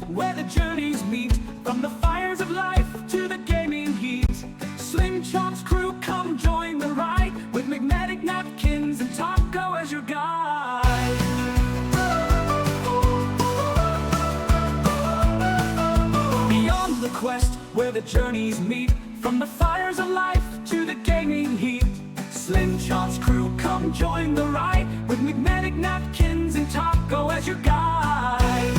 where the journeys meet. From the fires of life to the gaming heat, Slim Chomp's crew, come join the ride, with McMedic, Napkins, and Taco as your guide. Beyond the quest, where the journeys meet. From the fires of life to the gaming heat, Slim Chomp's crew, come join the ride, with McMedic, Napkins, and Taco as your guide.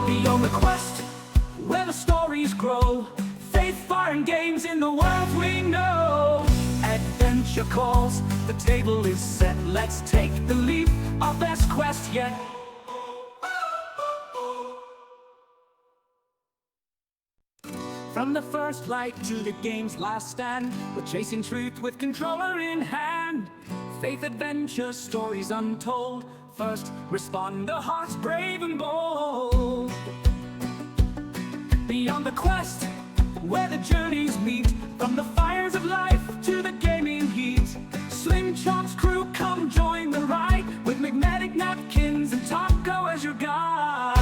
Beyond the quest, where the stories grow, faith, fire, and games in the world we know. Adventure calls, the table is set, let's take the leap, our best quest yet. From the first light to the game's last stand, we're chasing truth with controller in hand. Faith, adventure, stories untold, first responder, hearts brave and bold. Beyond the quest, where the journeys meet. From the fires of life to the gaming heat, Slim Chomp's crew, come join the ride, with McMedic, Napkins, and Taco as your guide.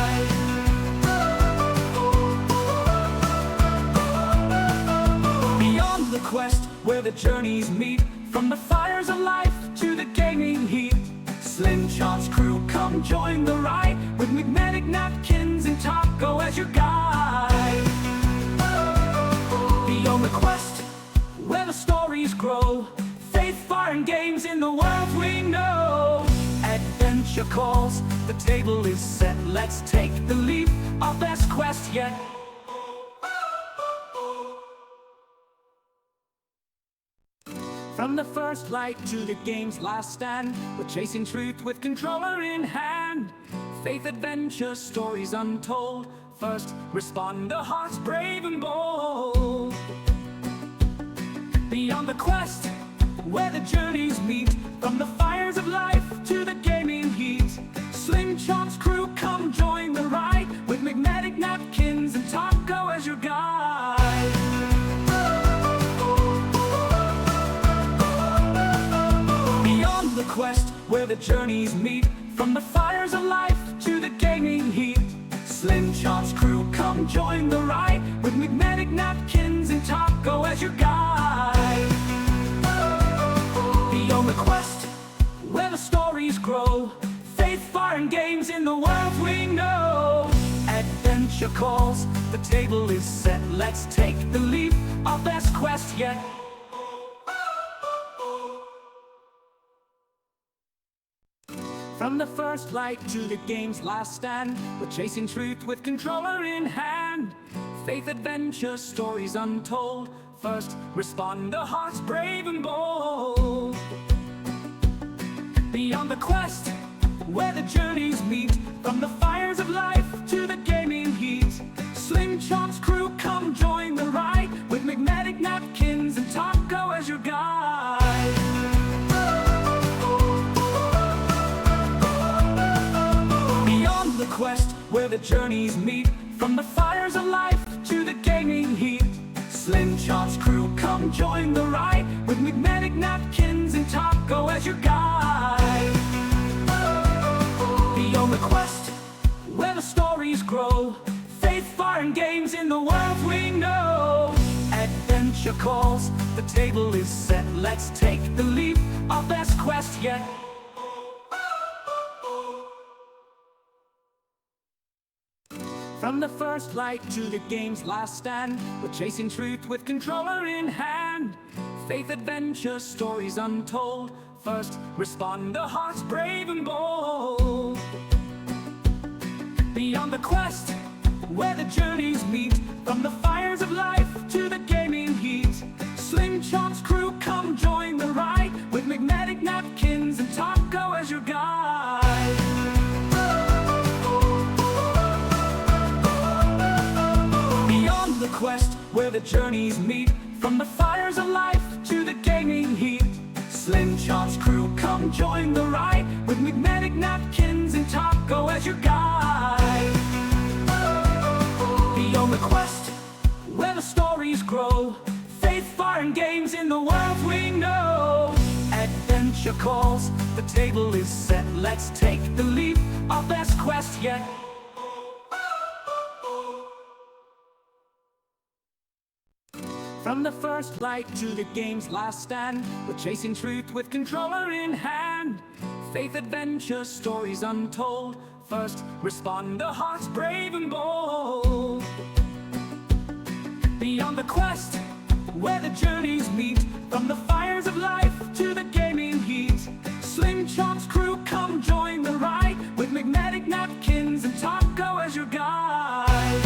Beyond the quest, where the journeys meet. From the fires of life to the gaming heat, Slim Chomp's crew, come join the ride, with McMedic, Napkins, and Taco as your guide. Beyond the quest, where the stories grow, faith, fire, and games in the world we know. Adventure calls, the table is set, let's take the leap, our best quest yet. From the first light to the game's last stand, we're chasing truth with controller in hand. Faith, adventure, stories untold, first responder, hearts brave and bold. Beyond the quest, where the journeys meet. From the fires of life to the gaming heat, Slim Chomp's crew, come join the ride, with McMedic, Napkins, and Taco as your guide. Beyond the quest, where the journeys meet. From the fires of life to the gaming heat, Slim Chomp's crew, come join the ride, with McMedic, Napkins, and Taco as your guide. Beyond the quest, where the stories grow, faith, fire, and games in the world we know. Adventure calls, the table is set, let's take the leap, our best quest yet. From the first light to the game's last stand, we're chasing truth with controller in hand. Faith, adventure, stories untold, first responder, hearts brave and bold. Beyond the quest, where the journeys meet. From the fires of life to the gaming heat, Slim Chomp's crew, come join the ride, with McMedic, Napkins, and Taco as your guide. Beyond the quest, where the journeys meet. From the fires of life to the gaming heat, Slim Chomp's crew, come join the ride, with McMedic, Napkins, and Taco as your guide. Beyond the quest, where the stories grow, faith, fire, and games in the world we know. Adventure calls, the table is set, let's take the leap, our best quest yet. From the first light to the game's last stand, we're chasing truth with controller in hand. Faith, adventure, stories untold, first responder, hearts brave and bold. Beyond the quest, where the journeys meet. From the fires of life to the gaming heat, Slim Chomp's crew, come join the ride, with McMedic, Napkins, and Taco as your guide. Beyond the quest, where the journeys meet. From the fires of life to the gaming heat, Slim Chomp's crew, come join the ride, with McMedic, Napkins, and Taco as your guide. Beyond the quest, where the stories grow, faith, fire, and games in the world we know. Adventure calls, the table is set, let's take the leap, our best quest yet. From the first light to the game's last stand, we're chasing truth with controller in hand. Faith, adventure, stories untold. First responder, hearts brave and bold. Beyond the quest, where the journeys meet. From the fires of life to the gaming heat. Slim Chomp's crew, come join the ride. With McMedic, Napkins, and Taco as your guide.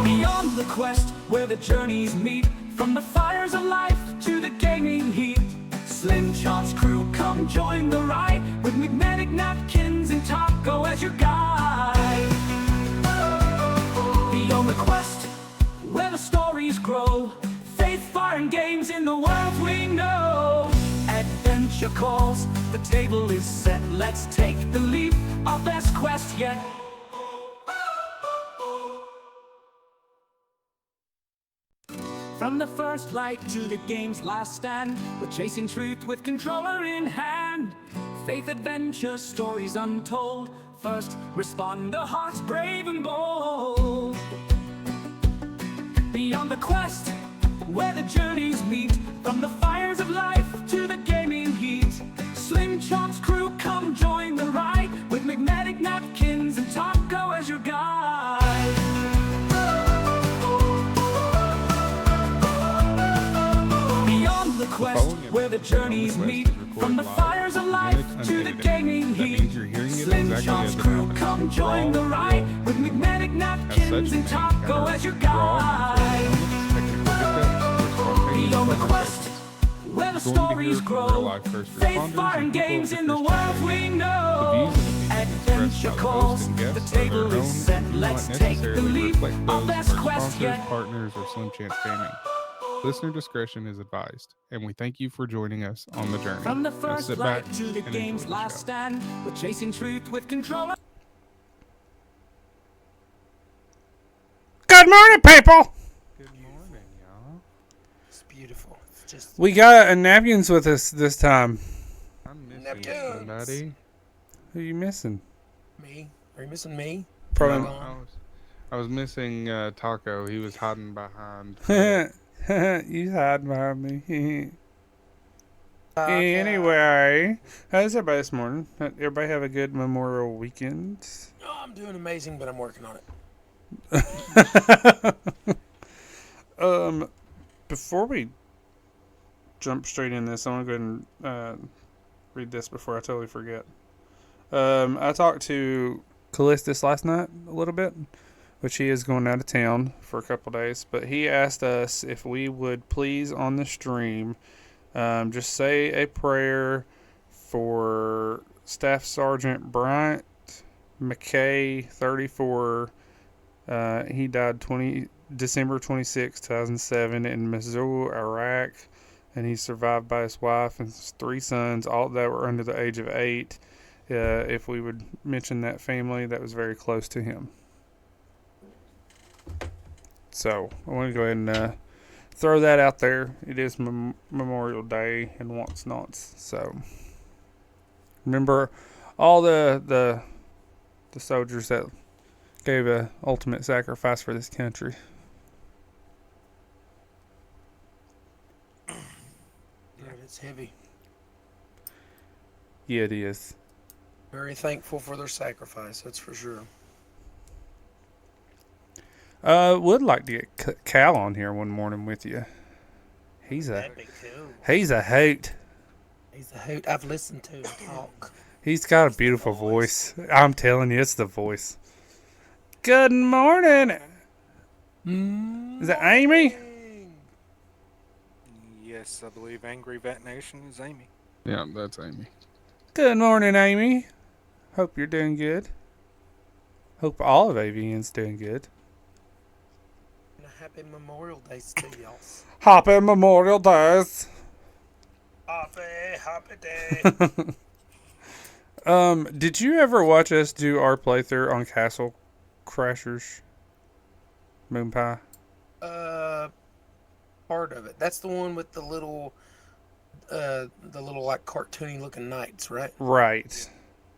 Beyond the quest, where the journeys meet. From the fires of life to the gaming heat. Slim Chomp's crew, come join the ride. With McMedic, Napkins, and Taco as your guide. Beyond the quest, where the stories grow. Faith, fire, and games in the world we know. Adventure calls, the table is set. Let's take the leap, our best quest yet. From the first light to the game's last stand, we're chasing truth with controller in hand. Faith, adventure, stories untold. First responder, hearts brave and bold. Beyond the quest, where the journeys meet. From the fires of life to the gaming heat. Slim Chomp's crew, come join the ride. With McMedic, Napkins, and Taco as your guide. Beyond the quest, where the journeys meet. From the fires of life to the gaming heat. Slim Chomp's crew, come join the ride. With McMedic, Napkins, and Taco as your guide. Beyond the quest, where the stories grow. Faith, fire, and games in the world we know. Adventure calls, the table is set. Let's take the leap, our best quest yet. Partners or Slim Chance Gaming. Listener discretion is advised, and we thank you for joining us on the journey. From the first light to the game's last stand, we're chasing truth with controller. Good morning, people. Good morning, y'all. It's beautiful. It's just We got a Napkins with us this time. I'm missing Napkins. somebody. Who you missing? me. Are you missing me? Probably. I was missing Taco. He was hiding behind. You hide behind me. Anyway, how's everybody this morning? Everybody have a good Memorial weekend? Oh, I'm doing amazing, but I'm working on it. Before we jump straight in this, I want to go ahead and read this before I totally forget. I talked to Callistus last night a little bit, which he is going out of town for a couple days, but he asked us if we would please on the stream just say a prayer for Staff Sergeant Bryant McKay, 34. He died December 26, 2007 in Mosul, Iraq, and he's survived by his wife and his 3 sons, all that were under the age of 8. If we would mention that family that was very close to him. So I want to go ahead and throw that out there. It is Memorial Day and what's nots. So remember all the soldiers that gave a ultimate sacrifice for this country. Yeah, it's heavy. Yeah, it is. Very thankful for their sacrifice, that's for sure. Would like to get Cal on here one morning with you. He's a That'd be cool. hoot. He's a hoot. I've listened to him talk. He's got a beautiful voice. I'm telling you, it's the voice. Good morning. Is it Amy? Yes, I believe Angry Vet Nation is Amy. Yeah, that's Amy. Good morning, Amy. Hope you're doing good. Hope all of AVN's doing good. And a happy Memorial Day to y'all. Happy Memorial Days. Happy day. Did you ever watch us do our playthrough on Castle Crashers? MoonPie? Part of it. That's the one with the little like cartoony looking knights, right? Right.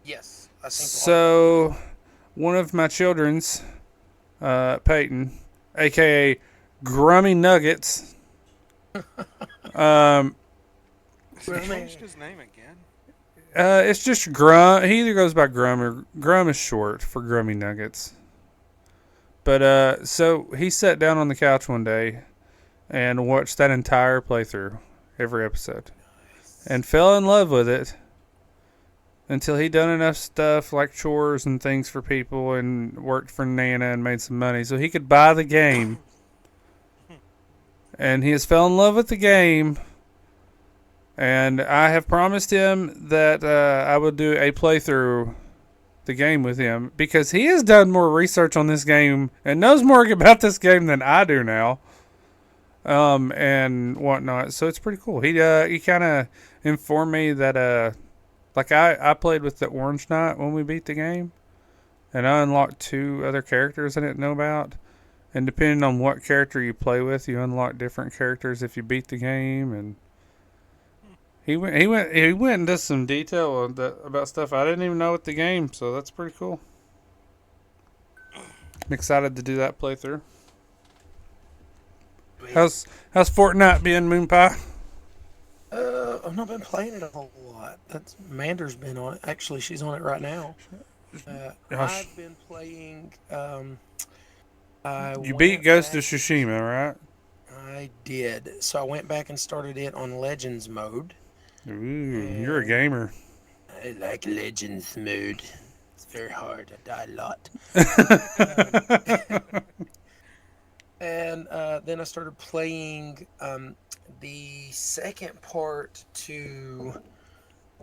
Yes. I think So, one of my children's Peyton, aka Grummy Nuggets. Has he changed his name again? It's just Grum. He either goes by Grum or Grum is short for Grummy Nuggets. But so he sat down on the couch one day and watched that entire playthrough, every episode, and fell in love with it until he done enough stuff like chores and things for people and worked for Nana and made some money so he could buy the game. And he has fell in love with the game. And I have promised him that I will do a playthrough the game with him because he has done more research on this game and knows more about this game than I do now. And whatnot. So it's pretty cool. He kind of informed me that like I played with the Orange Knight when we beat the game, and I unlocked 2 other characters I didn't know about. And depending on what character you play with, you unlock different characters if you beat the game. And he went into some detail about stuff I didn't even know with the game. So that's pretty cool. I'm excited to do that playthrough. How's Fortnite being, MoonPie? I've not been playing it a whole lot. That's Mander's been on it. Actually, she's on it right now. I've been playing. You beat Ghost of Tsushima, right? I did. So I went back and started it on Legends mode. Ooh, you're a gamer. I like Legends mode. It's very hard. I die a lot. And then I started playing the second part to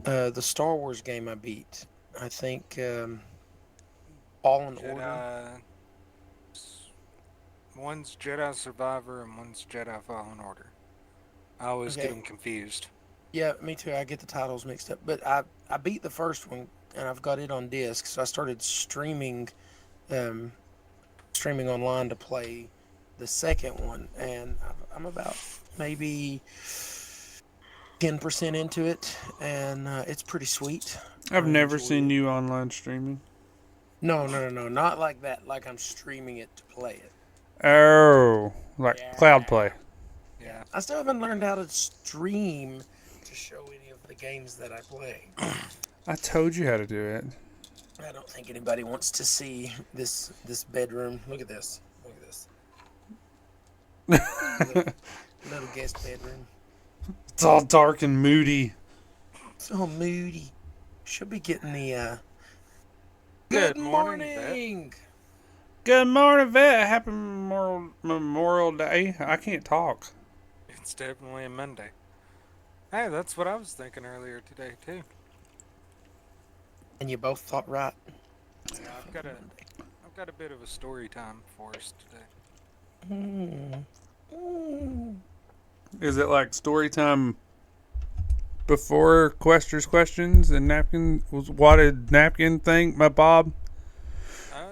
the Star Wars game I beat. I think Fallen Order. One's Jedi Survivor and one's Jedi Fallen Order. I always get them confused. Yeah, me too. I get the titles mixed up. But I beat the first one, and I've got it on disc. So I started streaming online to play the second one. And I'm about maybe 10% into it. And it's pretty sweet. I've never seen you online streaming. No. Not like that. Like I'm streaming it to play it. Oh, like cloud play. Yeah. I still haven't learned how to stream to show any of the games that I play. I told you how to do it. I don't think anybody wants to see this bedroom. Look at this. Little guest bedroom. It's all dark and moody. So moody. Should be getting the Good morning, Good morning, Vet. Happy Memorial Day. I can't talk. It's definitely a Monday. Hey, that's what I was thinking earlier today too. And you both thought right. Yeah, I've got a bit of a story time for us today. Is it like story time before Quester's questions and Napkin? What did Napkin think, my Bob?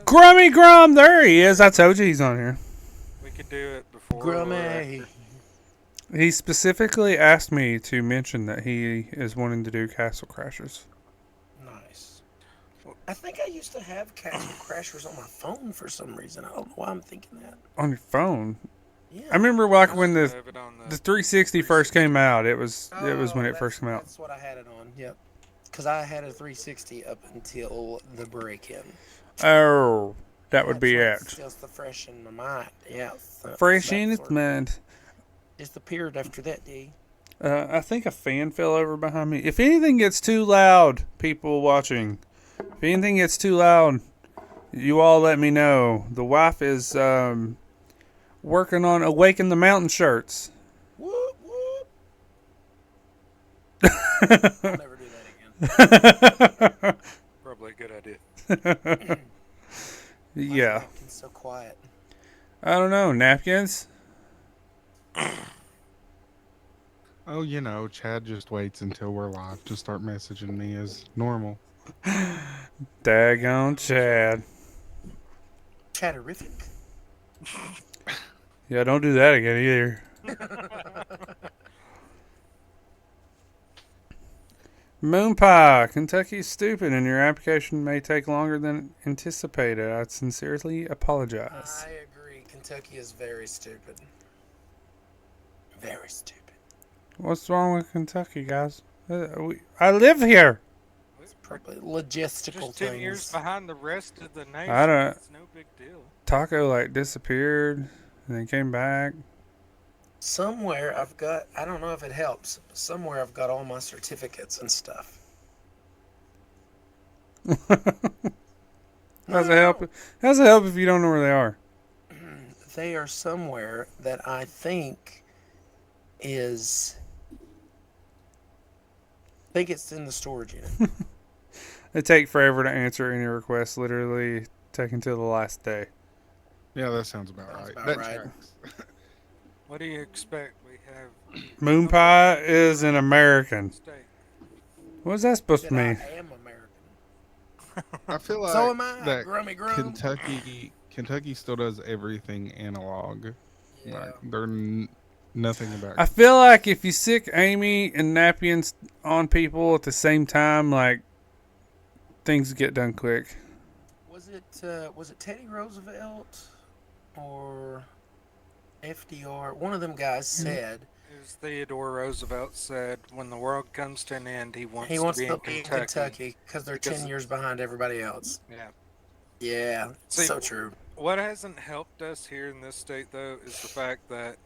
Grummy Grum, there he is. I told you he's on here. We could do it before. Grummy. He specifically asked me to mention that he is wanting to do Castle Crashers. Nice. I think I used to have Castle Crashers on my phone for some reason. I don't know why I'm thinking that. On your phone? Yeah. I remember like when the have it on the 360 first came out. It was when it first came out. That's what I had it on. Yep. Because I had a 360 up until the break-in. Oh, that would be it. It's just the fresh in my mind. Yeah. Fresh in its mind. Disappeared after that day. I think a fan fell over behind me. If anything gets too loud, people watching, if anything gets too loud, you all let me know. The wife is working on Awaken the Mountain shirts. Whoop, whoop. I'll never do that again. Probably a good idea. Yeah. Napkins so quiet. I don't know. Napkins? Oh, you know, Chad just waits until we're live to start messaging me as normal. Daggone Chad. Chatterific. Yeah, don't do that again either. MoonPie, Kentucky's stupid, and your application may take longer than anticipated. I sincerely apologize. I agree. Kentucky is very stupid. Very stupid. What's wrong with Kentucky, guys? I live here. Probably logistical Just 10 years things. behind the rest of the nation. I don't. It's no big deal. Taco like disappeared and then came back. Somewhere I've got, I don't know if it helps, but somewhere I've got all my certificates and stuff. How's it help? How's it help if you don't know where they are? They are somewhere that I think is. I think it's in the storage unit. They take forever to answer any requests, literally taking till the last day. Yeah, that sounds about Sounds right. about That right. tracks. What do you expect? We have MoonPie is an American. state. What is that supposed That to I mean? am American. I feel like So am I, that Grummy Grum. Kentucky still does everything analog. Yeah. Like they're nothing about. I feel like if you sick Amy and napkins on people at the same time, like things get done quick. Was it Teddy Roosevelt or FDR? One of them guys said As Theodore Roosevelt said, when the world comes to an end, he wants to to be be in Kentucky because they're 10 years behind everybody else. Yeah. Yeah, See, so true. What hasn't helped us here in this state, though, is the fact that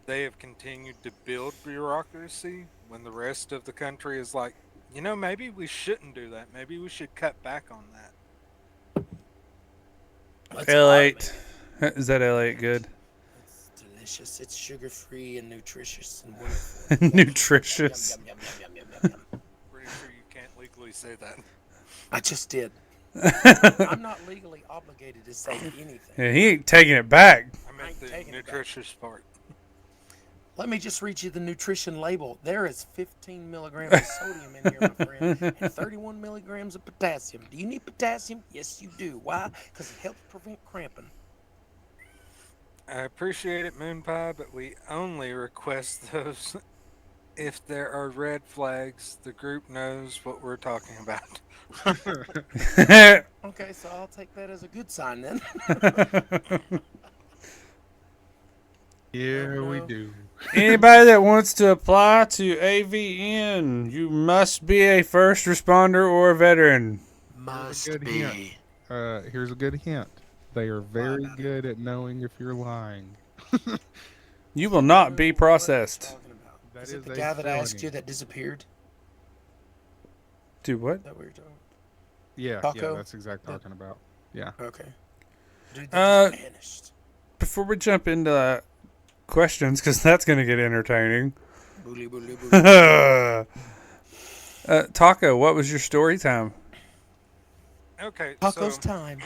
they have continued to build bureaucracy when the rest of the country is like, you know, maybe we shouldn't do that. Maybe we should cut back on that. Let's L8. Is that L8 good? It's delicious. It's sugar-free and nutritious and wonderful. Nutritious. Yum, yum, yum, yum, yum, yum. Pretty sure you can't legally say that. I just did. I'm not legally obligated to say anything. Yeah, he ain't taking it back. I I meant ain't the taking it back. nutritious part. Let me just read you the nutrition label. There is 15 milligrams of sodium in here, my friend, and 31 milligrams of potassium. Do you need potassium? Yes, you do. Why? Because it helps prevent cramping. I appreciate it, MoonPie, but we only request those if there are red flags. The group knows what we're talking about. Okay, so I'll take that as a good sign then. Yeah, we no. do. Anybody that wants to apply to AVN, you must be a first responder or a veteran. Must good be. hint. Here's a good hint. They are very about it? good at knowing if you're lying. You will not be processed. Talking about. That Is it is the a guy that I asked felony. you that disappeared? Do what? Is that what you're talking Yeah, Taco? that's exactly what I'm talking about. Yeah. about? Okay. Dude, that just vanished. Before we jump into questions, because that's going to get entertaining. Booley, booley, booley. Taco, what was your story time? Okay, Taco's so, time.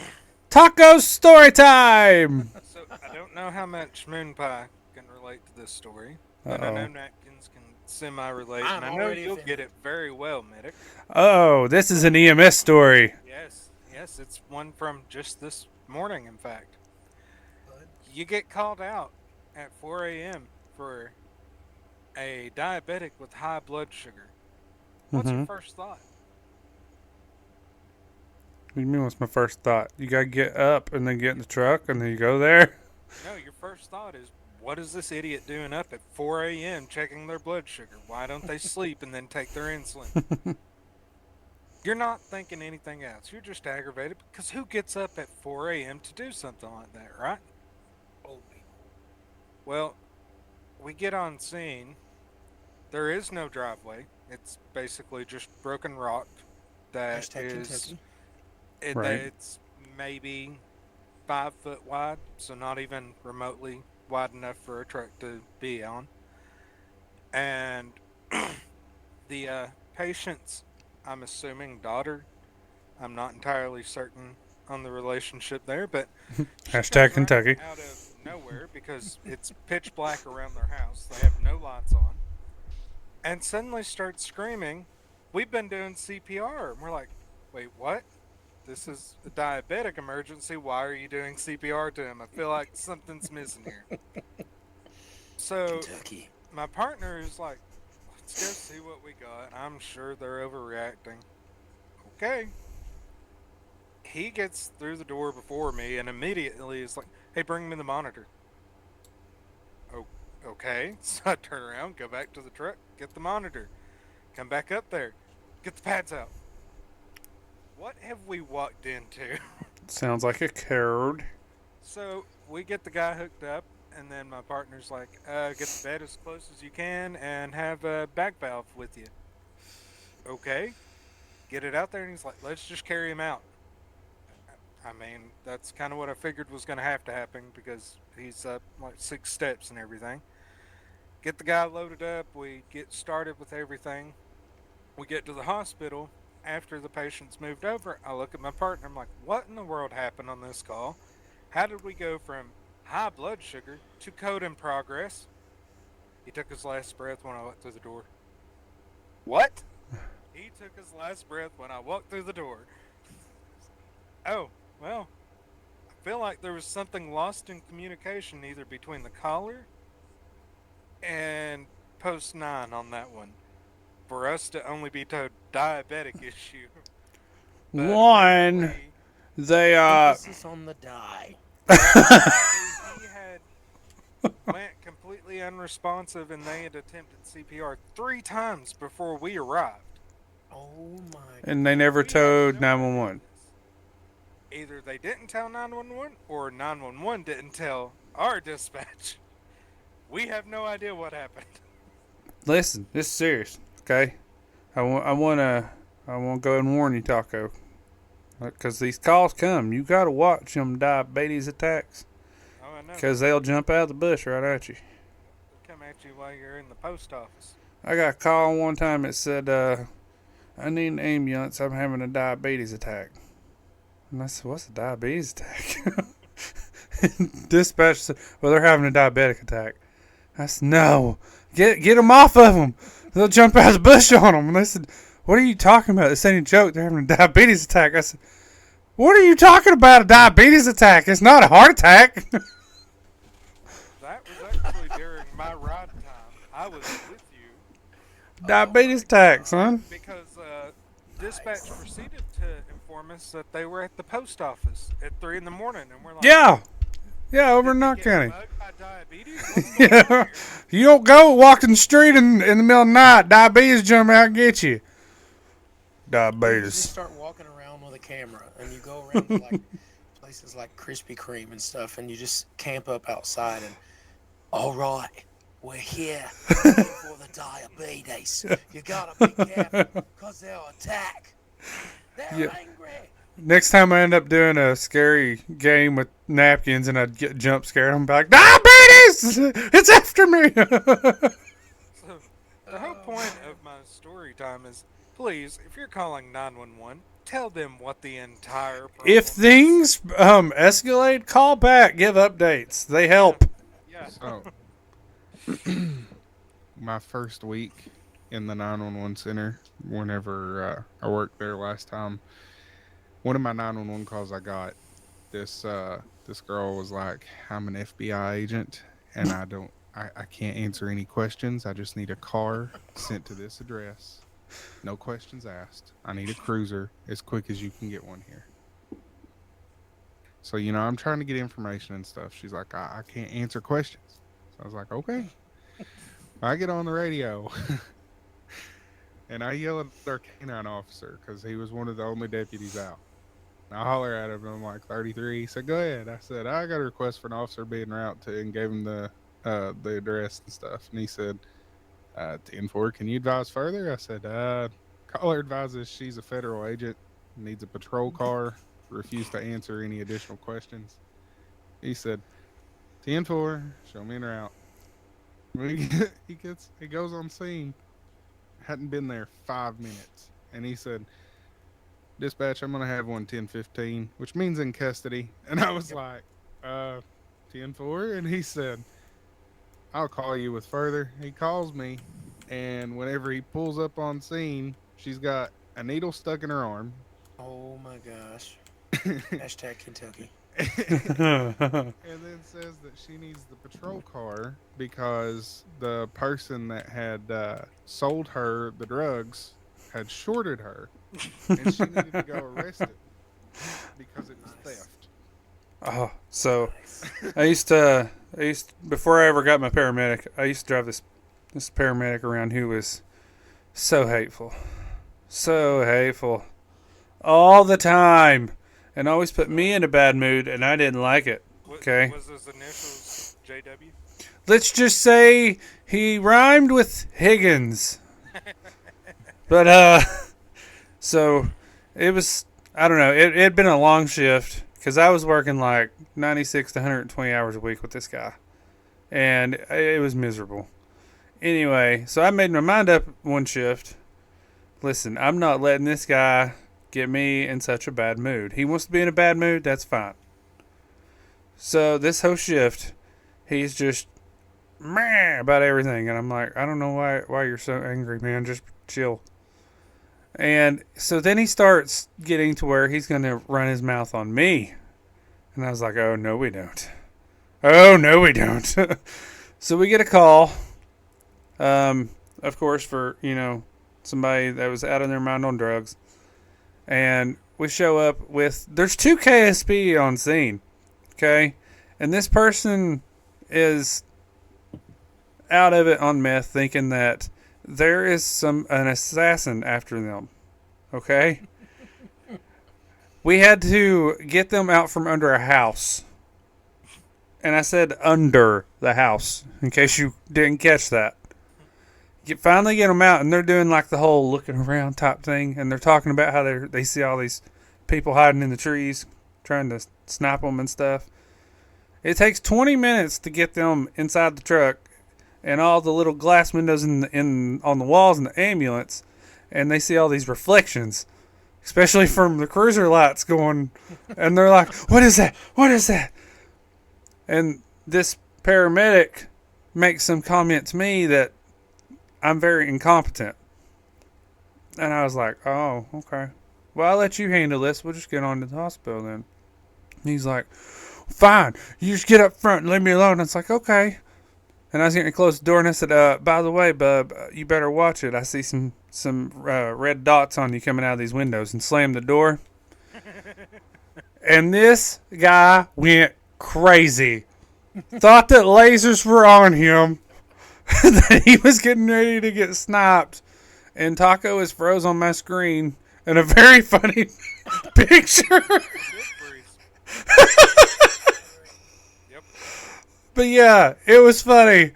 Taco's story time! so I don't know how much MoonPie can relate to this story, but I know Uh-oh. Napkins can semi-relate, I'm and I know already you'll offended. get it very well, Medic. Oh, this is an EMS story. Yes, it's one from just this morning, in fact. You get called out at 4 a.m. for a diabetic with high blood sugar. What's your first thought? What do you mean, what's my first thought? You gotta get up and then get in the truck and then you go there? No, your first thought is, what is this idiot doing up at 4 a.m. checking their blood sugar? Why don't they sleep and then take their insulin? You're not thinking anything else. You're just aggravated because who gets up at 4 a.m. to do something like that, right? Old people. Well, we get on scene. There is no driveway. It's basically just broken rock that Hashtag is... Kentucky. Right. It's maybe 5 foot wide, so not even remotely wide enough for a truck to be on. And the patient's, I'm assuming, daughter, I'm not entirely certain on the relationship there, but she Hashtag comes running Kentucky. out of nowhere because it's pitch black around their house. They have no lights on, and suddenly starts screaming, "We've been doing CPR." And we're like, "Wait, what? This is a diabetic emergency. Why are you doing CPR to him? I feel like something's missing here." So Kentucky. my partner is like, Let's go see what we got. I'm sure they're overreacting. Okay. He gets through the door before me and immediately is like, hey, bring me the monitor. Oh, okay. So I turn around, go back to the truck, get the monitor. Come back up there, get the pads out. What have we walked into? Sounds like a coward. So we get the guy hooked up, and then my partner's like, get the bed as close as you can and have a back valve with you. Okay. Get it out there, and he's like, let's just carry him out. I mean, that's kind of what I figured was going to happen because he's up like 6 steps and everything. Get the guy loaded up, we get started with everything. We get to the hospital. After the patient's moved over, I look at my partner. I'm like, what in the world happened on this call? How did we go from high blood sugar to code in progress? He took his last breath when I walked through the door. What? He took his last breath when I walked through the door. Oh, well, I feel like there was something lost in communication either between the caller and post 9 on that one. For us to only be told diabetic issue. But One, apparently they Emphasis on the die. he had went completely unresponsive and they had attempted CPR 3 times before we arrived. Oh my. and they never We have told no idea 911. this. Either they didn't tell 911 or 911 didn't tell our dispatch. We have no idea what happened. Listen, this is serious, okay? I want to go and warn you, Taco, because these calls come. You got to watch them diabetes attacks, Oh, I know. because they'll jump out of the bush right at you. They'll come at you while you're in the post office. I got a call one time that said, I need an ambulance. I'm having a diabetes attack. And I said, what's a diabetes attack? Dispatch said, well, they're having a diabetic attack. I said, no, get them off of them. They'll jump out of the bush on them. And they said, what are you talking about? This ain't a joke. They're having a diabetes attack. I said, what are you talking about? A diabetes attack? It's not a heart attack. That was actually during my ride time. I was with you. Diabetes attack, son. Because dispatch proceeded to inform us that they were at the post office at 3 in the morning, and we're like, Yeah, over in "Did they Knox get County. mugged by diabetes? What's going on Yeah, here?" you don't go walking the street in the middle of the night. Diabetes jump out and get you. You just Diabetes. start walking around with a camera, and you go around to like places like Krispy Kreme and stuff, and you just camp up outside. And all right, we're here looking for the diabetes. You gotta be careful, cause they'll attack. They're Yeah. angry. Next time I end up doing a scary game with napkins and I get jump scared, I'm like, diabetes! It's after me! So the whole point of my story time is, please, if you're calling 911, tell them what the entire problem If is. things escalate, call back, give updates. They help. Yeah. So, my first week in the 911 center, whenever I worked there last time, one of my 911 calls I got, this girl was like, I'm an FBI agent and I can't answer any questions. I just need a car sent to this address. No questions asked. I need a cruiser as quick as you can get one here. So, I'm trying to get information and stuff. She's like, I can't answer questions. So I was like, okay. I get on the radio and I yell at our canine officer because he was one of the only deputies out. I holler at him and I'm like, 33. He said, go ahead. I said, I got a request for an officer being route to, and gave him the address and stuff. And he said, 10-4, can you advise further? I said, caller advises she's a federal agent, needs a patrol car, refused to answer any additional questions. He said, 10-4, show me en route. He goes on scene, hadn't been there 5 minutes, and he said, dispatch, I'm gonna have one 10-15, which means in custody. And I was like, 10-4, and he said, I'll call you with further. He calls me, and whenever he pulls up on scene, she's got a needle stuck in her arm. Oh my gosh. Hashtag Kentucky. And then says that she needs the patrol car because the person that had sold her the drugs had shorted her, and she needed to go arrest him because it was theft. Oh, so I used before I ever got my paramedic, I used to drive this paramedic around who was so hateful. So hateful. All the time. And always put me in a bad mood, and I didn't like it. Okay. Was his initials JW? Let's just say he rhymed with Higgins. But, so it was, I don't know, it had been a long shift because I was working like 96 to 120 hours a week with this guy. And it was miserable. Anyway, so I made my mind up one shift. Listen, I'm not letting this guy get me in such a bad mood. He wants to be in a bad mood, that's fine. So this whole shift, he's just meh about everything, and I'm like, I don't know why you're so angry, man. Just chill. And so then he starts getting to where he's going to run his mouth on me, and I was like, oh no, we don't. Oh no, we don't. So we get a call, of course, for somebody that was out of their mind on drugs. And we show up with, there's 2 KSP on scene, okay? And this person is out of it on meth, thinking that there is an assassin after them, okay? We had to get them out from under a house. And I said under the house, in case you didn't catch that. Finally get them out, and they're doing like the whole looking around type thing, and they're talking about how they see all these people hiding in the trees, trying to snipe them and stuff. It takes 20 minutes to get them inside the truck, and all the little glass windows on the walls in the ambulance, and they see all these reflections, especially from the cruiser lights going, and they're like, "What is that? What is that?" And this paramedic makes some comment to me that I'm very incompetent. And I was like, oh, okay. Well, I'll let you handle this. We'll just get on to the hospital then. He's like, fine. You just get up front and leave me alone. And it's like, okay. And I was getting to close the door, and I said, by the way, bub, you better watch it. I see some red dots on you coming out of these windows. And slammed the door. And this guy went crazy. Thought that lasers were on him. That he was getting ready to get sniped, and Taco is froze on my screen in a very funny picture. Yep. But yeah, it was funny.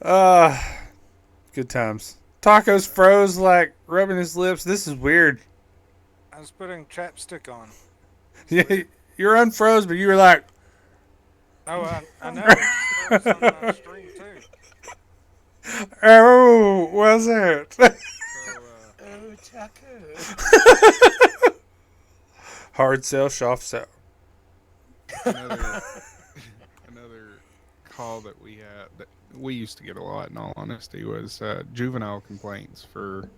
Good times. Taco's froze, like rubbing his lips. This is weird. I was putting chapstick on. Yeah, you're unfroze, but you were like, Oh, I know. It's froze on my stream too. oh, was it? So, Oh, Taco. Hard sell, soft sell. another call that we had that we used to get a lot, in all honesty, was juvenile complaints for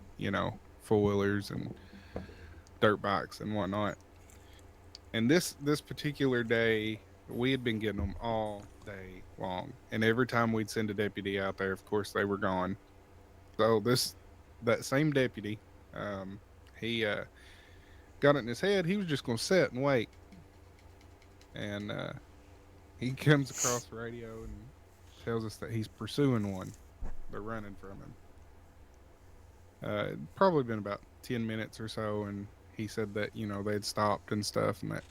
four wheelers and dirt bikes and whatnot. And this particular day, we had been getting them all day long, and every time we'd send a deputy out there, of course they were gone. So that same deputy, he got it in his head he was just going to sit and wait, and he comes across the radio and tells us that he's pursuing one. They're running from him. It'd probably been about 10 minutes or so, and he said that they'd stopped and stuff, and that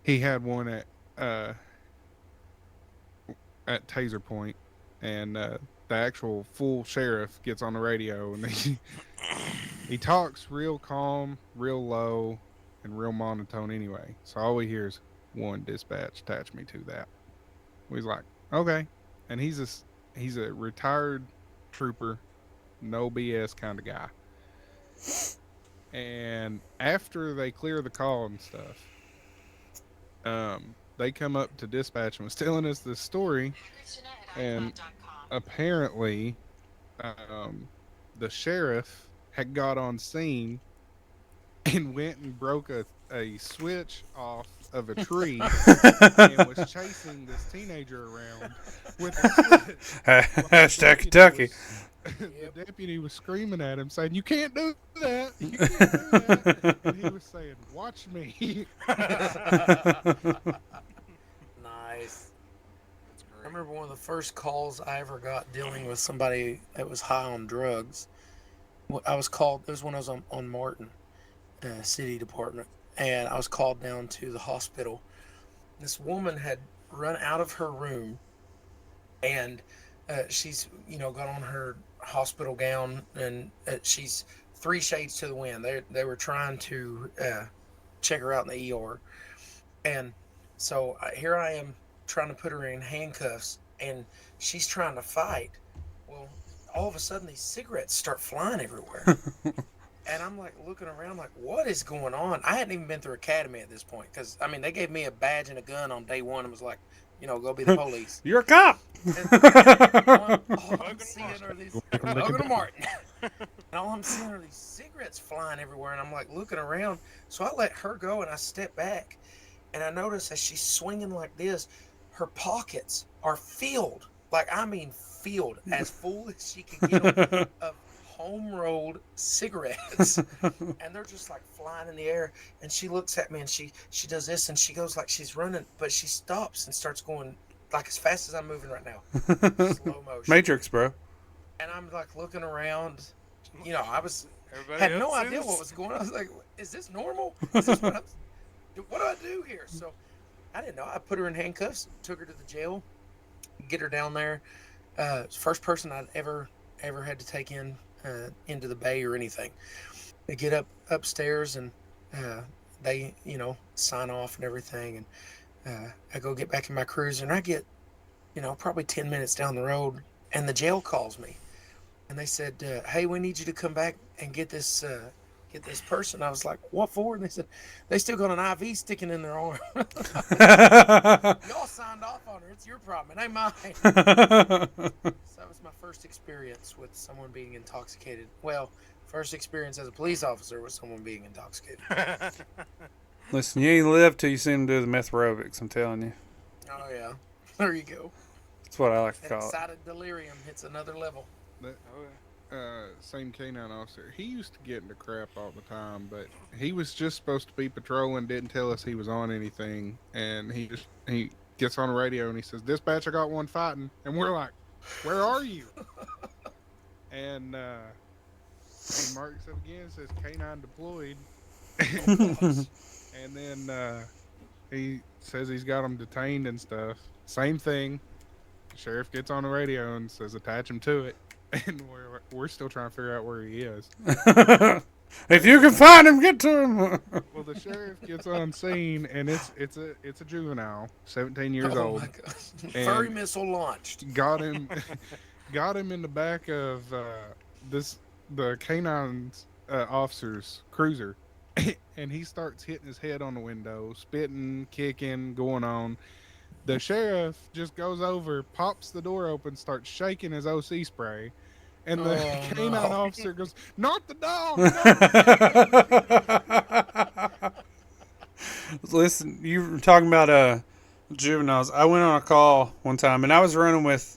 he had one at Taser Point, and the actual full sheriff gets on the radio, and he talks real calm, real low, and real monotone anyway. So all we hear is, one dispatch, attach me to that. He's like, okay. And he's a retired trooper, no BS kind of guy. And after they clear the call and stuff, they come up to dispatch and was telling us this story, and apparently the sheriff had got on scene and went and broke a switch off of a tree and was chasing this teenager around with a switch. Hashtag Kentucky. The deputy was screaming at him, saying, "You can't do that! You can't do that!" And he was saying, "Watch me." Nice. That's I great. remember one of the first calls I ever got dealing with somebody that was high on drugs. I was called, it was when I was on Martin, city department, and I was called down to the hospital. This woman had run out of her room, and she's, got on her hospital gown, and she's 3 shades to the wind. They were trying to check her out in the ER. And so here I am trying to put her in handcuffs, and she's trying to fight. Well, all of a sudden these cigarettes start flying everywhere. And I'm like looking around like, what is going on? I hadn't even been through academy at this point, because I mean they gave me a badge and a gun on day one and was like, go be the police. You're a cop. All I'm seeing are these. Welcome to Martin. And all I'm seeing are these cigarettes flying everywhere, and I'm like looking around. So I let her go, and I step back, and I notice as she's swinging like this, her pockets are filled. Like, I mean filled, as full as she can get them, of home rolled cigarettes. And they're just like flying in the air. And she looks at me, and she does this, and she goes like she's running, but she stops and starts going like as fast as I'm moving right now. Slow motion. Matrix, bro. And I'm like looking around. I Everybody had else no idea is? what was going on. I was like, is this normal? Is this what do I do here? So I didn't know. I put her in handcuffs, took her to the jail, get her down there. First person I'd ever had to take into the bay or anything. They get upstairs, and they sign off and everything, and I go get back in my cruiser, and I get probably 10 minutes down the road, and the jail calls me, and they said, hey, we need you to come back and get this person. I was like, what for? And they said, they still got an IV sticking in their arm. Y'all signed off on her. It's your problem. It ain't mine. So that was my first experience with someone being intoxicated. Well, first experience as a police officer with someone being intoxicated. Listen, you ain't live till you see them do the meth aerobics, I'm telling you. Oh, yeah. There you go. That's what I like to That call it. excited delirium hits another level. Oh, yeah. Same canine officer. He used to get into crap all the time, but he was just supposed to be patrolling. Didn't tell us he was on anything, and he gets on the radio and he says, "Dispatch, I got one fighting," and we're like, "Where are you?" And he marks it again, says "Canine deployed," and then he says he's got him detained and stuff. Same thing. The sheriff gets on the radio and says, "Attach him to it." And we're still trying to figure out where he is. If you can find him, get to him. Well, the sheriff gets on scene, and it's a juvenile, 17 years Oh old. my gosh. And Furry missile launched. got him in the back of the canine's officer's cruiser, and he starts hitting his head on the window, spitting, kicking, going on. The sheriff just goes over, pops the door open, starts shaking his OC spray, and the canine officer goes, "Not the dog!" Not the dog." Listen, you were talking about juveniles. I went on a call one time, and I was running with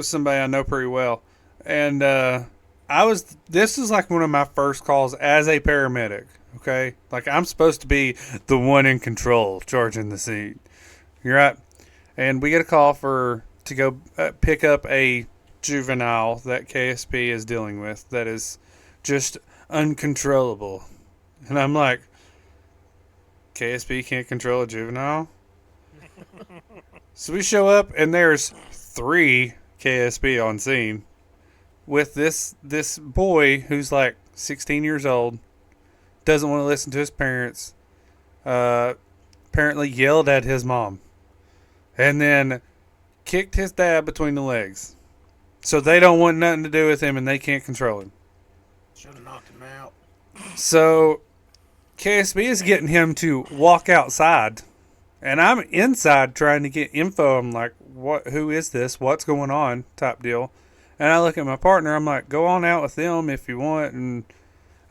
somebody I know pretty well, and this is like one of my first calls as a paramedic. Okay, like I'm supposed to be the one in control, charging the scene. You're right. And we get a call to go pick up a juvenile that KSP is dealing with that is just uncontrollable. And I'm like, KSP can't control a juvenile? So we show up, and there's 3 KSP on scene with this boy who's like 16 years old, doesn't want to listen to his parents, apparently yelled at his mom, and then kicked his dad between the legs. So they don't want nothing to do with him, and they can't control him. Should have knocked him out. So KSB is getting him to walk outside, and I'm inside trying to get info. I'm like, "What? Who is this? What's going on?" Type deal. And I look at my partner. I'm like, "Go on out with them if you want." And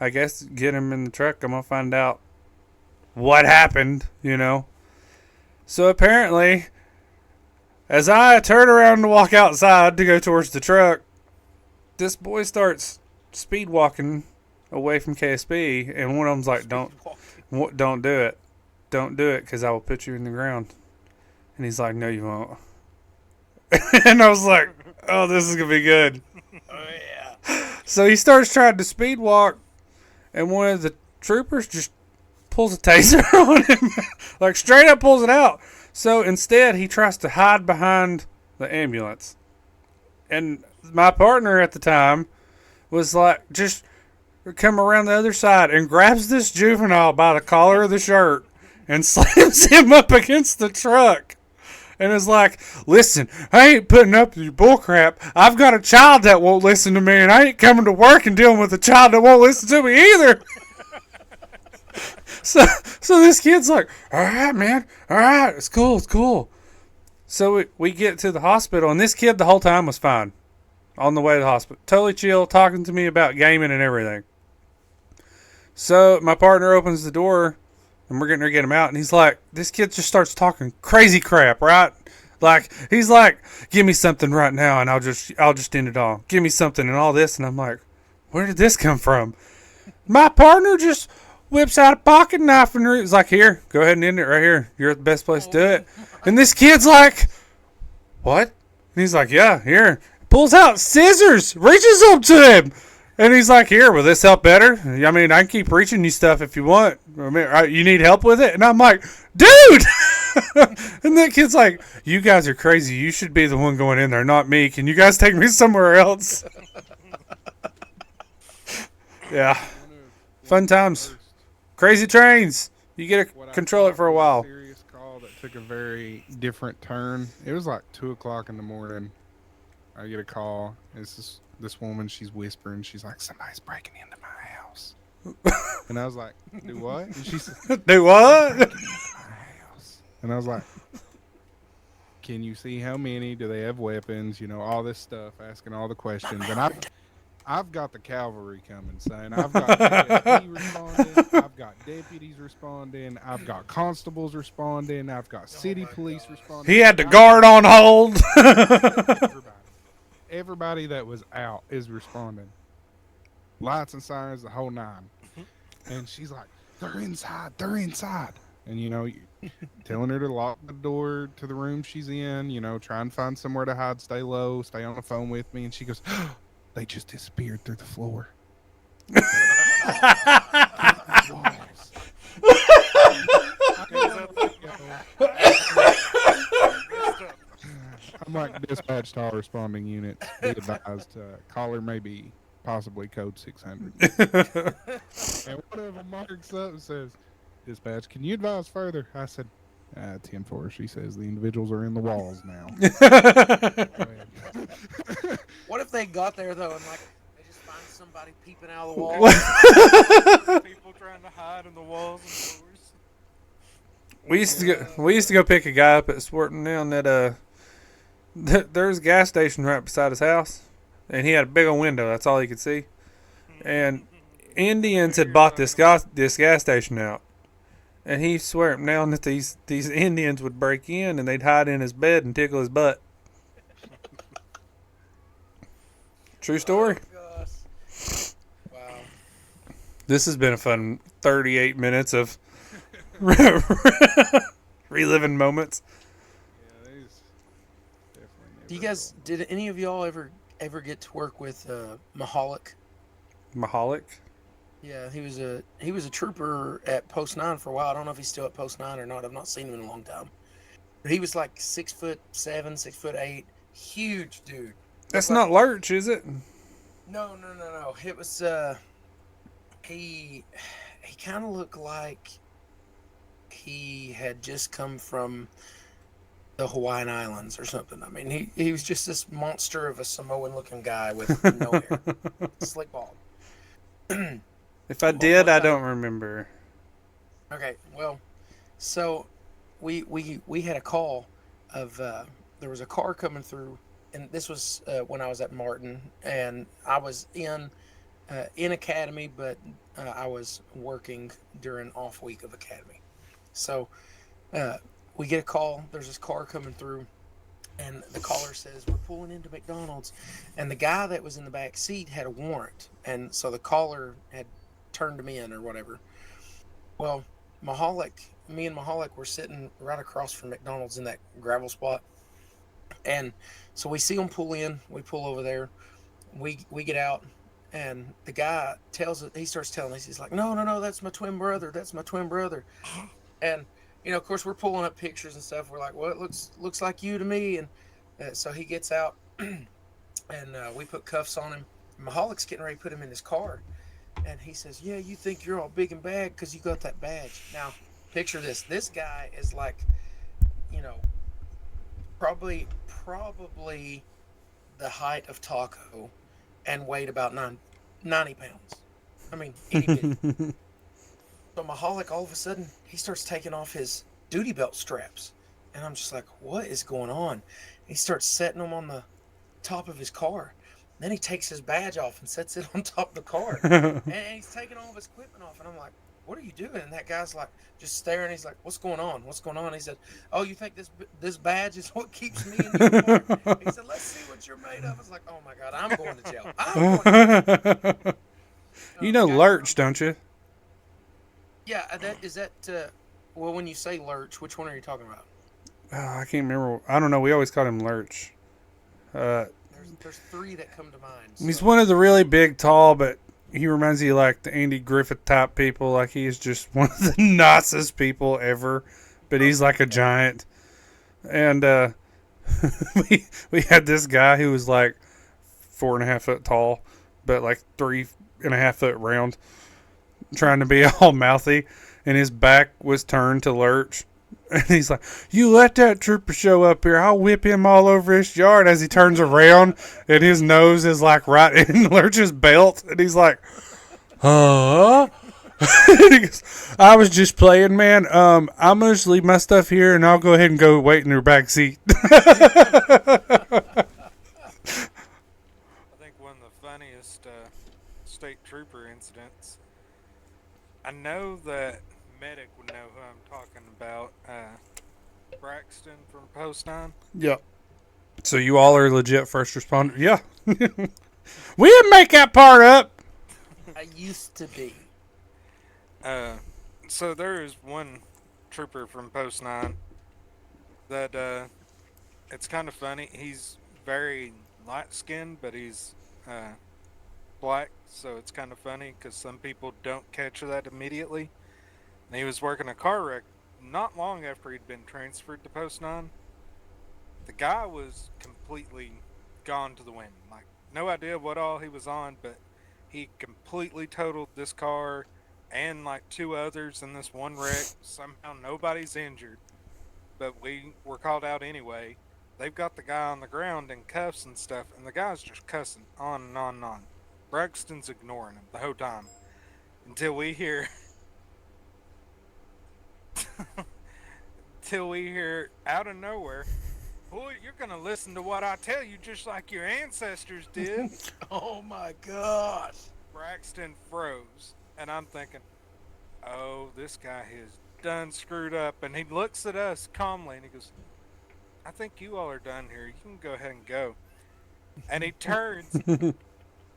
I guess get him in the truck. I'm gonna find out what happened, you know. So apparently, as I turn around to walk outside to go towards the truck, this boy starts speed walking away from KSB, and one of them's like, don't do it. Don't do it, because I will put you in the ground. And he's like, no, you won't. And I was like, oh, this is going to be good. Oh, yeah. So he starts trying to speed walk, and one of the troopers just pulls a taser on him. Like, straight up pulls it out. So instead, he tries to hide behind the ambulance. And my partner at the time was like, just come around the other side and grabs this juvenile by the collar of the shirt and slams him up against the truck. And is like, listen, I ain't putting up with your bullcrap. I've got a child that won't listen to me, and I ain't coming to work and dealing with a child that won't listen to me either. So this kid's like, all right, man. All right, it's cool. So we get to the hospital, and this kid the whole time was fine. On the way to the hospital. Totally chill, talking to me about gaming and everything. So my partner opens the door, and we're getting ready to get him out, and he's like, this kid just starts talking crazy crap, right? Like, he's like, give me something right now, and I'll just end it all. Give me something and all this, and I'm like, where did this come from? My partner just whips out a pocket knife, and he's like, here, go ahead and end it right here. You're at the best place to do it. And this kid's like, what? And he's like, yeah, here. Pulls out scissors, reaches up to him. And he's like, here, will this help better? I mean, I can keep reaching you stuff if you want. I mean, you need help with it? And I'm like, dude! And that kid's like, you guys are crazy. You should be the one going in there, not me. Can you guys take me somewhere else? Yeah. Fun times. Crazy trains. You get to control it for a while. Serious call that took a very different turn. It was like 2 o'clock in the morning. I get a call. It's this woman. She's whispering. She's like, somebody's breaking into my house. And I was like, do what? And she said, Do what? my house. And I was like, can you see how many? Do they have weapons? You know, all this stuff, asking all the questions. And I've got the cavalry coming, saying I've got DSP responding, I've got deputies responding, I've got constables responding, I've got city police responding. He had the guard on hold. Everybody that was out is responding. Lights and sirens, the whole nine. And she's like, they're inside. And, you know, telling her to lock the door to the room she's in, you know, try and find somewhere to hide, stay low, stay on the phone with me. And she goes, they just disappeared through the floor. I'm like, dispatch to all responding units. Be advised, caller may be possibly code 600. And one of them marks up and says, dispatch, can you advise further? I said, 10-4. She says the individuals are in the walls now. What if they got there, though, and, like, they just find somebody peeping out of the wall? People trying to hide in the walls and doors. We used to go pick a guy up at Sporting Down that there's a gas station right beside his house, and he had a big old window. That's all he could see. And Indians had bought this gas station out, and he swore up down that these Indians would break in and they'd hide in his bed and tickle his butt. True story. Oh, gosh. Wow. This has been a fun 38 minutes of reliving moments. Yeah, these definitely. Do you guys, did any of y'all ever get to work with Mahalik? Mahalik? Yeah, he was a trooper at Post 9 for a while. I don't know if he's still at Post 9 or not. I've not seen him in a long time. But he was like 6'7", 6'8", huge dude. That's not Lurch, is it? No. It was he kind of looked like he had just come from the Hawaiian Islands or something. I mean, he was just this monster of a Samoan-looking guy with no hair, slick bald. If I did, I don't remember. Okay, well, so we had a call of there was a car coming through, and this was when I was at Martin, and I was in in academy, but I was working during off week of academy. So uh, we get a call. There's this car coming through, and the caller says we're pulling into McDonald's, and the guy that was in the back seat had a warrant, and so the caller had turned him in or whatever. Well, me and Mahalik were sitting right across from McDonald's in that gravel spot, and so we see him pull in. We pull over there. We get out, and the guy he starts telling us, he's like, no, no, no, that's my twin brother. That's my twin brother. And of course, we're pulling up pictures and stuff. We're like, well, it looks like you to me. And so he gets out, and we put cuffs on him. Mahalik's getting ready to put him in his car, and he says, yeah, you think you're all big and bad because you got that badge. Now, picture this. This guy is like, you know, probably the height of Taco and weighed about 90 pounds. I mean, itty bitty. So Mahalik, all of a sudden, he starts taking off his duty belt straps. And I'm just like, what is going on? He starts setting them on the top of his car. Then he takes his badge off and sets it on top of the car. And he's taking all of his equipment off. And I'm like, what are you doing? And that guy's like, just staring. He's like, what's going on? What's going on? He said, oh, you think this badge is what keeps me in uniform? He said, let's see what you're made of. I was like, oh my God, I'm going to jail. I'm going to jail. You know Lurch, don't you? Yeah, well, when you say Lurch, which one are you talking about? Oh, I can't remember. I don't know. We always called him Lurch. There's three that come to mind. So. He's one of the really big, tall, but he reminds you like the Andy Griffith type people. Like he's just one of the nicest people ever, but he's like a giant. And we had this guy who was like 4.5 foot tall, but like 3.5 foot round, trying to be all mouthy, and his back was turned to Lurch. And he's like, you let that trooper show up here, I'll whip him all over his yard, as he turns around and his nose is like right in Lurch's belt. And he's like, huh? And he goes, I was just playing, man. I'm going to just leave my stuff here and I'll go ahead and go wait in your back seat. I think one of the funniest state trooper incidents, I know that Medic would know who I'm talking about. Braxton from Post 9. Yep. So you all are legit first responders? Yeah. We didn't make that part up. I used to be. So there is one trooper from Post 9 that it's kind of funny. He's very light skinned, but he's black, so it's kind of funny because some people don't catch that immediately. And he was working a car wreck not long after he'd been transferred to Post 9. The guy was completely gone to the wind. Like, no idea what all he was on, but he completely totaled this car and like 2 others in this one wreck. Somehow nobody's injured, but we were called out anyway. They've got the guy on the ground in cuffs and stuff, and the guy's just cussing on and on and on. Braxton's ignoring him the whole time until we hear out of nowhere, boy, you're gonna listen to what I tell you just like your ancestors did. Oh my gosh. Braxton froze, and I'm thinking, oh, this guy has done screwed up. And he looks at us calmly and he goes, I think you all are done here. You can go ahead and go. And he turns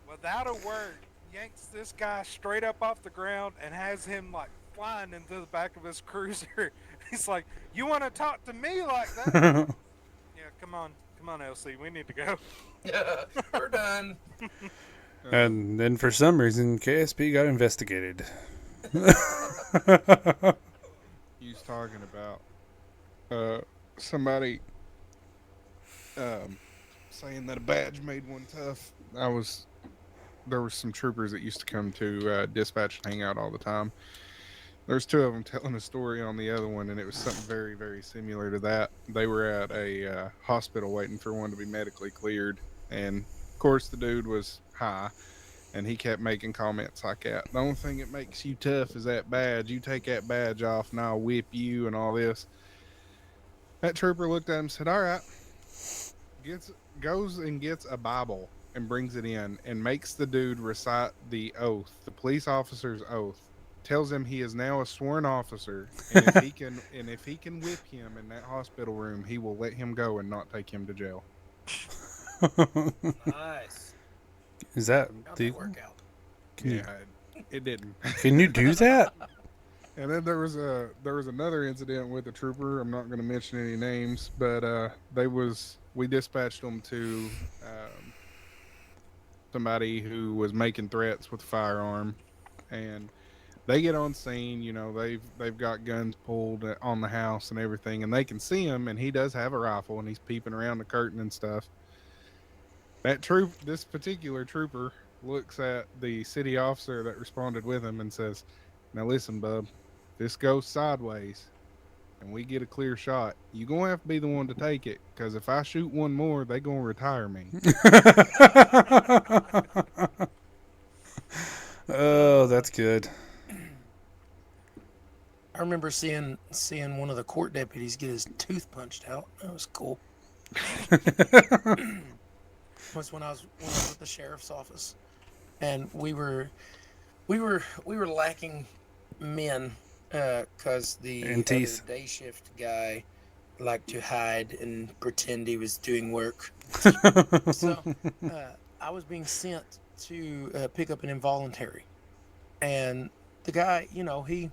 without a word, yanks this guy straight up off the ground and has him like flying into the back of his cruiser. He's like, you want to talk to me like that? Yeah, come on, LC, we need to go. Yeah, we're done. And then for some reason, KSP got investigated. He was talking about somebody saying that a badge made one tough. There were some troopers that used to come to dispatch and hang out all the time. There's 2 of them telling a story on the other one, and it was something very, very similar to that. They were at a hospital waiting for one to be medically cleared, and of course the dude was high, and he kept making comments like that. The only thing that makes you tough is that badge. You take that badge off, and I'll whip you, and all this. That trooper looked at him and said, all right. Goes and gets a Bible and brings it in and makes the dude recite the oath, the police officer's oath. Tells him he is now a sworn officer, and if he can whip him in that hospital room, he will let him go and not take him to jail. Nice. Is that How'd that legal? work out? It didn't. Can you do that? And then there was another incident with a trooper. I'm not going to mention any names, but we dispatched them to somebody who was making threats with a firearm, and they get on scene. You know, they've got guns pulled on the house and everything, and they can see him, and he does have a rifle, and he's peeping around the curtain and stuff. This particular trooper looks at the city officer that responded with him and says, "Now listen, bub, this goes sideways and we get a clear shot, you gonna have to be the one to take it, because if I shoot one more, they gonna retire me." Oh, that's good. I remember seeing one of the court deputies get his tooth punched out. That was cool. Was when I was with the sheriff's office, and we were lacking men because the And other teeth. day shift guy liked to hide and pretend he was doing work. So I was being sent to pick up an involuntary, and the guy, you know, he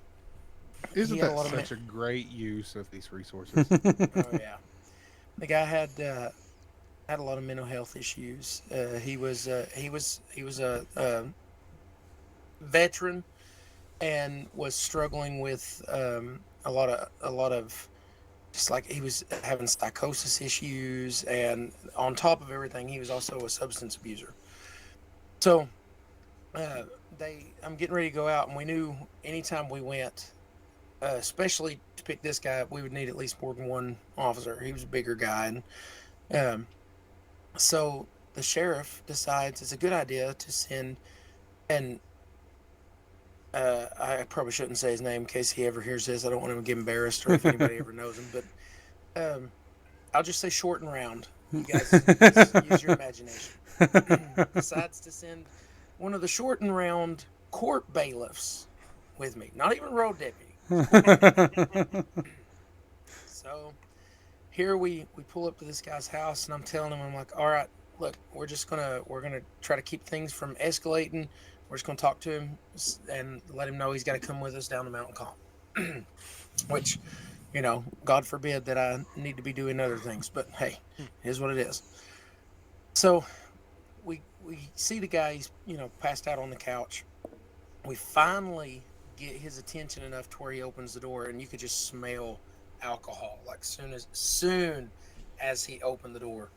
Isn't had a that lot of such a great use of these resources? oh yeah, the guy had a lot of mental health issues. He was a veteran and was struggling with a lot of just like he was having psychosis issues, and on top of everything, he was also a substance abuser. So I'm getting ready to go out, and we knew anytime we went, especially to pick this guy up, we would need at least more than one officer. He was a bigger guy, and so the sheriff decides it's a good idea to send, and I probably shouldn't say his name in case he ever hears this. I don't want him to get embarrassed or if anybody ever knows him, but I'll just say Short and Round. You guys just use your imagination. Decides to send one of the Short and Round court bailiffs with me, not even road deputy. So here we pull up to this guy's house, and I'm telling him, I'm like, all right, look, we're gonna try to keep things from escalating. We're just gonna talk to him and let him know he's got to come with us down the mountain calm. Which, you know, God forbid that I need to be doing other things, but hey, it is what it is. So we see the guy, he's, you know, passed out on the couch. We finally get his attention enough to where he opens the door, and you could just smell alcohol like soon as he opened the door.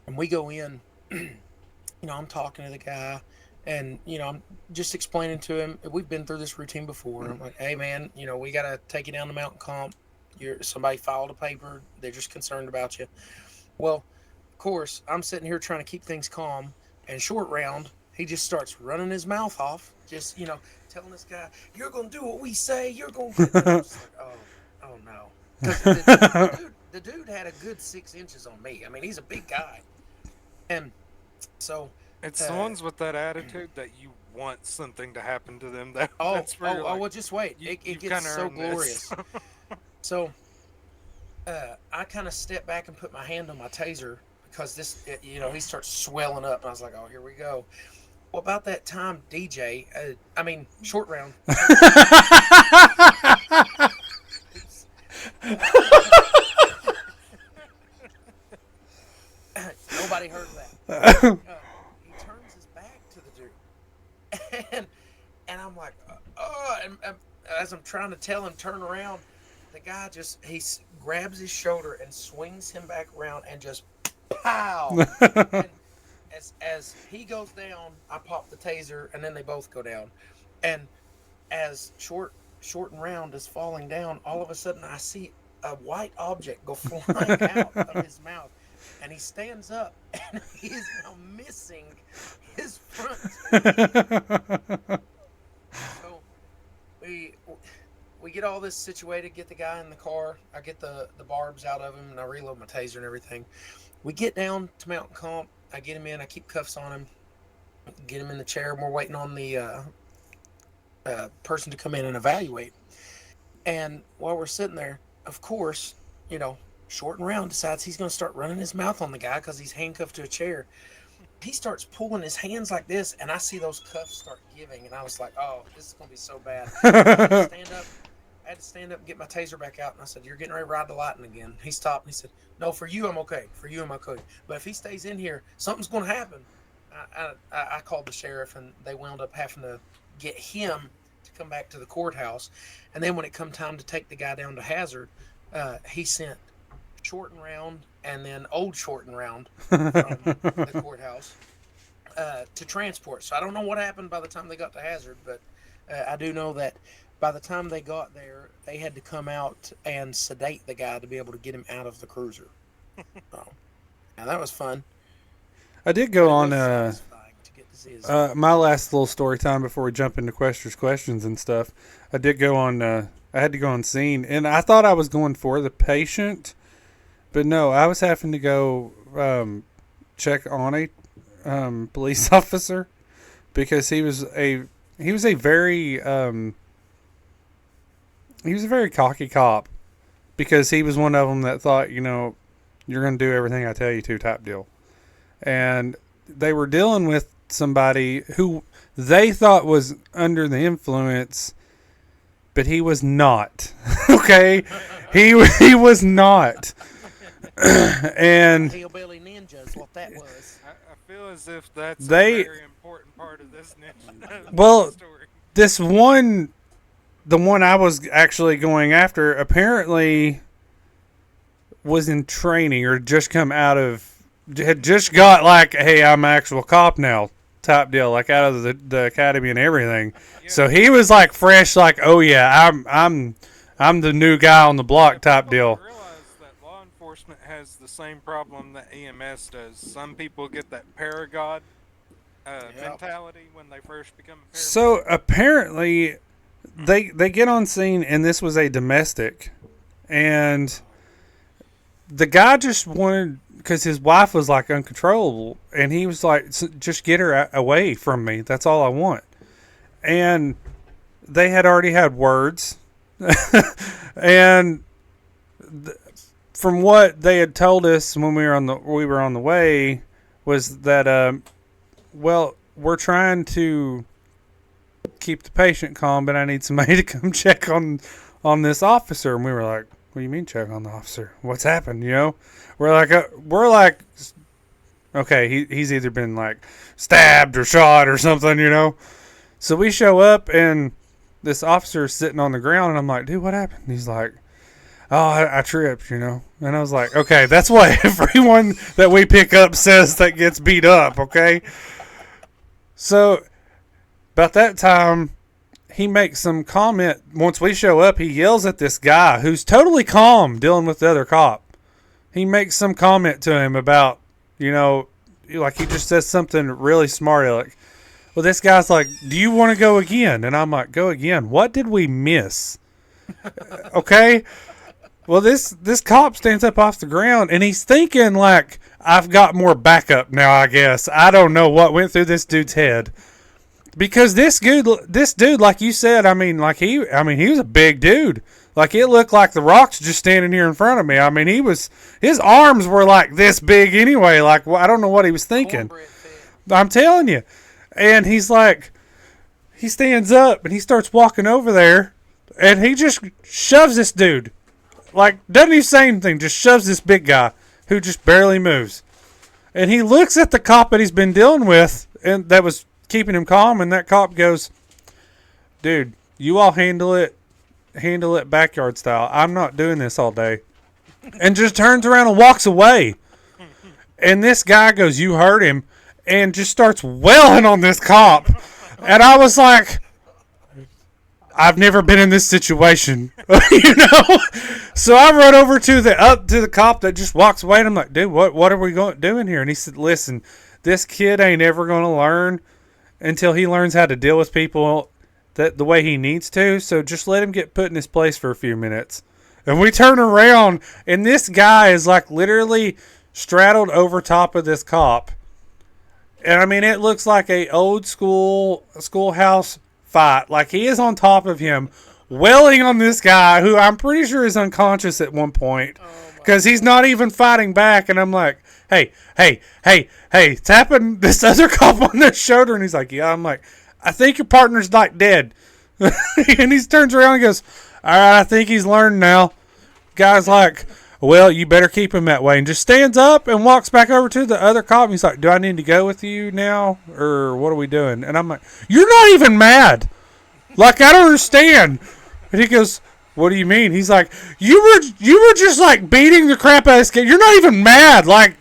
And we go in. You know, I'm talking to the guy, and you know, I'm just explaining to him, we've been through this routine before. I'm like, hey man, you know, we gotta take you down the mountain comp. Somebody filed a paper, they're just concerned about you. Well, of course, I'm sitting here trying to keep things calm, and Short Round, he just starts running his mouth off, just, you know, telling this guy, you're gonna do what we say, you're gonna get. And I was like, oh no. Because the dude had a good 6 inches on me. I mean, he's a big guy. And so It's the ones with that attitude that you want something to happen to them. That's where you're like, well, just wait. It gets so glorious. So I kind of stepped back and put my hand on my taser because you know, he starts swelling up. And I was like, oh, here we go. Well, about that time, DJ, Short Round. Nobody heard that. He turns his back to the dude, and I'm like, and as I'm trying to tell him turn around, the guy he grabs his shoulder and swings him back around and just pow. And as he goes down, I pop the taser, and then they both go down. And as Short and Round is falling down, all of a sudden I see a white object go flying out of his mouth, and he stands up, and he is now missing his front teeth. So we get all this situated, get the guy in the car, I get the barbs out of him, and I reload my taser and everything. We get down to Mountain Comp, I get him in. I keep cuffs on him. Get him in the chair. And we're waiting on the person to come in and evaluate. And while we're sitting there, of course, Short and Round decides he's going to start running his mouth on the guy because he's handcuffed to a chair. He starts pulling his hands like this, and I see those cuffs start giving, and I was like, oh, this is going to be so bad. I had to stand up and get my taser back out, and I said, you're getting ready to ride the lightning again. He stopped, and he said, no, for you, I'm okay. For you, I'm okay. But if he stays in here, something's going to happen. I called the sheriff, and they wound up having to get him to come back to the courthouse. And then when it come time to take the guy down to Hazard, he sent Short and Round and then old Short and Round from the courthouse to transport. So I don't know what happened by the time they got to Hazard, but I do know that by the time they got there, they had to come out and sedate the guy to be able to get him out of the cruiser. So, and that was fun. I did go on Satisfying to get to see his my last little story time before we jump into questions and stuff. I did go on. I had to go on scene, and I thought I was going for the patient, but no, I was having to go check on a police officer because he was a very cocky cop, because he was one of them that thought, you're going to do everything I tell you to type deal. And they were dealing with somebody who they thought was under the influence, but he was not. Okay? He was not. And hillbilly ninja is what that was. I feel as if that's a very important part of this story. This one, the one I was actually going after, apparently was in training or had just got like, hey, I'm an actual cop now type deal, like out of the academy and everything. Yeah. So he was like fresh, like, oh yeah, I'm the new guy on the block type deal. I realize that law enforcement has the same problem that EMS does. Some people get that paragod mentality when they first become a paramedic. So apparently they get on scene, and this was a domestic, and the guy just wanted, because his wife was like uncontrollable, and he was like, just get her away from me. That's all I want. And they had already had words. And from what they had told us when we were on the way was that, we're trying to keep the patient calm, but I need somebody to come check on this officer. And we were like, what do you mean check on the officer? What's happened? We're like, okay, he's either been like stabbed or shot or something, So we show up, and this officer is sitting on the ground, and I'm like, dude, what happened? And he's like, oh, I tripped, And I was like, okay, that's what everyone that we pick up says that gets beat up, okay? So about that time, he makes some comment. Once we show up, he yells at this guy who's totally calm dealing with the other cop. He makes some comment to him about, like he just says something really smart. Like, well, this guy's like, do you want to go again? And I'm like, go again? What did we miss? Okay. Well, this cop stands up off the ground, and he's thinking like, I've got more backup now, I guess. I don't know what went through this dude's head. Because this dude, like you said, he was a big dude. Like, it looked like the Rock's just standing here in front of me. His arms were like this big anyway. Like, I don't know what he was thinking. I'm telling you. And he's like, he stands up and he starts walking over there, and he just shoves this dude. Like, doesn't even say anything, just shoves this big guy who just barely moves. And he looks at the cop that he's been dealing with, and that was keeping him calm, and that cop goes, dude, you all handle it backyard style. I'm not doing this all day. And just turns around and walks away. And this guy goes, you heard him, and just starts wailing on this cop. And I was like, I've never been in this situation. So I run over to the cop that just walks away, and I'm like, dude, what are we doing here? And he said, listen, this kid ain't ever going to learn until he learns how to deal with people the way he needs to. So just let him get put in his place for a few minutes. And we turn around, and this guy is like literally straddled over top of this cop, And I mean, it looks like a old schoolhouse fight. Like he is on top of him, wailing on this guy who I'm pretty sure is unconscious at one point because he's not even fighting back. And I'm like, hey, tapping this other cop on the shoulder, and he's like, yeah. I'm like, I think your partner's like dead. And he turns around and goes, all right, I think he's learned now. Guy's like, well, you better keep him that way. And just stands up and walks back over to the other cop. And he's like, do I need to go with you now? Or what are we doing? And I'm like, you're not even mad. Like, I don't understand. And he goes, what do you mean? He's like, you were just like beating the crap out of this kid. You're not even mad. Like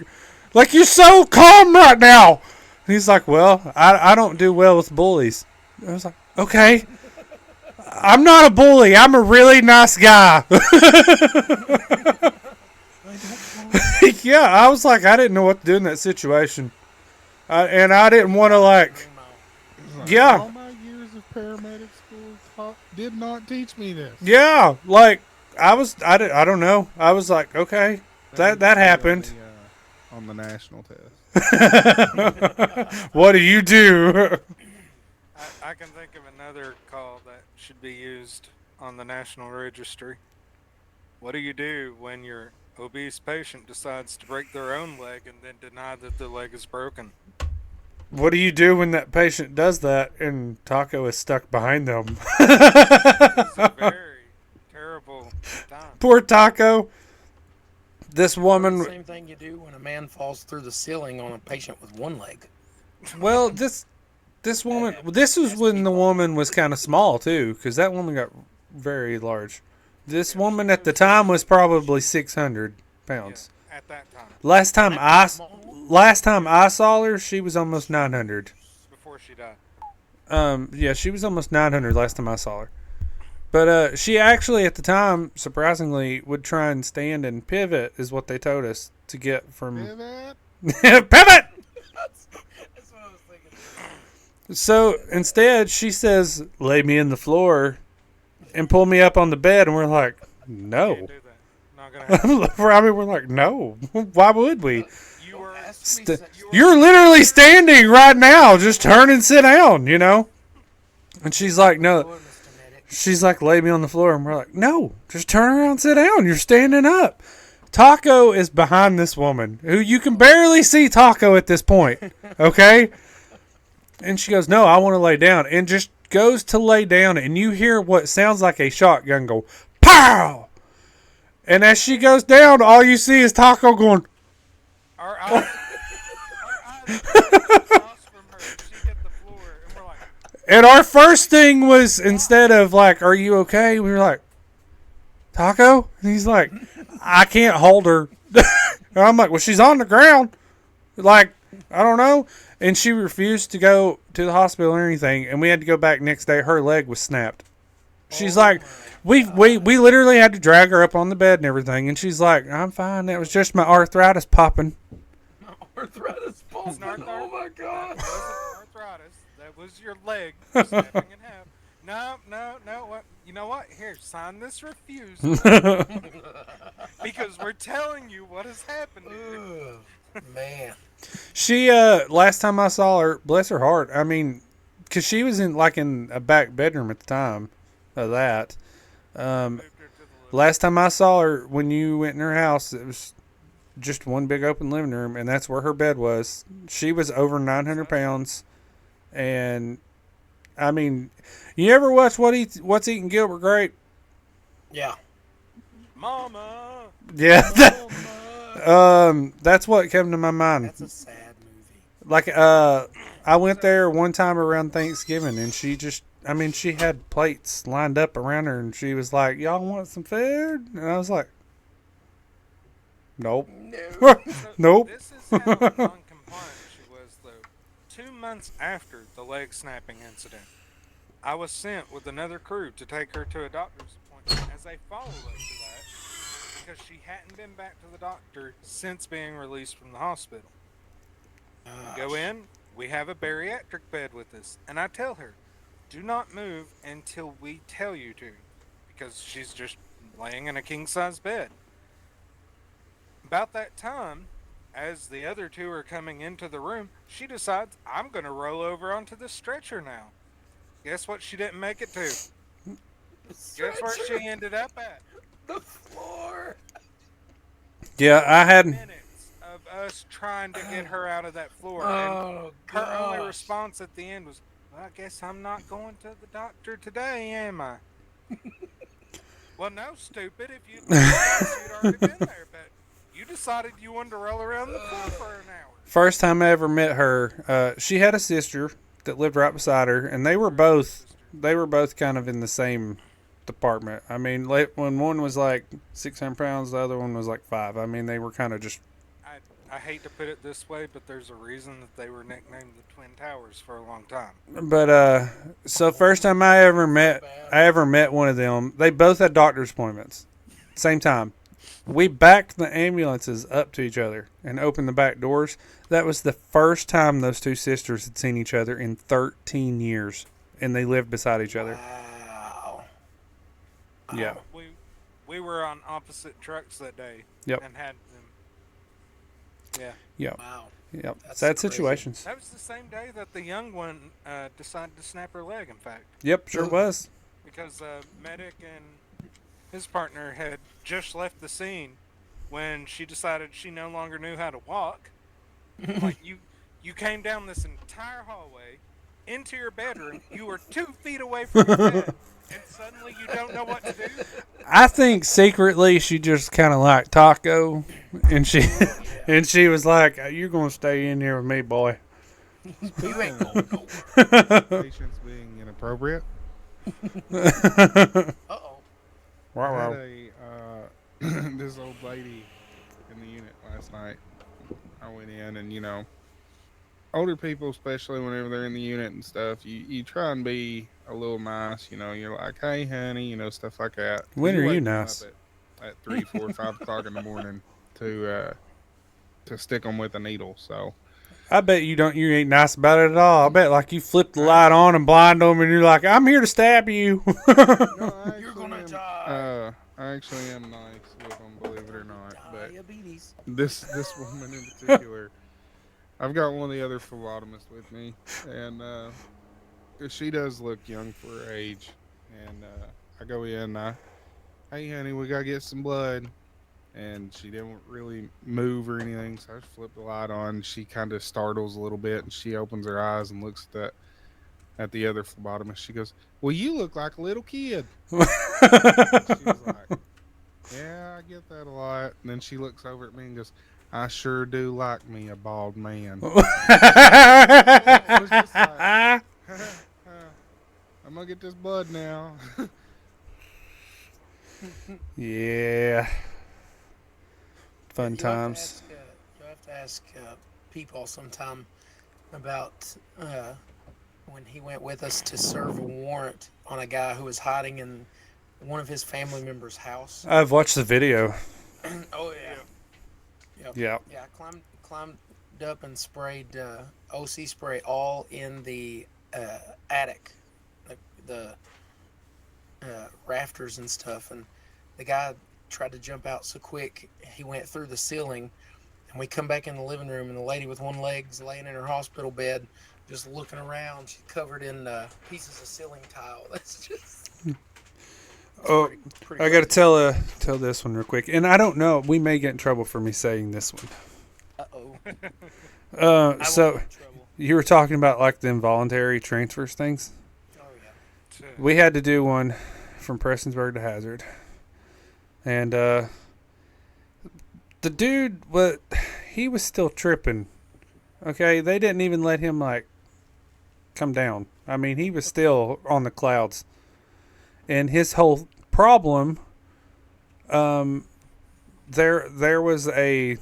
you're so calm right now. And he's like, well, I don't do well with bullies. I was like, okay. I'm not a bully. I'm a really nice guy. Yeah, I was like, I didn't know what to do in that situation. And I didn't want to, like, yeah. All my years of paramedic school did not teach me this. Yeah, like, I don't know. I was like, okay, that happened. On the national test. What do you do? I can think of another call that should be used on the national registry. What do you do when your obese patient decides to break their own leg and then deny that the leg is broken? What do you do when that patient does that and Taco is stuck behind them? It's a very terrible time. Poor Taco. This The woman. same thing you do when a man falls through the ceiling on a patient with one leg. Well, this woman. This was when the woman was kind of small too, because that woman got very large. This woman at the time was probably 600 pounds. Yeah, at that time, Last time I saw her, she was almost 900. before she died. Yeah, she was almost 900 last time I saw her. But she actually, at the time, surprisingly, would try and stand and pivot, is what they told us to get from Pivot? pivot. That's what I was thinking. So instead, she says, "Lay me in the floor and pull me up on the bed," and we're like, "No." Can't do that. Not gonna happen. I mean, we're like, "No. Why would we?" You were You're literally standing right now. Just turn and sit down, you know? And she's like, no. Boy, Mr. Medic. She's like, lay me on the floor. And we're like, no, just turn around and sit down. You're standing up. Taco is behind this woman, who you can barely see Taco at this point. Okay? And she goes, no, I want to lay down. And just goes to lay down. And you hear what sounds like a shotgun go, pow! And as she goes down, all you see is Taco going, our eyes across from her. She hit the floor, and we're like, and our first thing was, instead of like, are you okay? We were like, Taco? And he's like, I can't hold her. And I'm like, well, she's on the ground. Like, I don't know. And she refused to go to the hospital or anything. And we had to go back next day. Her leg was snapped. She's like, we literally had to drag her up on the bed and everything. And she's like, I'm fine. That was just my arthritis popping. Arthritis balls. It's not Oh my god. that wasn't arthritis. That was your leg snapping in half. No. What? You know what? Here, sign this refusal. Because we're telling you what has happened here. Ugh, man. She, last time I saw her, bless her heart, I mean, because she was in a back bedroom at the time of that. Moved her to the living Last time I saw her, when you went in her house, it was just one big open living room, and that's where her bed was. She was over 900 pounds, and I mean, you ever watch What's Eating Gilbert Grape? Yeah. Mama. Yeah, that's what came to my mind. That's a sad movie. Like, I went there one time around Thanksgiving, and she had plates lined up around her, and she was like, y'all want some food? And I was like, nope. No. Nope. This is how non-compliant she was, though. 2 months after the leg snapping incident, I was sent with another crew to take her to a doctor's appointment as a follow-up to that, because she hadn't been back to the doctor since being released from the hospital. We go in, we have a bariatric bed with us, and I tell her, do not move until we tell you to, because she's just laying in a king-size bed. About that time, as the other two are coming into the room, she decides, I'm going to roll over onto the stretcher now. Guess what she didn't make it to? Guess where Stretcher, she ended up at? the floor. Yeah, I had. Minutes of us trying to get her out of that floor. And Oh her only gosh. response at the end was, well, I guess I'm not going to the doctor today, am I? Well, no, stupid. If you'd already been there. But you decided you wanted to roll around the floor for an hour. First time I ever met her, she had a sister that lived right beside her, and they were both kind of in the same department. I mean, when one was like 600 pounds, the other one was like 5. I mean, they were kind of just. I hate to put it this way, but there's a reason that they were nicknamed the Twin Towers for a long time. But so first time I ever met one of them, they both had doctor's appointments, same time. We backed the ambulances up to each other and opened the back doors. That was the first time those two sisters had seen each other in 13 years, and they lived beside each other. Wow. Yeah. We were on opposite trucks that day. Yep. And had them. Yeah. Yep. Wow. Yep. That's Sad crazy. situations. That was the same day that the young one decided to snap her leg, in fact. Yep, sure was. Because Medic and his partner had just left the scene when she decided she no longer knew how to walk. Like, you came down this entire hallway into your bedroom. You were 2 feet away from your bed. And suddenly you don't know what to do. I think secretly she just kind of liked taco, and she was like, "You're gonna stay in here with me, boy." You ain't going nowhere. Patients being inappropriate. Uh-oh. I had this old lady in the unit last night. I went in, and older people, especially whenever they're in the unit and stuff, you try and be a little nice. You're like, "Hey, honey," stuff like that. When are you wake them nice? up at 3, 4, 5 o'clock in the morning to stick them with a needle. So I bet you ain't nice about it at all. I bet like you flip the light on and blind them, and you're like, "I'm here to stab you." no, I You're actually gonna am, die. I actually am nice with them, believe it or not. But Diabetes. this woman in particular, I've got one of the other phlebotomists with me, and she does look young for her age. And I go in, hey honey, we gotta get some blood. And she didn't really move or anything, so I just flipped the light on. She kind of startles a little bit, and she opens her eyes and looks at the other phlebotomist. She goes, "Well, you look like a little kid." She was like, "Yeah, I get that a lot." And then she looks over at me and goes, "I sure do like me a bald man." I was just like, I'm gonna get this blood now. Yeah. Fun times. You'll have to ask people sometime about when he went with us to serve a warrant on a guy who was hiding in one of his family members' house. I've watched the video. Oh yeah. Yep. Yeah. Yeah, I climbed up and sprayed OC spray all in the attic, the rafters and stuff. And the guy tried to jump out so quick, he went through the ceiling. And we come back in the living room, and the lady with one leg's laying in her hospital bed, just looking around. She's covered in pieces of ceiling tile. That's just. Oh, pretty I got to crazy. tell this one real quick, and I don't know. We may get in trouble for me saying this one. Uh-oh. I won't So get in trouble. you were talking about like the involuntary transfers things. Oh yeah. We had to do one from Prestonsburg to Hazard, and the dude, he was still tripping. Okay, they didn't even let him like come down. I mean, he was still on the clouds, and his whole problem. There was a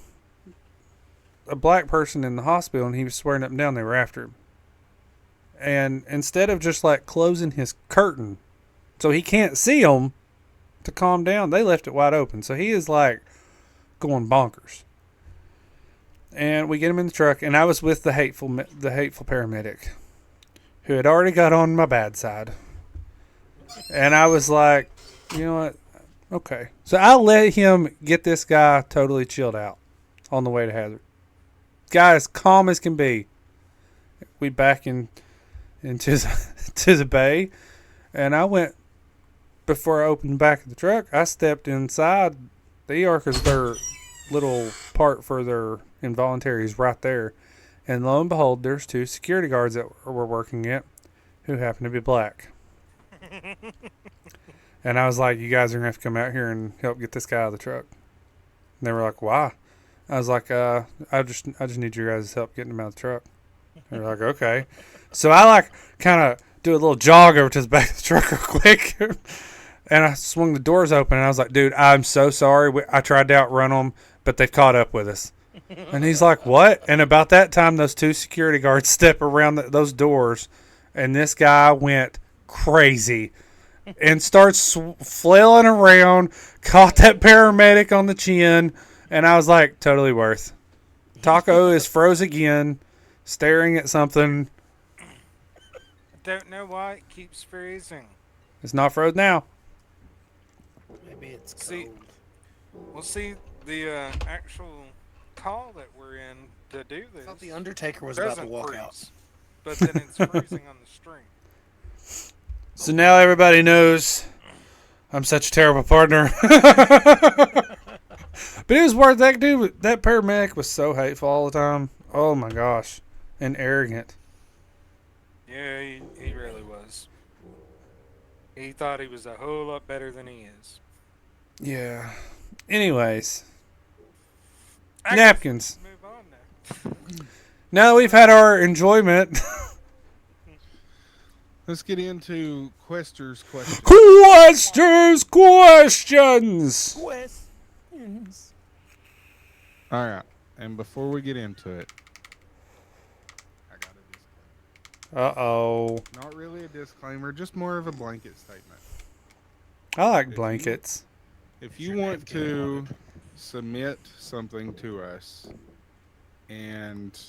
black person in the hospital, and he was swearing up and down they were after him. And instead of just like closing his curtain so he can't see them to calm down, they left it wide open. So he is like going bonkers. And we get him in the truck, and I was with the hateful paramedic who had already got on my bad side. And I was like, you know what? Okay. So I let him get this guy totally chilled out on the way to Hazard. Guy as calm as can be. We back into to the bay, and I went before I opened the back of the truck. I stepped inside the ER because their little part for their involuntary is right there, and lo and behold, there's 2 security guards that were working it, who happen to be black. And I was like, "You guys are gonna have to come out here and help get this guy out of the truck." And they were like, "Why?" I was like, I just need your guys' help getting him out of the truck." They were like, "Okay." So I like kind of do a little jog over to the back of the truck real quick, and I swung the doors open, and I was like, "Dude, I'm so sorry. I tried to outrun them, but they've caught up with us." And he's like, "What?" And about that time, those 2 security guards step around those doors, and this guy went crazy and starts flailing around, caught that paramedic on the chin, and I was like, totally worth. Taco is froze again, staring at something. Don't know why it keeps freezing. It's not froze now. Maybe it's cold. See, Well, see, the actual call that we're in to do I this thought the Undertaker was about to doesn't walk freeze, out. but then it's freezing on the stream. So now everybody knows I'm such a terrible partner. But it was worth that dude. That paramedic was so hateful all the time. Oh my gosh. And arrogant. Yeah, he really was. He thought he was a whole lot better than he is. Yeah. Anyways. I guess Napkins. let's move on now. Now we've had our enjoyment. Let's get into Quester's questions. Questions. Questions. All right, and before we get into it, I got a disclaimer. Uh-oh. Not really a disclaimer, just more of a blanket statement. I like blankets. If you want to submit something to us, and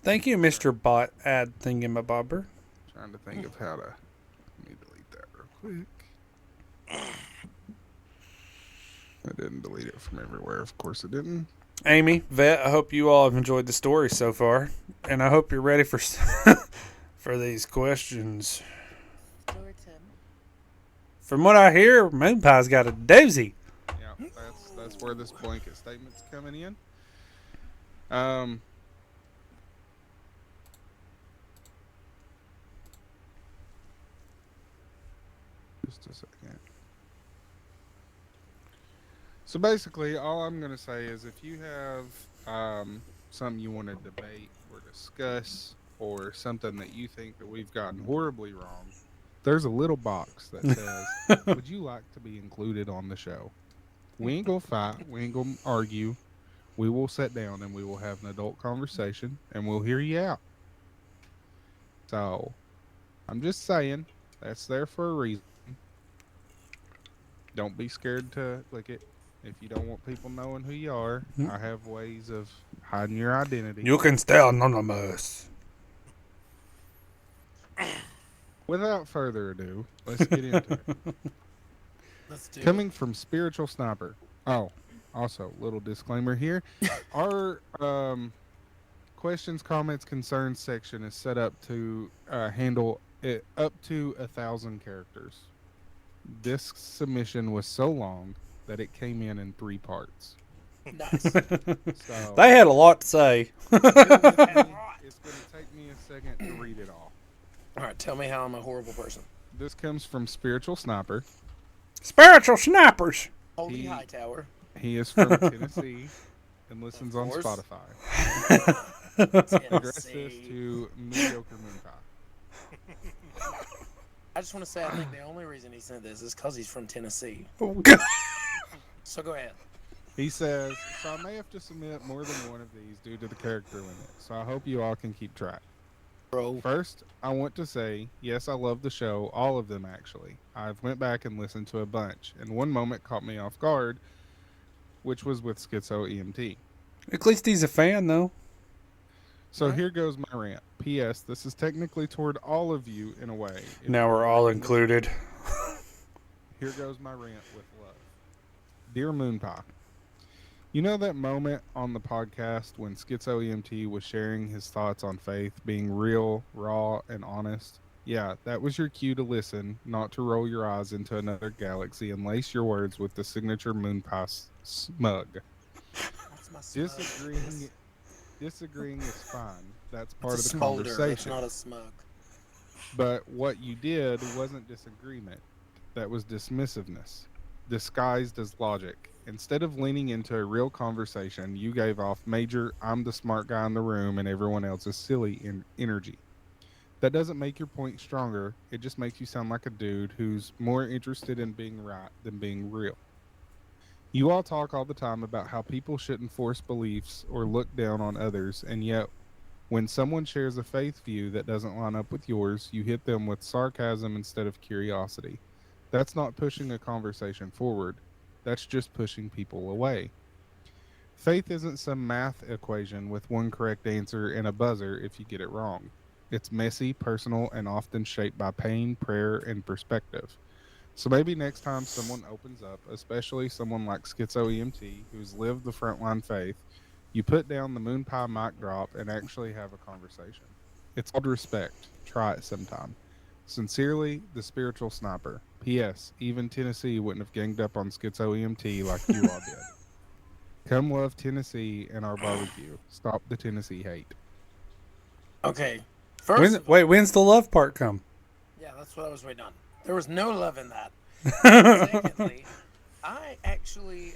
Thank you, Mr. Bot Ad Thingamabobber. trying to think of how to, let me delete that real quick. I didn't delete it from everywhere, of course it didn't. Amy, Vet, I hope you all have enjoyed the story so far. And I hope you're ready for for these questions. From what I hear, MoonPie's got a doozy. Yeah, that's where this blanket statement's coming in. Just a second. So basically, all I'm going to say is if you have something you want to debate or discuss or something that you think that we've gotten horribly wrong, there's a little box that says, would you like to be included on the show? We ain't going to fight. We ain't going to argue. We will sit down and we will have an adult conversation and we'll hear you out. So, I'm just saying, that's there for a reason. Don't be scared to click it. If you don't want people knowing who you are, I have ways of hiding your identity. You can stay anonymous. Without further ado, let's get into it. Let's do Coming from Spiritual Sniper. Oh, also, little disclaimer here. Our questions, comments, concerns section is set up to handle it up to 1,000 characters. This submission was so long that it came in 3 parts. it. Nice. So They had a lot to say. it's going to take me a second to read it all. All right, tell me how I'm a horrible person. This comes from Spiritual Sniper. Spiritual snipers. Holy He- Hightower. He is from Tennessee and listens on course. Spotify. Address this Tennessee. to mediocre MoonPie. I just want to say I think the only reason he sent this is because he's from Tennessee. So go ahead. He says, so I may have to submit more than one of these due to the character limit, so I hope you all can keep track. Bro. First, I want to say, yes, I love the show, all of them actually. I've went back and listened to a bunch, and one moment caught me off guard, which was with Schizo EMT. At least he's a fan, though. So Right. here goes my rant. P.S. This is technically toward all of you in a way. If Now you're we're all liking this- included. Here goes my rant with love. Dear MoonPie, You know that moment on the podcast when Schizo EMT was sharing his thoughts on faith, being real, raw, and honest? Yeah, that was your cue to listen, not to roll your eyes into another galaxy and lace your words with the signature MoonPie smug. What's my smug? Disagreeing disagreeing is fine. That's It's a part of the smolder. It's conversation. not a smug. But what you did wasn't disagreement. That was dismissiveness, disguised as logic. Instead of leaning into a real conversation, you gave off major I'm the smart guy in the room and everyone else is silly energy. That doesn't make your point stronger. It just makes you sound like a dude who's more interested in being right than being real. You all talk all the time about how people shouldn't force beliefs or look down on others, and yet when someone shares a faith view that doesn't line up with yours, you hit them with sarcasm instead of curiosity. That's not pushing a conversation forward, that's just pushing people away. Faith isn't some math equation with one correct answer and a buzzer if you get it wrong. It's messy, personal, and often shaped by pain, prayer, and perspective. So maybe next time someone opens up, especially someone like Schizo EMT who's lived the frontline faith, you put down the moon pie mic drop and actually have a conversation. It's called respect. Try it sometime. Sincerely, the spiritual sniper. P.S. Even Tennessee wouldn't have ganged up on Schizo EMT like you all did. Come love Tennessee and our barbecue. Stop the Tennessee hate. Okay. First of all, When's the love part come? yeah, that's what I was waiting on. There was no love in that. Secondly, I actually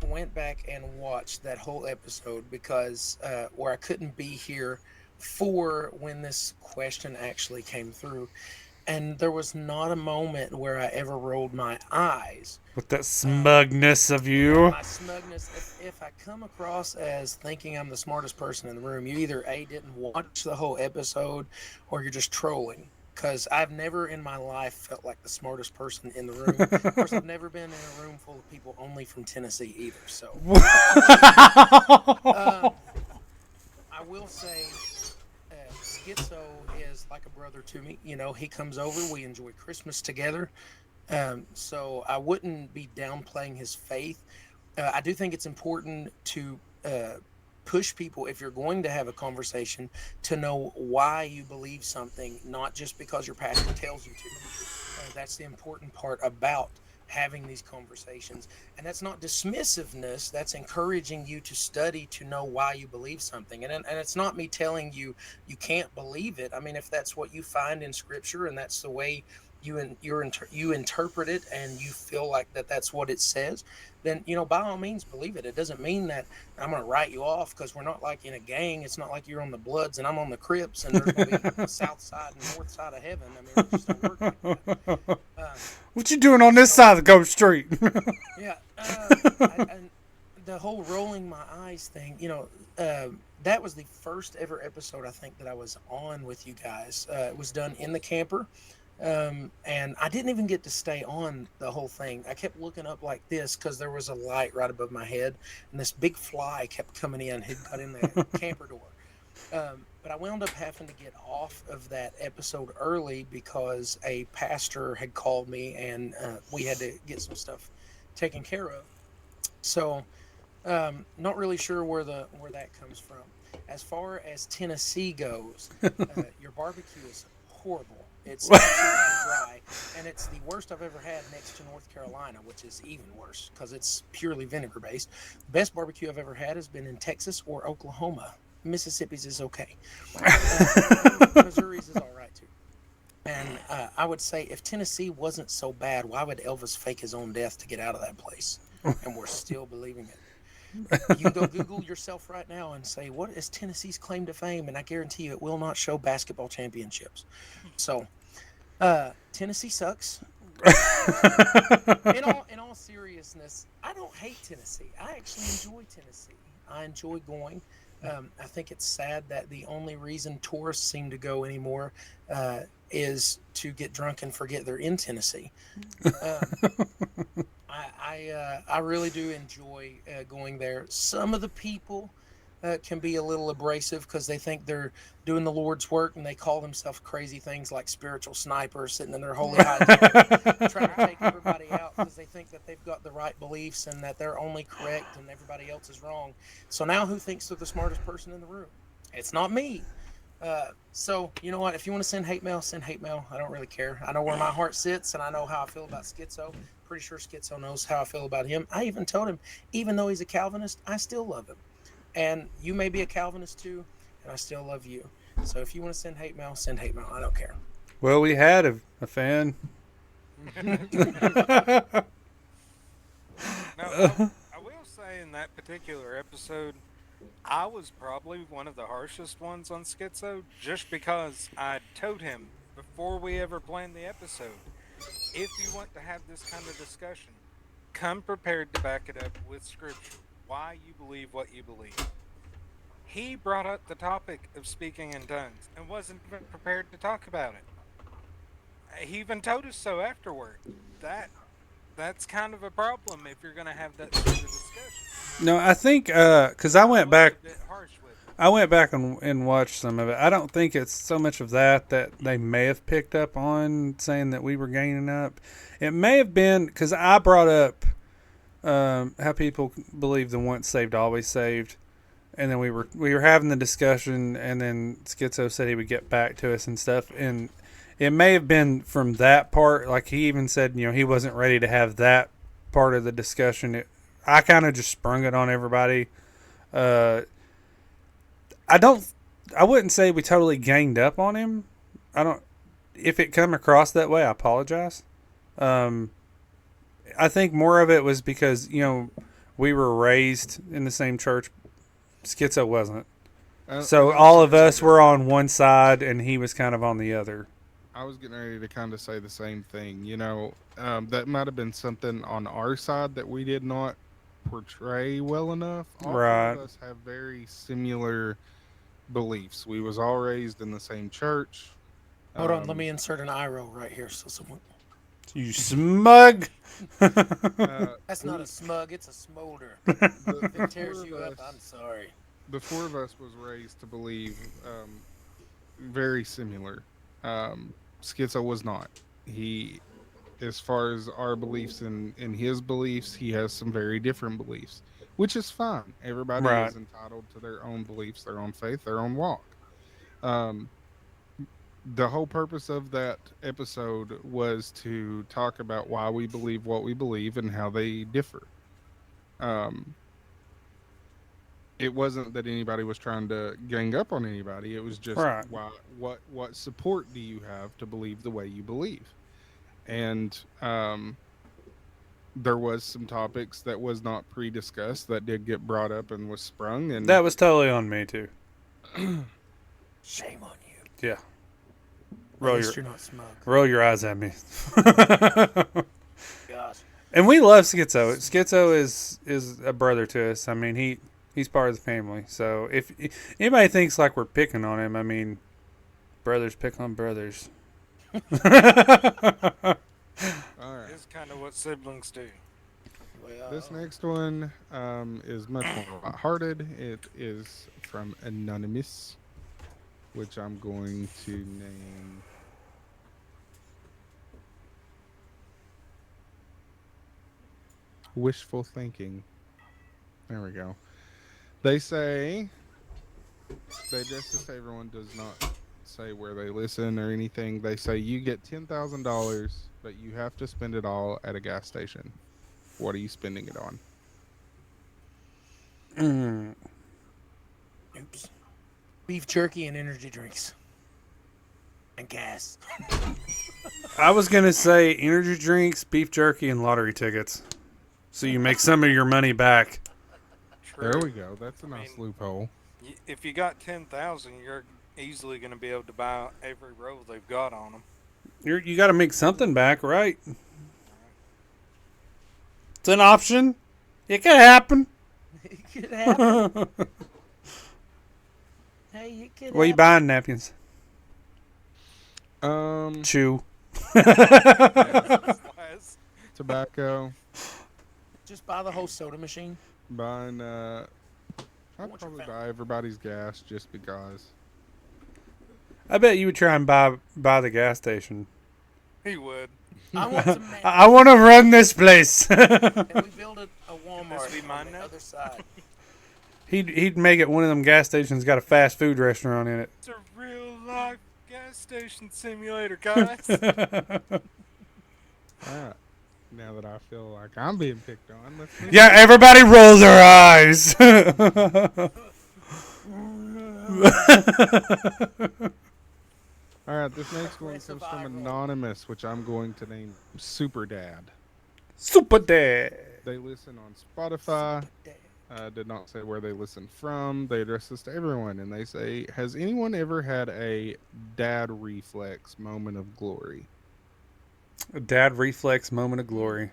went back and watched that whole episode because where I couldn't be here for when this question actually came through, and there was not a moment where I ever rolled my eyes. With that smugness of you. My smugness. If I come across as thinking I'm the smartest person in the room, you either A, didn't watch the whole episode, or you're just trolling. Because I've never in my life felt like the smartest person in the room. Of course, I've never been in a room full of people only from Tennessee either. So I will say, Schizo is like a brother to me. You know, he comes over. We enjoy Christmas together. So I wouldn't be downplaying his faith. I do think it's important to push people, if you're going to have a conversation, to know why you believe something, not just because your pastor tells you to. That's the important part about having these conversations. And that's not dismissiveness, that's encouraging you to study to know why you believe something. And it's not me telling you you can't believe it. I mean, if that's what you find in scripture and that's the way you interpret it and you feel like that's what it says, then by all means believe it. It doesn't mean that I'm going to write you off, because we're not like in a gang. It's not like you're on the Bloods and I'm on the Crips and there's going to be a south side and north side of heaven. I mean, it just don't work like that. What you doing on this side of the Ghost Street? Yeah, and the whole rolling my eyes thing, that was the first ever episode I think that I was on with you guys. It was done in the camper. And I didn't even get to stay on the whole thing. I kept looking up like this because there was a light right above my head, and this big fly kept coming in. He got in the camper door. But I wound up having to get off of that episode early because a pastor had called me, and we had to get some stuff taken care of. So, not really sure where that comes from. As far as Tennessee goes, your barbecue is horrible. It's absolutely dry, and it's the worst I've ever had next to North Carolina, which is even worse because it's purely vinegar based. The best barbecue I've ever had has been in Texas or Oklahoma. Mississippi's is okay. Missouri's is all right too. And I would say if Tennessee wasn't so bad, why would Elvis fake his own death to get out of that place? And we're still believing it. You can go Google yourself right now and say, what is Tennessee's claim to fame? And I guarantee you it will not show basketball championships. So, Tennessee sucks. In all seriousness, I don't hate Tennessee. I actually enjoy Tennessee. I enjoy going. I think it's sad that the only reason tourists seem to go anymore is to get drunk and forget they're in Tennessee. I really do enjoy going there. Some of the people can be a little abrasive because they think they're doing the Lord's work and they call themselves crazy things like spiritual snipers sitting in their holy high towers trying to take everybody out because they think that they've got the right belief beliefs and that they're only correct and everybody else is wrong. So now who thinks they're the smartest person in the room? It's not me. So you know what? If you want to send hate mail, send hate mail. I don't really care. I know where my heart sits, and I know how I feel about Schizo. Pretty sure Schizo knows how I feel about him. I even told him, even though he's a Calvinist, I still love him. And you may be a Calvinist too, and I still love you. So if you want to send hate mail, send hate mail. I don't care. Well, we had a fan. Now, I will say in that particular episode, I was probably one of the harshest ones on Schizo, just because I told him before we ever planned the episode, if you want to have this kind of discussion, come prepared to back it up with scripture, why you believe what you believe. He brought up the topic of speaking in tongues and wasn't even prepared to talk about it. He even told us so afterward. That's kind of a problem if you're going to have that sort of discussion. No, I think because I went back. A bit harsh with it. I went back and watched some of it. I don't think it's so much of that they may have picked up on saying that we were gaining up. It may have been because I brought up how people believe the once saved, always saved. And then we were having the discussion, and then Schizo said he would get back to us and stuff. And it may have been from that part. Like he even said, he wasn't ready to have that part of the discussion. I kind of just sprung it on everybody. I wouldn't say we totally ganged up on him. If it come across that way, I apologize. I think more of it was because, we were raised in the same church. Schizo wasn't. So all of us were on one side and he was kind of on the other. I was getting ready to kind of say the same thing. That might have been something on our side that we did not portray well enough. All Right. of us have very similar beliefs. We was all raised in the same church. Hold on, let me insert an eye roll right here. So someone. You smug. That's not a smug, it's a smolder. If it tears you up, I'm sorry. The four of us was raised to believe very similar. Schizo was not. He, as far as our beliefs and his beliefs, he has some very different beliefs, which is fine. Everybody Right. is entitled to their own beliefs, their own faith, their own walk. The whole purpose of that episode was to talk about why we believe what we believe and how they differ. It wasn't that anybody was trying to gang up on anybody. It was just Right. what support do you have to believe the way you believe? And there was some topics that was not pre-discussed that did get brought up and was sprung, and That was totally on me too. Shame on you. Yeah. At least you're not smug. Roll your eyes at me. Gosh. And we love Schizo. Schizo is a brother to us. I mean, he's part of the family. So if anybody thinks like we're picking on him, brothers pick on brothers. all right. It's kind of what siblings do. Well, This next one is much more lighthearted. It is from Anonymous, which I'm going to name Wishful Thinking. There we go. They say, just to say everyone does not say where they listen or anything, they say you get $10,000, but you have to spend it all at a gas station. What are you spending it on? oops. Beef jerky and energy drinks. And gas. I was going to say energy drinks, beef jerky, and lottery tickets. So you make some of your money back. There we go. That's a nice loophole. If you got 10,000, you're easily going to be able to buy every roll they've got on them. You got to make something back, right? It's an option. It could happen. It could happen. Hey, it could What are you happen. buying, napkins? Chew. Tobacco. Just buy the whole soda machine. Buying, I'd What's your probably family? buy everybody's gas just because. I bet you would try and buy the gas station. He would. I want some I want to run this place. Can we build That'd be mine on the now. other side. He'd make it one of them gas stations got a fast food restaurant in it. It's a real life gas station simulator, guys. All right. Now that I feel like I'm being picked on, let's move Yeah, everybody roll their eyes. All right, this next one Aggressive comes from eye roll. Anonymous, which I'm going to name Super Dad. Super dad. They listen on Spotify. Dad. Did not say where they listen from. They address this to everyone, and they say, "Has anyone ever had a dad reflex moment of glory?" A dad reflex moment of glory.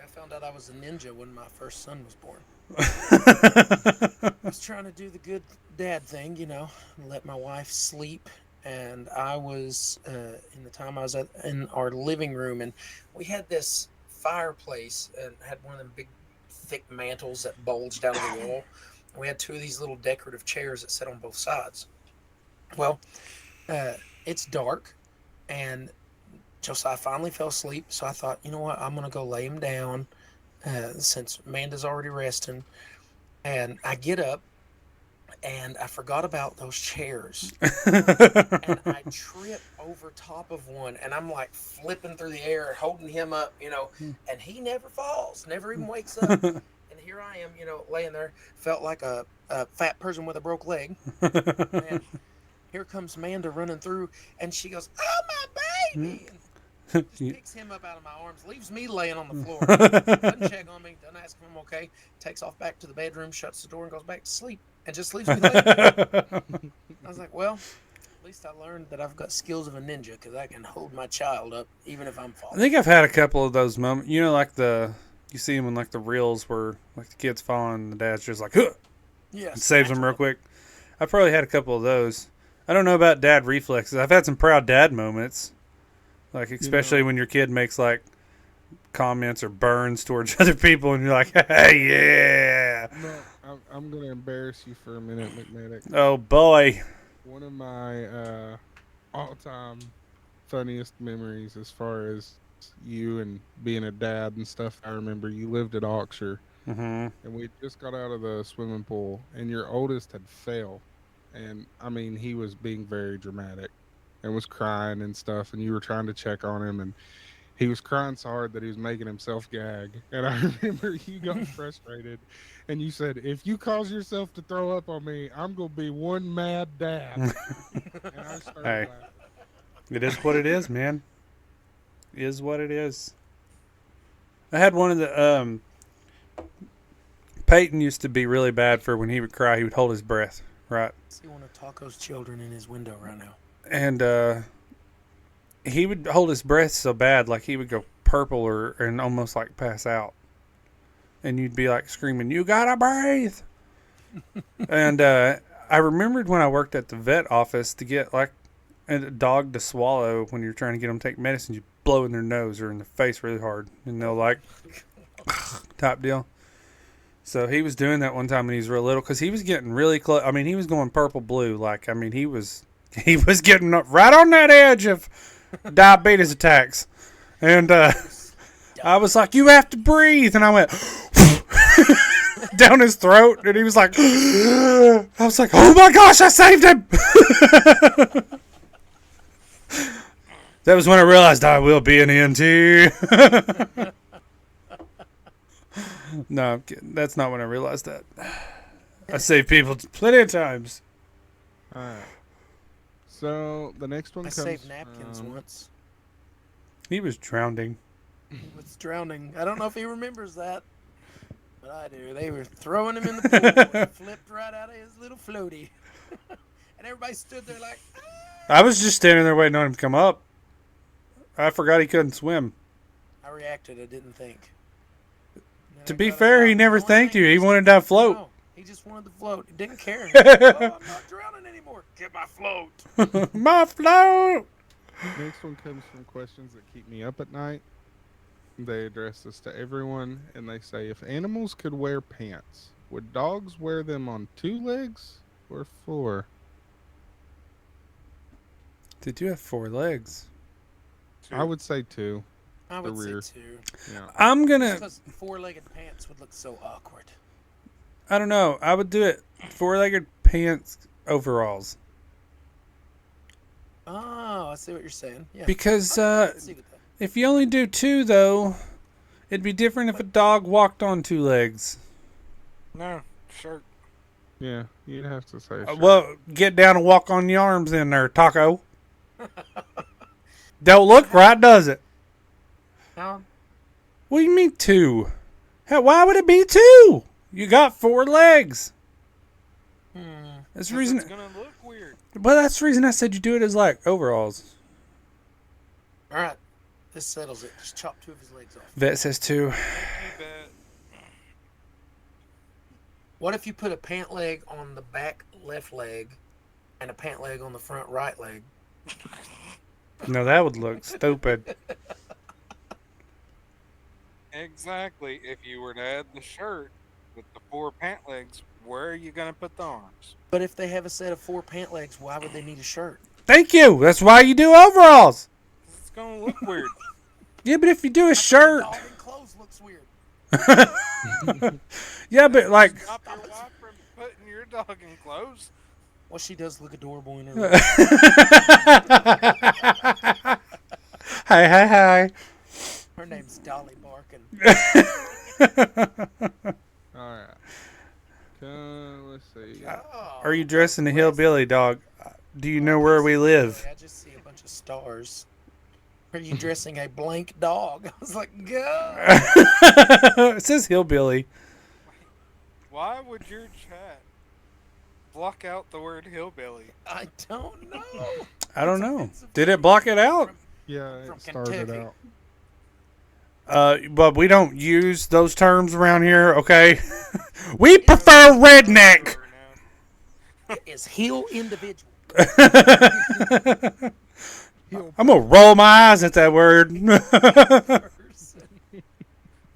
I found out I was a ninja when my first son was born. I was trying to do the good dad thing, you know, let my wife sleep. And I was, in the time I was in our living room, and we had this fireplace and had one of them big, thick mantles that bulged out of the wall. We had two of these little decorative chairs that sit on both sides. Well, it's dark, and Josiah finally fell asleep, so I thought, you know what, I'm going to go lay him down since Amanda's already resting. And I get up, and I forgot about those chairs. And I trip over top of one, and I'm like flipping through the air, holding him up, you know, and he never falls, never even wakes up. And here I am, you know, laying there, felt like a fat person with a broke leg. And here comes Amanda running through, and she goes, "Oh, my baby!" And just picks him up out of my arms, leaves me laying on the floor. Doesn't check on me, doesn't ask if I'm okay. Takes off back to the bedroom, shuts the door, and goes back to sleep, and just leaves me laying there. I was like, well, at least I learned that I've got skills of a ninja because I can hold my child up even if I'm I falling. think I've had a couple of those moments. You know, like you see them in like the reels where like the kid's falling and the dad's just like, huh, Yes, and saves them real quick. I've probably had a couple of those. I don't know about dad reflexes. I've had some proud dad moments. Like, especially when your kid makes, like, comments or burns towards other people, and you're like, hey, yeah. No, I'm going to embarrass you for a minute, McMedic. Oh, boy. One of my all-time funniest memories as far as you and being a dad and stuff, I remember you lived at Oxford, Mm-hmm. and we just got out of the swimming pool, and your oldest had fell. And, I mean, he was being very dramatic and was crying and stuff, and you were trying to check on him, and he was crying so hard that he was making himself gag. And I remember you got frustrated, and you said, "If you cause yourself to throw up on me, I'm going to be one mad dad." And I started Hey. laughing. It is what it is, man. It is what it is. I had one of the, Peyton used to be really bad for when he would cry, he would hold his breath, right? See one of Taco's children in his window right now. And, he would hold his breath so bad, like he would go purple and almost like pass out. And you'd be like screaming, "You gotta breathe!" And I remembered when I worked at the vet office to get like a dog to swallow when you're trying to get them to take medicine, you blow in their nose or in their face really hard, and they'll like type deal. So he was doing that one time when he was real little because he was getting really close. I mean, he was going purple blue. Like, I mean, he was getting up right on that edge of diabetes attacks. And I was like, "You have to breathe." And I went down his throat. And he was like, I was like, "Oh my gosh, I saved him." That was when I realized I will be an EMT. No, I'm kidding. That's not when I realized that. I saved people plenty of times. All right. So the next one I comes saved Napkins from- once. He was drowning. He was drowning. I don't know if he remembers that, but I do. They were throwing him in the pool. He flipped right out of his little floaty. And everybody stood there like, "Ah!" I was just standing there waiting on him to come up. I forgot he couldn't swim. I reacted. I didn't think. And To I be got fair, him he out. never The only thanked thing you. He was- wanted that float. No, he just wanted the float. He didn't care. He was like, "Oh, I'm not drowning anymore. Get my float." My float! Next one comes from questions that keep me up at night. They address this to everyone, and they say, if animals could wear pants, would dogs wear them on 2 legs or 4? Did you have 4 legs? I would say 2. I the would rear. say 2. Yeah. I'm gonna. Because 4-legged pants would look so awkward. I don't know. I would do it 4-legged pants overalls Oh, I see what you're saying. Yeah. because I can see with that. if you only do 2 though, it'd be different if a dog walked on 2 legs. No, shirt. Yeah, you'd have to say shirt. Well, get down and walk on your arms in there, Taco. Don't look right, does it? How? What do you mean 2? Why would it be 2? You got 4 legs. That's the reason. It's gonna look weird. Well, that's the reason I said you do it as like overalls. All right. This settles it. Just chop 2 of his legs off. Vet says 2. You bet. What if you put a pant leg on the back left leg and a pant leg on the front right leg? No, that would look stupid. Exactly. If you were to add the shirt with the 4 pant legs, where are you gonna put the arms? But if they have a set of 4 pant legs, why would they need a shirt? Thank you. That's why you do overalls. It's gonna look weird. Yeah, but if you do a shirt. Dog in clothes looks weird. Yeah, but like. Stop your wife from putting your dog in clothes. Well, she does look adorable in her. Hi. Her name's Dolly Barkin. All right. Let's see. Are you dressing a hillbilly, dog? Do you know where we live? I just see a bunch of stars. Are you dressing a blank dog? I was like, go. It says hillbilly. Why would your chat block out the word hillbilly? I don't know. I don't know. Did it block it out? Yeah, From it started Kentucky. out. But we don't use those terms around here, okay? We prefer redneck. It is hill individual. I'm gonna roll my eyes at that word.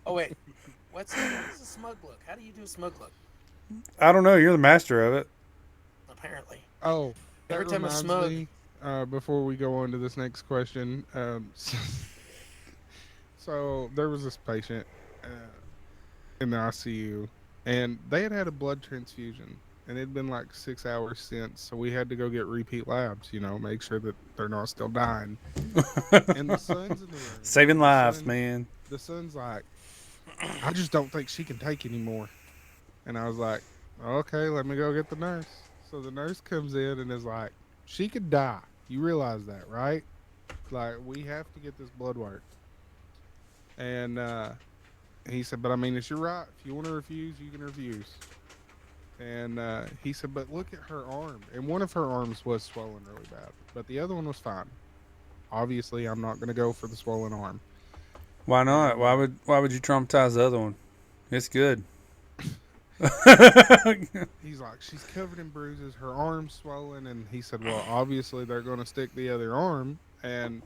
Oh wait, what is a smug look? How do you do a smug look? I don't know. You're the master of it. Apparently. Oh, that Every time a reminds smug- me, before we go on to this next question, so there was this patient in the ICU, and they had a blood transfusion, and it'd been like 6 hours since, so we had to go get repeat labs, make sure that they're not still dying. And the son's in the room. Saving lives, son- man. The son's like, I just don't think she can take anymore. And I was like, okay, let me go get the nurse. So the nurse comes in and is like, she could die. You realize that, right? Like, we have to get this blood work. And he said, but I mean, it's your right. If you want to refuse, you can refuse. And he said, but look at her arm. And one of her arms was swollen really bad, but the other one was fine. Obviously, I'm not going to go for the swollen arm. Why not? Why would you traumatize the other one? It's good. He's like, she's covered in bruises, her arm's swollen, and he said, well, obviously they're going to stick the other arm. And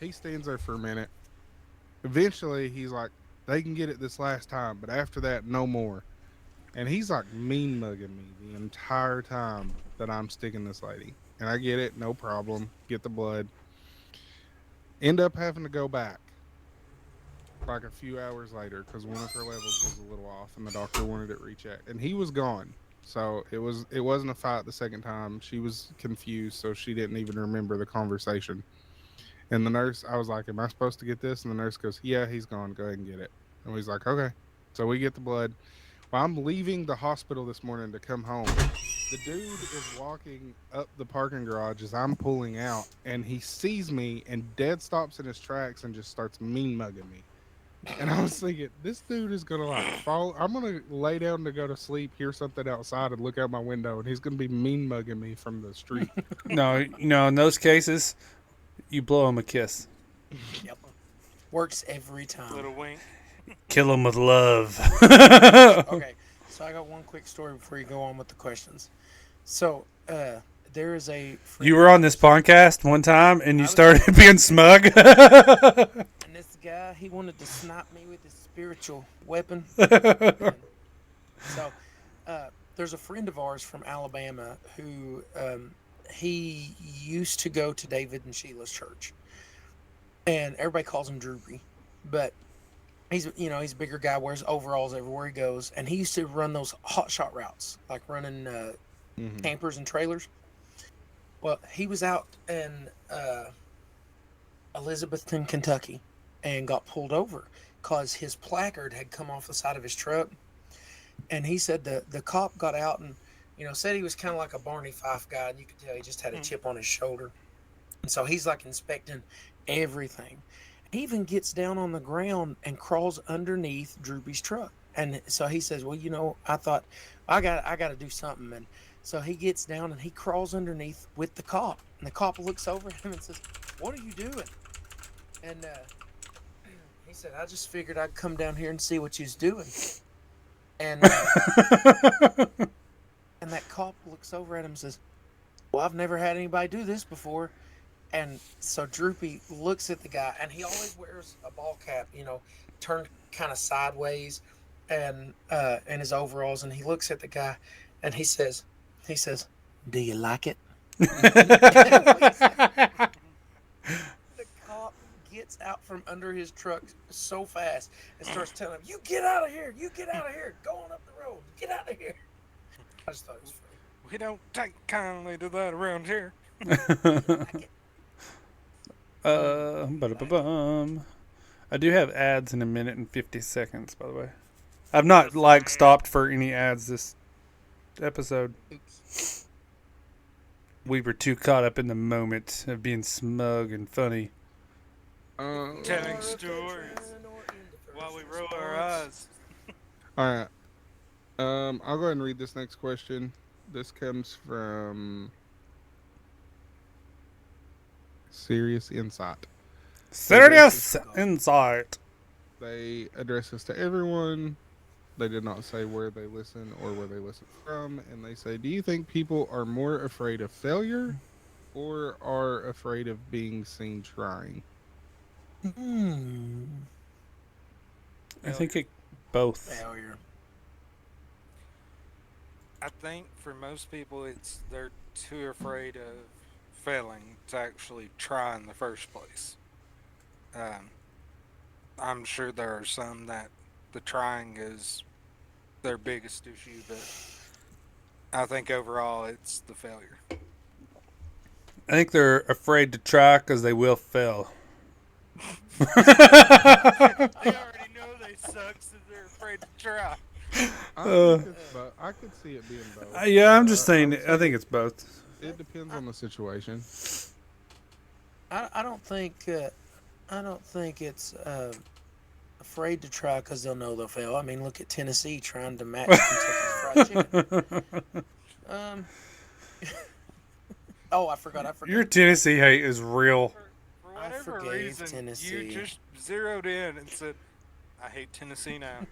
he stands there for a minute. Eventually, he's like, they can get it this last time, but after that, no more. And he's like mean mugging me the entire time that I'm sticking this lady. And I get it, no problem, get the blood. End up having to go back like a few hours later because one of her levels was a little off and the doctor wanted it rechecked. And he was gone. So it wasn't a fight the second time. She was confused, so she didn't even remember the conversation. And the nurse, I was like, am I supposed to get this? And the nurse goes, yeah, he's gone. Go ahead and get it. And he's like, okay. So we get the blood. Well, I'm leaving the hospital this morning to come home. The dude is walking up the parking garage as I'm pulling out, and he sees me and dead stops in his tracks and just starts mean mugging me. And I was thinking, this dude is going to like fall. I'm going to lay down to go to sleep, hear something outside, and look out my window, and he's going to be mean mugging me from the street. No, in those cases, you blow him a kiss. Yep. Works every time. Little wink. Kill him with love. Okay, so I got one quick story before you go on with the questions. So, there is a friend You were on this podcast one time and you was- started being smug. and this guy, he wanted to snipe me with his spiritual weapon. So, there's a friend of ours from Alabama who he used to go to David and Sheila's church, and everybody calls him Droopy. but he's he's a bigger guy, wears overalls everywhere he goes, and he used to run those hot shot routes, like running Hmm. campers and trailers. Well, he was out in Elizabethton, Kentucky, and got pulled over because his placard had come off the side of his truck. And he said the cop got out and said he was kind of like a Barney Fife guy, and you could tell he just had a chip on his shoulder. And so he's like inspecting everything. He even gets down on the ground and crawls underneath Droopy's truck. And so he says, "Well, I thought I got to do something." And so he gets down and he crawls underneath with the cop. And the cop looks over at him and says, "What are you doing?" And he said, "I just figured I'd come down here and see what you was doing." And and that cop looks over at him and says, "Well, I've never had anybody do this before." And so Droopy looks at the guy, and he always wears a ball cap, turned kind of sideways, and in his overalls. And he looks at the guy, and he says, "Do you like it?" The cop gets out from under his truck so fast and starts telling him, "You get out of here! You get out of here! Go on up the road! Get out of here!" I just thought it was funny. We don't take kindly to that around here. Like it. Ba-da-ba-bum. I do have ads in a minute and 50 seconds, by the way. I've not stopped for any ads this episode. Oops. We were too caught up in the moment of being smug and funny. Telling stories while we roll our eyes. All right. I'll go ahead and read this next question. This comes from Serious Insight. Serious insight. They address this to everyone. They did not say where they listen or where they listen from. And they say, do you think people are more afraid of failure or are afraid of being seen trying? I think both. Failure. I think for most people, they're too afraid of failing to actually try in the first place. I'm sure there are some that the trying is their biggest issue, but I think overall it's the failure. I think they're afraid to try because they will fail. They already know they suck, so they're afraid to try. I could see it being both. Yeah, I'm just saying. I think it's both. It depends on the situation. I don't think it's afraid to try because they'll know they'll fail. I mean, look at Tennessee trying to match Kentucky Fried Chicken. Oh, I forgot. Your Tennessee hate is real. For whatever forgave reason, Tennessee. you just zeroed in and said, "I hate Tennessee now,"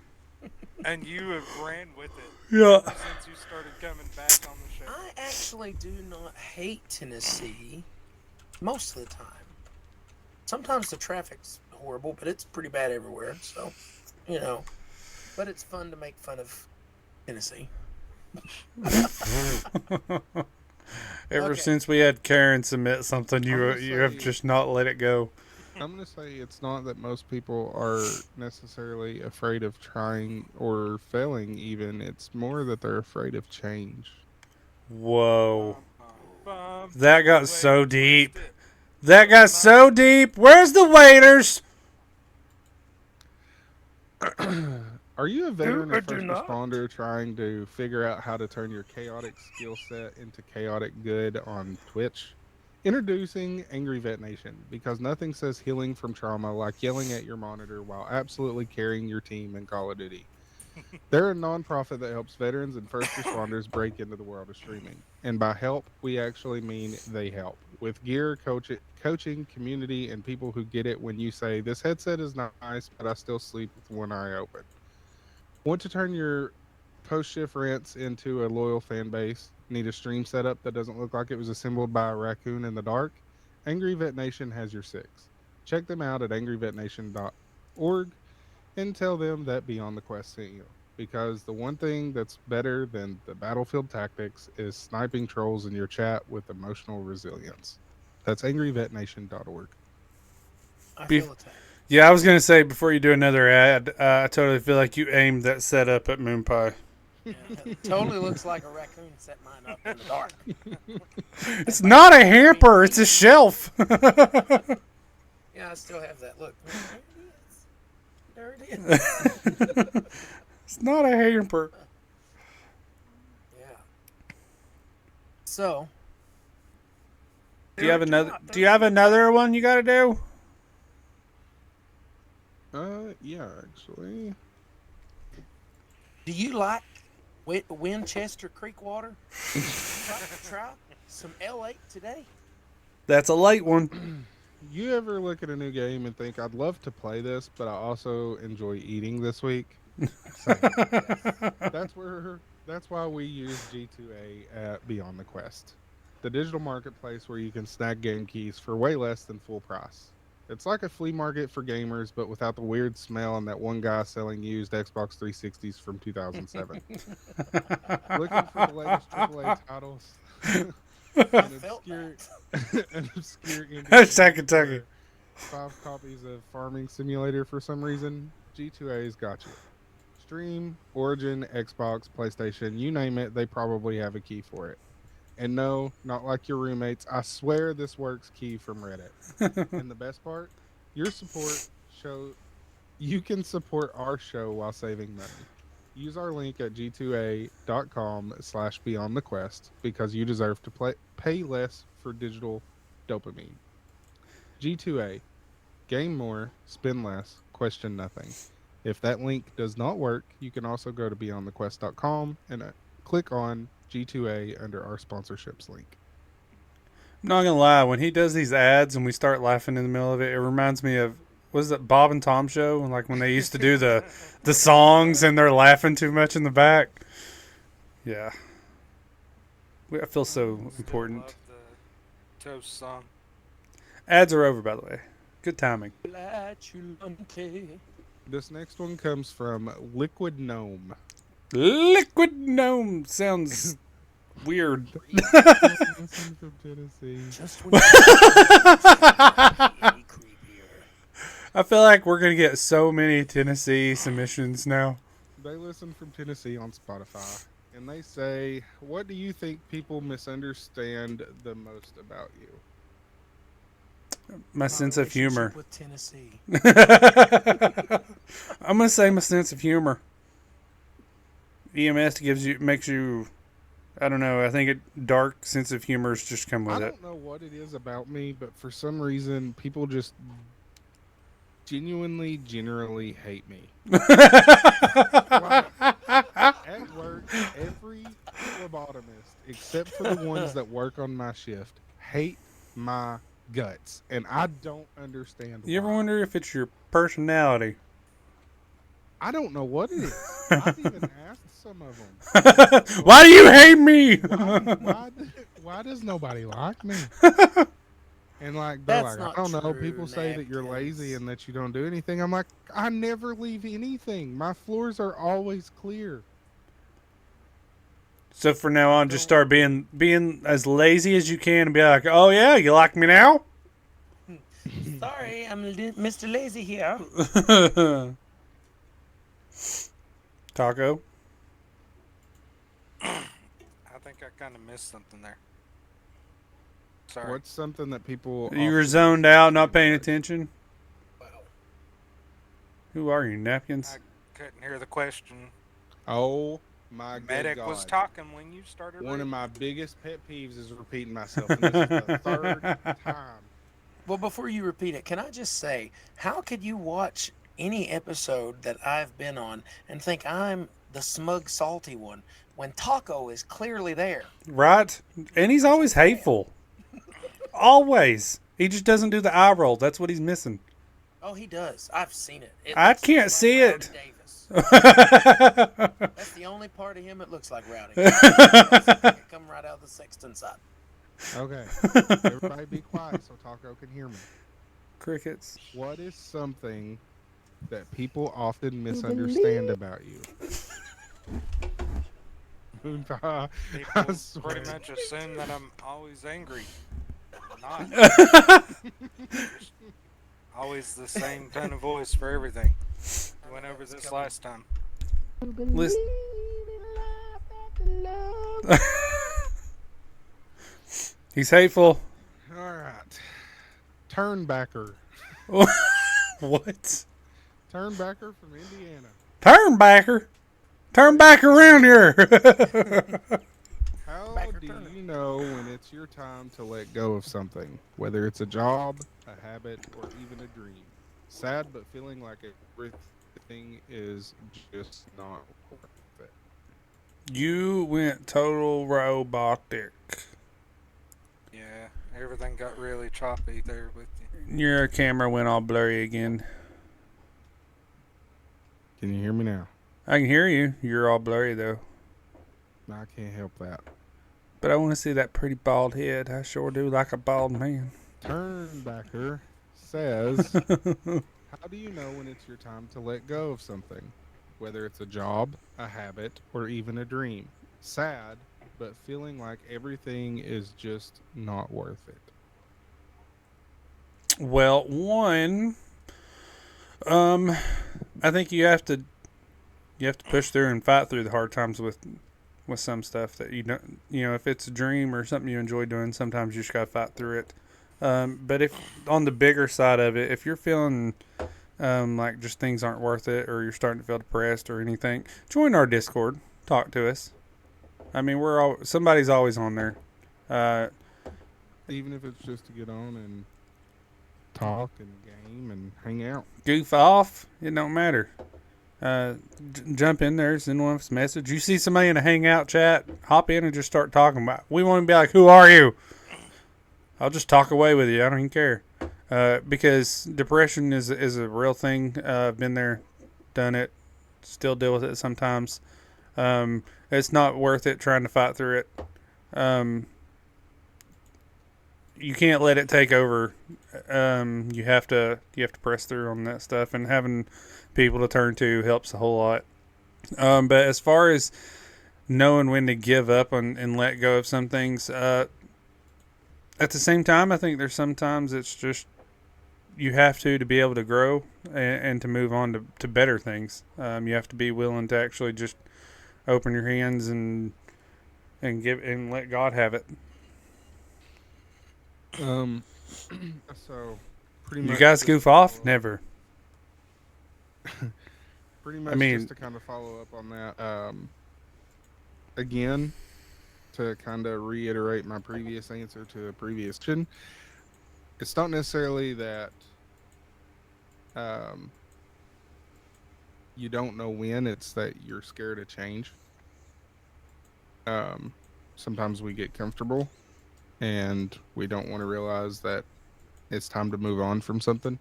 and you have ran with it Yeah. ever since you started coming back on the show. I actually do not hate Tennessee most of the time. Sometimes the traffic's horrible, but it's pretty bad everywhere. So, but it's fun to make fun of Tennessee. Ever Okay. since we had Karen submit something, you gonna have say- just not let it go. I'm going to say it's not that most people are necessarily afraid of trying or failing, even. It's more that they're afraid of change. Whoa. Bum, That got wait, so wait, deep. wait. That got so deep. Where's the waiters? Are you a veteran or or do first not. responder trying to figure out how to turn your chaotic skill set into chaotic good on Twitch? Introducing Angry Vet Nation, because nothing says healing from trauma like yelling at your monitor while absolutely carrying your team in Call of Duty. They're a nonprofit that helps veterans and first responders break into the world of streaming. And by help, we actually mean they help. With gear, coaching, community, and people who get it when you say, this headset is nice, but I still sleep with one eye open. Want to turn your post-shift rants into a loyal fan base? Need a stream setup that doesn't look like it was assembled by a raccoon in the dark? Angry Vet Nation has your six. Check them out at angryvetnation.org and tell them that Beyond the Quest sent you. Because the one thing that's better than the battlefield tactics is sniping trolls in your chat with emotional resilience. That's angryvetnation.org. I Be- feel attacked. Yeah, I was gonna say before you do another ad, I totally feel like you aimed that setup at MoonPie. Yeah, it totally looks like a raccoon set mine up in the dark. It's not a hamper; it's a shelf. Yeah, I still have that. Look, there it is. It's not a hamper. Yeah. So. Do you have another? Do you have another one you got to do? Yeah, actually. Do you like Winchester Creek water? Try some L8 today. That's a light one. You ever look at a new game and think, I'd love to play this, but I also enjoy eating this week? Same. That's why we use G2A at Beyond the Quest, the digital marketplace where you can snag game keys for way less than full price. It's like a flea market for gamers, but without the weird smell and that one guy selling used Xbox 360s from 2007. Looking for the latest AAA titles? An obscure indie Hashtag game Kentucky. for 5 copies of Farming Simulator for some reason. G2A's got you. Stream, Origin, Xbox, PlayStation, you name it, they probably have a key for it. And no, not like your roommates. I swear this works key from Reddit. And the best part, your support show you can support our show while saving money. Use our link at g2a.com/beyondthequest because you deserve to pay less for digital dopamine. G2A. Game more, spend less, question nothing. If that link does not work, you can also go to beyondthequest.com and click on G2A under our sponsorships link. I'm not gonna lie, when he does these ads and we start laughing in the middle of it, it reminds me of was it Bob and Tom show? Like when they used to do the songs and they're laughing too much in the back. Yeah, I feel so Still important. love the Toast song. Ads are over, by the way. Good timing. This next one comes from Liquid Gnome. Liquid Gnome sounds weird. From Tennessee. Just when I feel like we're gonna get so many Tennessee submissions now. They listen from Tennessee on Spotify, and they say, "What do you think people misunderstand the most about you?" My sense of humor. with Tennessee. I'm gonna say my sense of humor. EMS makes you. I don't know. I think a dark sense of humor's just come with I it. don't know what it is about me, but for some reason, people just generally hate me. Like, at work, every phlebotomist, except for the ones that work on my shift, hate my guts, and I don't understand You ever why. wonder if it's your personality? I don't know what it is. I've even asked some of them. Why do you hate me? Why does nobody like me? And like they're That's like, I not don't know. true, People say that you're Napkins. lazy and that you don't do anything. I'm like, I never leave anything. My floors are always clear. So from now on, just start being as lazy as you can and be like, oh yeah, you like me now? Sorry, I'm Mr. Lazy here. Taco. I think I kind of missed something there. Sorry. What's something that people You were often zoned out, not paying misunderstand? attention. Who are you, Napkins? I couldn't hear the question. Oh my good Medic God. was talking when you started. One of reading. my biggest pet peeves is repeating myself, and this is the third time. Well, before you repeat it, can I just say, how could you watch any episode that I've been on and think I'm the smug, salty one when Taco is clearly there? Right? And he's always hateful. Always. He just doesn't do the eye roll. That's what he's missing. Oh, he does. I've seen it. I looks can't just see like it. Rowdy Davis. That's the only part of him that looks like Rowdy. It come right out of the Sexton side. Okay, everybody be quiet so Taco can hear me. Crickets. What is something that people often misunderstand about you? MoonPie, I People swear. pretty much assume that I'm always angry. I'm not. Always the same tone of voice for everything. I Went know over it's this coming. last time. Listen. He's hateful. All right. Turnbacker. What? Turnbacker from Indiana. Turnbacker. Turn back around here. How Backer do turner. you know when it's your time to let go of something? Whether it's a job, a habit, or even a dream. Sad, but feeling like everything is just not worth it. You went total robotic. Yeah, everything got really choppy there with you. Your camera went all blurry again. Can you hear me now? I can hear you. You're all blurry though. No, I can't help that. But I want to see that pretty bald head. I sure do like a bald man. Turnbacker says, how do you know when it's your time to let go of something? Whether it's a job, a habit, or even a dream. Sad, but feeling like everything is just not worth it. Well, one, I think you have to push through and fight through the hard times with some stuff that you don't. You know, if it's a dream or something you enjoy doing, sometimes you just gotta fight through it. But if on the bigger side of it, if you're feeling like just things aren't worth it, or you're starting to feel depressed or anything, join our Discord. Talk to us. I mean, somebody's always on there. Uh, Even if it's just to get on and talk and game and hang out. Goof off. It don't matter. Jump in there, send one of us a message. You see somebody in a hangout chat, hop in and just start talking about. We want to be like, who are you? I'll just talk away with you. I don't even care. Because depression is a real thing. I've been there, done it, still deal with it sometimes. It's not worth it trying to fight through it. You can't let it take over. You have to press through on that stuff, and having people to turn to helps a whole lot. But as far as knowing when to give up and let go of some things, at the same time, I think there's sometimes it's just you have to be able to grow and to move on to better things. You have to be willing to actually just open your hands and give and let God have it. So pretty You much guys just goof to off? follow up- Never. Pretty much mean- just to kind of follow up on that. Again, to kind of reiterate my previous answer to a previous question, it's not necessarily that um, you don't know when, it's that you're scared of change. Um, Sometimes we get comfortable and we don't want to realize that it's time to move on from something.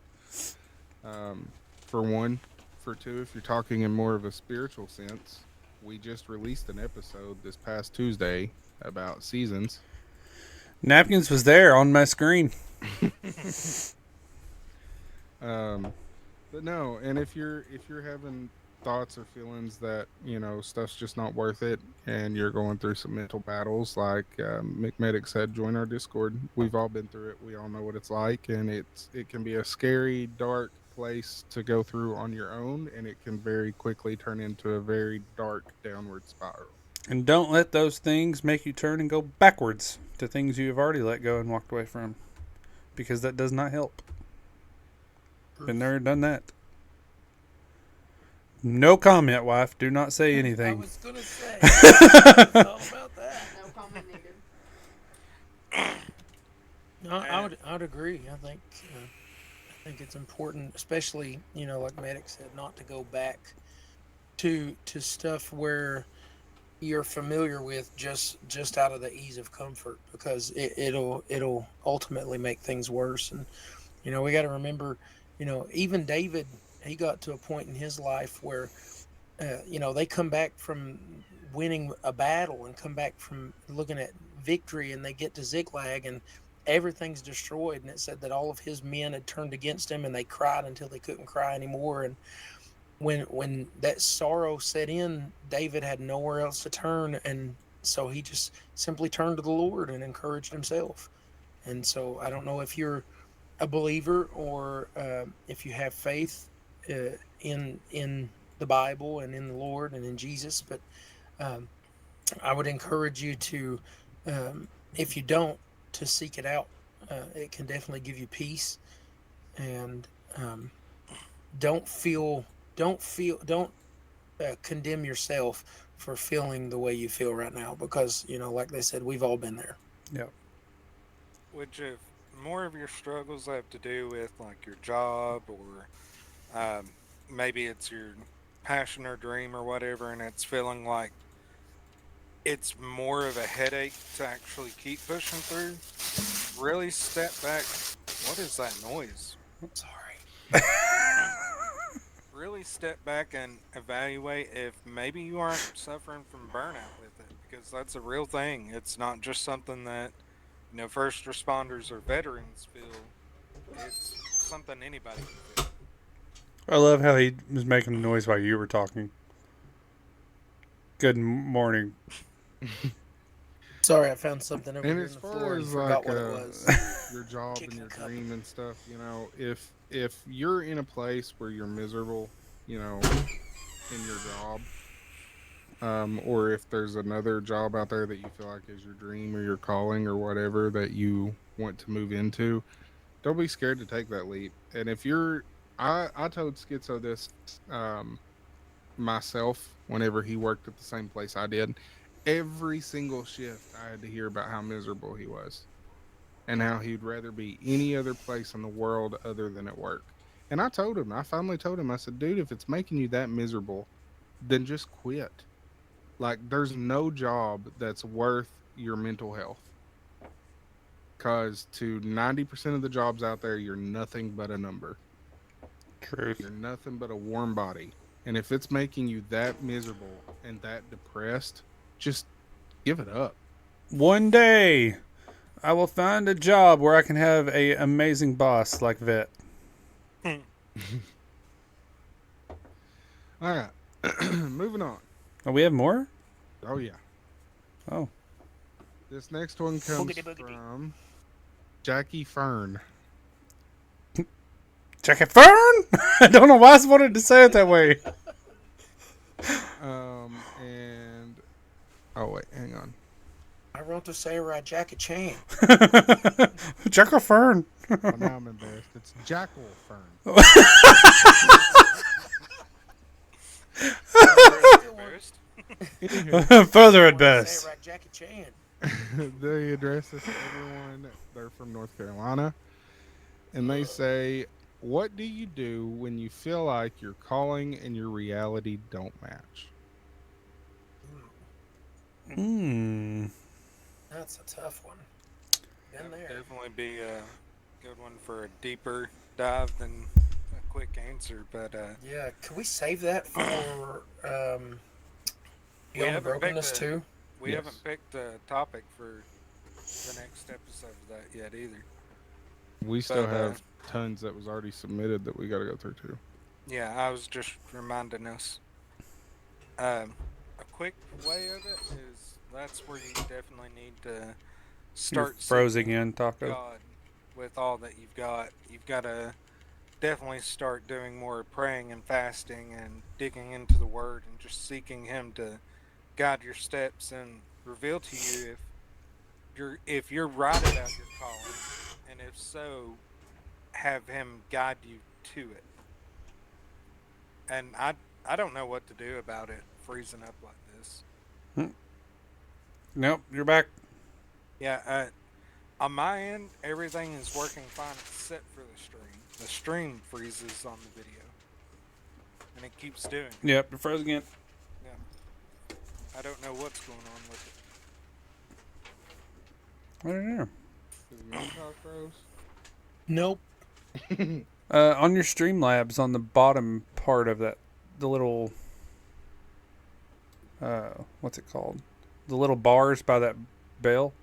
For one. For two, if you're talking in more of a spiritual sense, we just released an episode this past Tuesday about seasons. Napkins was there on my screen. But no, and if you're having thoughts or feelings that stuff's just not worth it, and you're going through some mental battles, like McMedic said, join our Discord. We've all been through it. We all know what it's like, and it can be a scary, dark place to go through on your own, and it can very quickly turn into a very dark downward spiral. And don't let those things make you turn and go backwards to things you have already let go and walked away from, because that does not help. Been there, done that. No comment, wife. Do not say I anything. was gonna say. It's all about that. No comment needed. No, I would agree. I think it's important, especially like Medic said, not to go back to stuff where you're familiar with just out of the ease of comfort, because it'll ultimately make things worse. And we got to remember, even David, he got to a point in his life where they come back from winning a battle and come back from looking at victory, and they get to Ziklag and everything's destroyed. And it said that all of his men had turned against him, and they cried until they couldn't cry anymore. And when that sorrow set in, David had nowhere else to turn, and so he just simply turned to the Lord and encouraged himself. And so I don't know if you're a believer, or if you have faith in the Bible and in the Lord and in Jesus. But um, I would encourage you to, if you don't, to seek it out. It can definitely give you peace, and um, don't feel, don't condemn yourself for feeling the way you feel right now, because like they said, we've all been there. Yep. Which, if more of your struggles have to do with like your job, or maybe it's your passion or dream or whatever, and it's feeling like it's more of a headache to actually keep pushing through, really step back. What is that noise? Sorry. Really step back and evaluate if maybe you aren't suffering from burnout with it, because that's a real thing. It's not just something that, first responders or veterans feel. It's something anybody can feel. I love how he was making noise while you were talking. Good morning. Sorry, I found something over And here as on the far floor and as forgot like what it was. your job and Chicken your cup. dream and stuff, if you're in a place where you're miserable, in your job, or if there's another job out there that you feel like is your dream or your calling or whatever that you want to move into, don't be scared to take that leap. And if you're, I told Schizo this um, myself whenever he worked at the same place I did. Every single shift, I had to hear about how miserable he was and how he'd rather be any other place in the world other than at work. And I finally told him, I said, dude, if it's making you that miserable, then just quit. Like, there's no job that's worth your mental health. Because to 90% of the jobs out there, you're nothing but a number. Truth. You're nothing but a warm body. And if it's making you that miserable and that depressed, just give it up. One day, I will find a job where I can have a amazing boss like Vet. All right. Moving on. Oh, we have more? Oh, yeah. Oh. This next one comes Boogity, boogity. from Jackie Fern. Jackie Fern? I don't know why I wanted to say it that way. And oh wait, hang on. I want to say right, Jackie Chan. Jackie Fern. Well, now I'm embarrassed. It's Jackal Fern. Embarrassed. Anywho, Further at I want to best. say it right, Jackie Chan. they address this to everyone. They're from North Carolina, and they say, "What do you do when you feel like your calling and your reality don't match?" That's a tough one. That Been would there. definitely be a good one for a deeper dive than a quick answer. But Yeah, could we save that for we Beyond haven't picked Brokenness a too? we Yes. haven't picked a topic for the next episode of that yet either. We still But have tons that was already submitted that we got to go through too. yeah, I was just reminding us. A quick way of it is that's where you definitely need to You're start froze seeking again, Taco. God with all that you've got. You've got to definitely start doing more praying and fasting and digging into the Word and just seeking Him to guide your steps and reveal to you if you're right about your calling, and if so, have Him guide you to it. And I don't know what to do about it freezing up like this. Nope, you're back. Yeah, on my end, everything is working fine except for the stream. The stream freezes on the video, and it keeps doing it. Yep, you're froze again. Yeah, I don't know what's going on with it. I don't know. Is MoonPie froze? Nope. On your Streamlabs, on the bottom part of that, the little, what's it called? The little bars by that bell.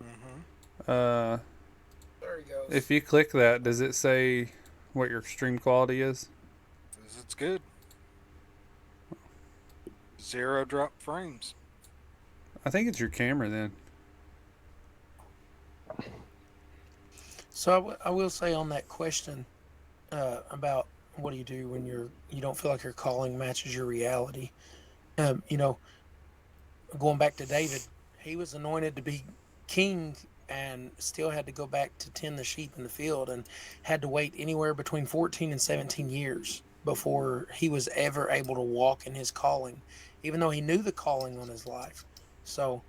Mm-hmm. There he goes. If you click that, does it say what your stream quality is? It's good. 0 drop frames. I think it's your camera then. So I will say on that question about what do you do when you don't feel like your calling matches your reality. You know, going back to David, he was anointed to be king and still had to go back to tend the sheep in the field and had to wait anywhere between 14 and 17 years before he was ever able to walk in his calling, even though he knew the calling on his life. So,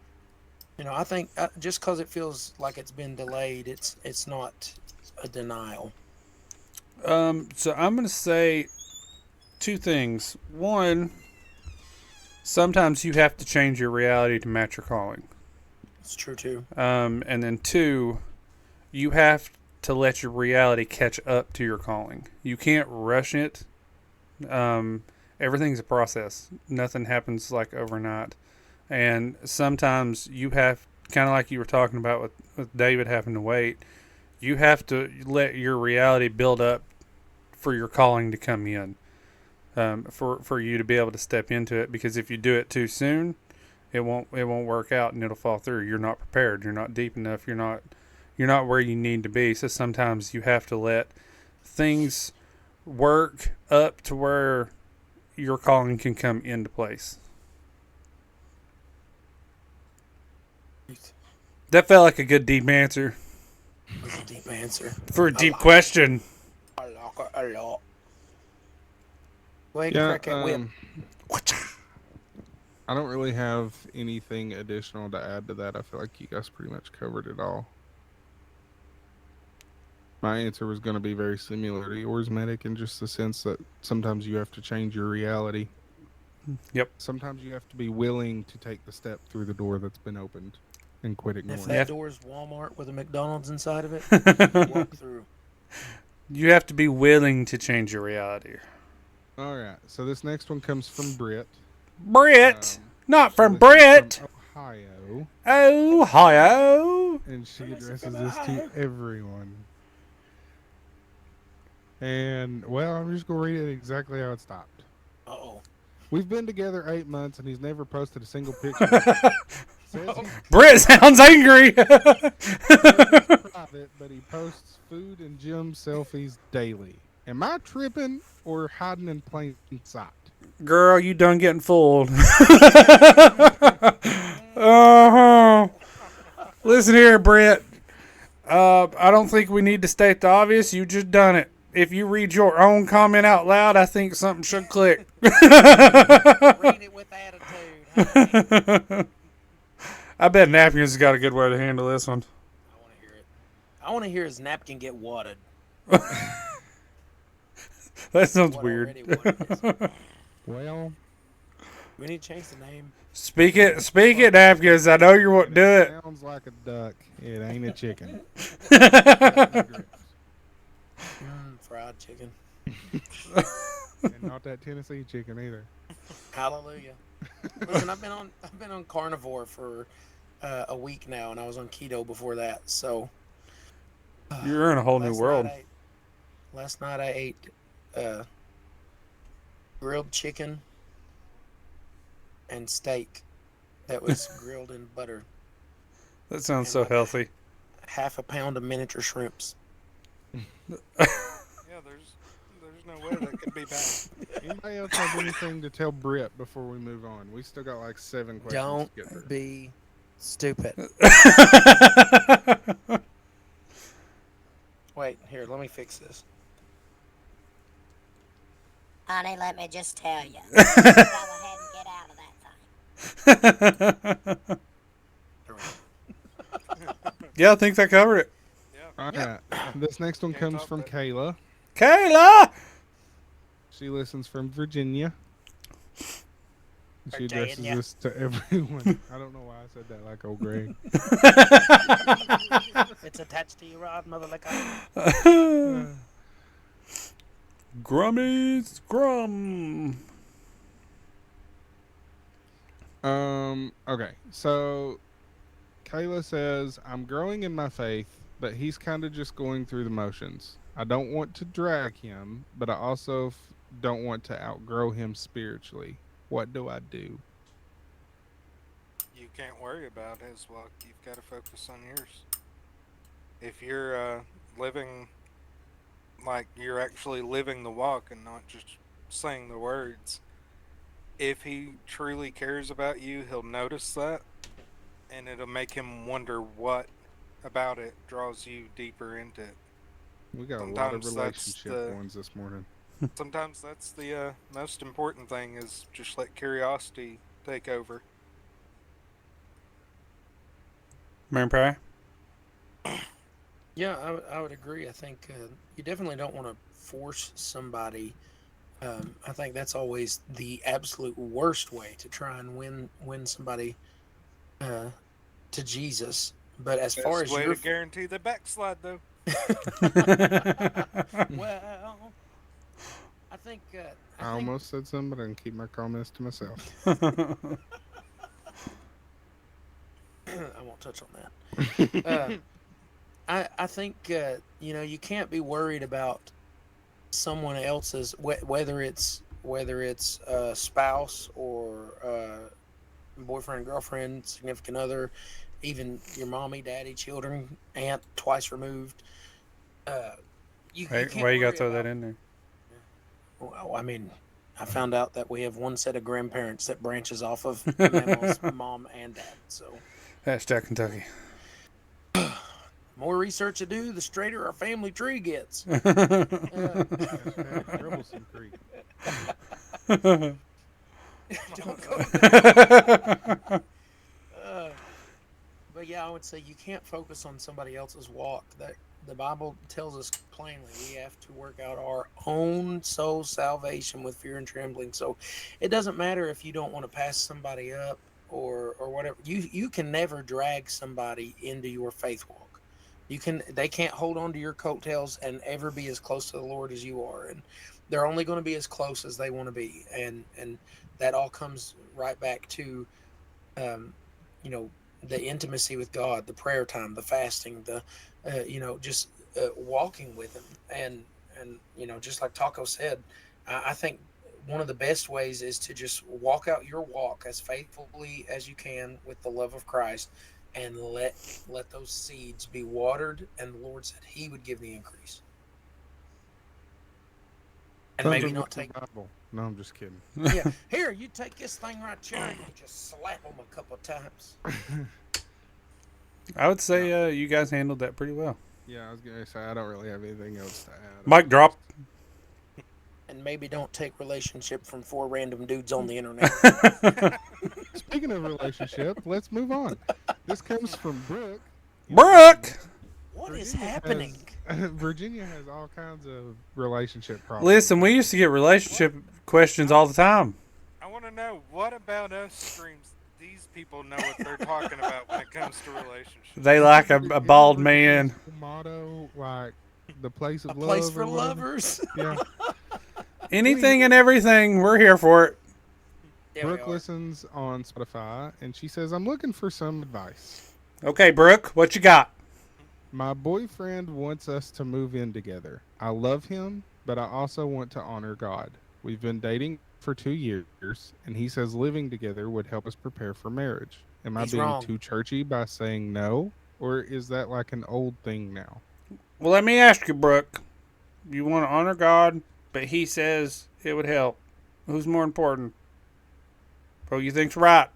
I think just because it feels like it's been delayed, it's not a denial. So I'm going to say two things. One, sometimes you have to change your reality to match your calling. It's true too. And then two, you have to let your reality catch up to your calling. You can't rush it. Everything's a process. Nothing happens like overnight. And sometimes you have, kind of like you were talking about with David having to wait, you have to let your reality build up for your calling to come in. For you to be able to step into it, because if you do it too soon, it won't work out and it'll fall through. You're not prepared. You're not deep enough. You're not where you need to be. So sometimes you have to let things work up to where your calling can come into place. That felt like a good deep answer It's a deep answer. for a deep question. I like it a lot. Go ahead and Yeah, crack that whip. I don't really have anything additional to add to that. I feel like you guys pretty much covered it all. My answer was going to be very similar to yours, Medic, in just the sense that sometimes you have to change your reality. Yep. Sometimes you have to be willing to take the step through the door that's been opened and quit ignoring If it. that door's Walmart with a McDonald's inside of it, you walk through. You have to be willing to change your reality. All right. So this next one comes from Britt. Brit, not She from listens Brit. from Ohio. Ohio. And she addresses this to everyone. And, well, I'm just going to read it exactly how it stopped. Uh-oh. We've been together 8 months, and he's never posted a single picture. Says he's Brit sounds angry. private, but he posts food and gym selfies daily. Am I tripping or hiding in plain sight? Girl, you done getting fooled. Uh-huh. Listen here, Brett. I don't think we need to state the obvious. You just done it. If you read your own comment out loud, I think something should click. Read it with attitude. Huh? I bet Napkins has got a good way to handle this one. I want to hear it. I want to hear his napkin get wadded. That sounds What weird. already wadded is. Well, We need to change the name. Speak it, Napkins. I know you won't do it. sounds like a duck. It ain't a chicken. Fried chicken. And not that Tennessee chicken either. Hallelujah. Listen, I've been on carnivore for a week now, and I was on keto before that. So You're in a whole new world. Last night I ate grilled chicken and steak that was grilled in butter. That sounds so healthy. Half a pound of miniature shrimps. Yeah, there's no way that could be bad. Anybody else have anything to tell Britt before we move on? We still got like 7 questions Don't to get through. be stupid. Wait, here, let me fix this. Honey, let me just tell you. Go ahead and get out of that thing. Yeah, I think that covered it. All right. This next one Can't comes top from that. Kayla. Kayla! She listens from Virginia. She addresses Virginia. this to everyone. I don't know why I said that like old Greg. It's attached to your rod, mother like Grummy's Grum. Okay. So Kayla says, I'm growing in my faith, but he's kind of just going through the motions. I don't want to drag him, but I also don't want to outgrow him spiritually. What do I do? You can't worry about his walk. You've got to focus on yours. If you're living like you're actually living the walk and not just saying the words. If he truly cares about you, he'll notice that, and it'll make him wonder what about it draws you deeper into it. We got a lot of Sometimes that's relationship the ones this morning. sometimes that's the most important thing is just let curiosity take over. MoonPie? Yeah, I would agree. I think you definitely don't want to force somebody. I think that's always the absolute worst way to try and win somebody uh, to Jesus. But as far Best as way your to guarantee the backslide, though. well, I think I almost said something, but I can keep my comments to myself. I won't touch on that. I think you can't be worried about someone else's whether it's a spouse or boyfriend, girlfriend, significant other, even your mommy, daddy, children, aunt twice removed. Uh, you can't Why you gotta worry throw that about. in there? Well, I mean, I found out that we have one set of grandparents that branches off of Mammal's mom and dad. So Hashtag Kentucky. more research I do, the straighter our family tree gets. Troublesome Creek. Don't go there. But yeah, I would say you can't focus on somebody else's walk. That the Bible tells us plainly we have to work out our own soul salvation with fear and trembling. So it doesn't matter if you don't want to pass somebody up or whatever. You can never drag somebody into your faith walk. They can't hold on to your coattails and ever be as close to the Lord as you are. And they're only going to be as close as they want to be. And that all comes right back to um, you know, the intimacy with God, the prayer time, the fasting, the just walking with Him, and just like Taco said, I think one of the best ways is to just walk out your walk as faithfully as you can with the love of Christ, and let those seeds be watered. And the Lord said He would give the increase, and maybe not take. Bible. No, I'm just kidding. Yeah, here you take this thing right here and you just slap them a couple of times. I would say you guys handled that pretty well. Yeah, I was gonna say I don't really have anything else to add. Mic drop. And maybe don't take relationship from 4 random dudes on the internet. Speaking of relationship, let's move on. This comes from Brooke. Brooke! What is Virginia happening? Virginia has all kinds of relationship problems. Listen, we used to get relationship questions all the time. I want to know what about us streams these people know what they're talking about when it comes to relationships. They like a bald man. Motto like the place of A love. place for or whatever. lovers. Yeah. Anything and everything, we're here for it. There we Brooke are. listens on Spotify, and she says, "I'm looking for some advice. Okay, Brooke, what you got? My boyfriend wants us to move in together. I love him, but I also want to honor God. We've been dating for 2 years, and he says living together would help us prepare for marriage. Am I He's being wrong. too churchy by saying no, or is that like an old thing now?" Well, let me ask you, Brooke. You want to honor God, but he says it would help. Who's more important? Who you think's right?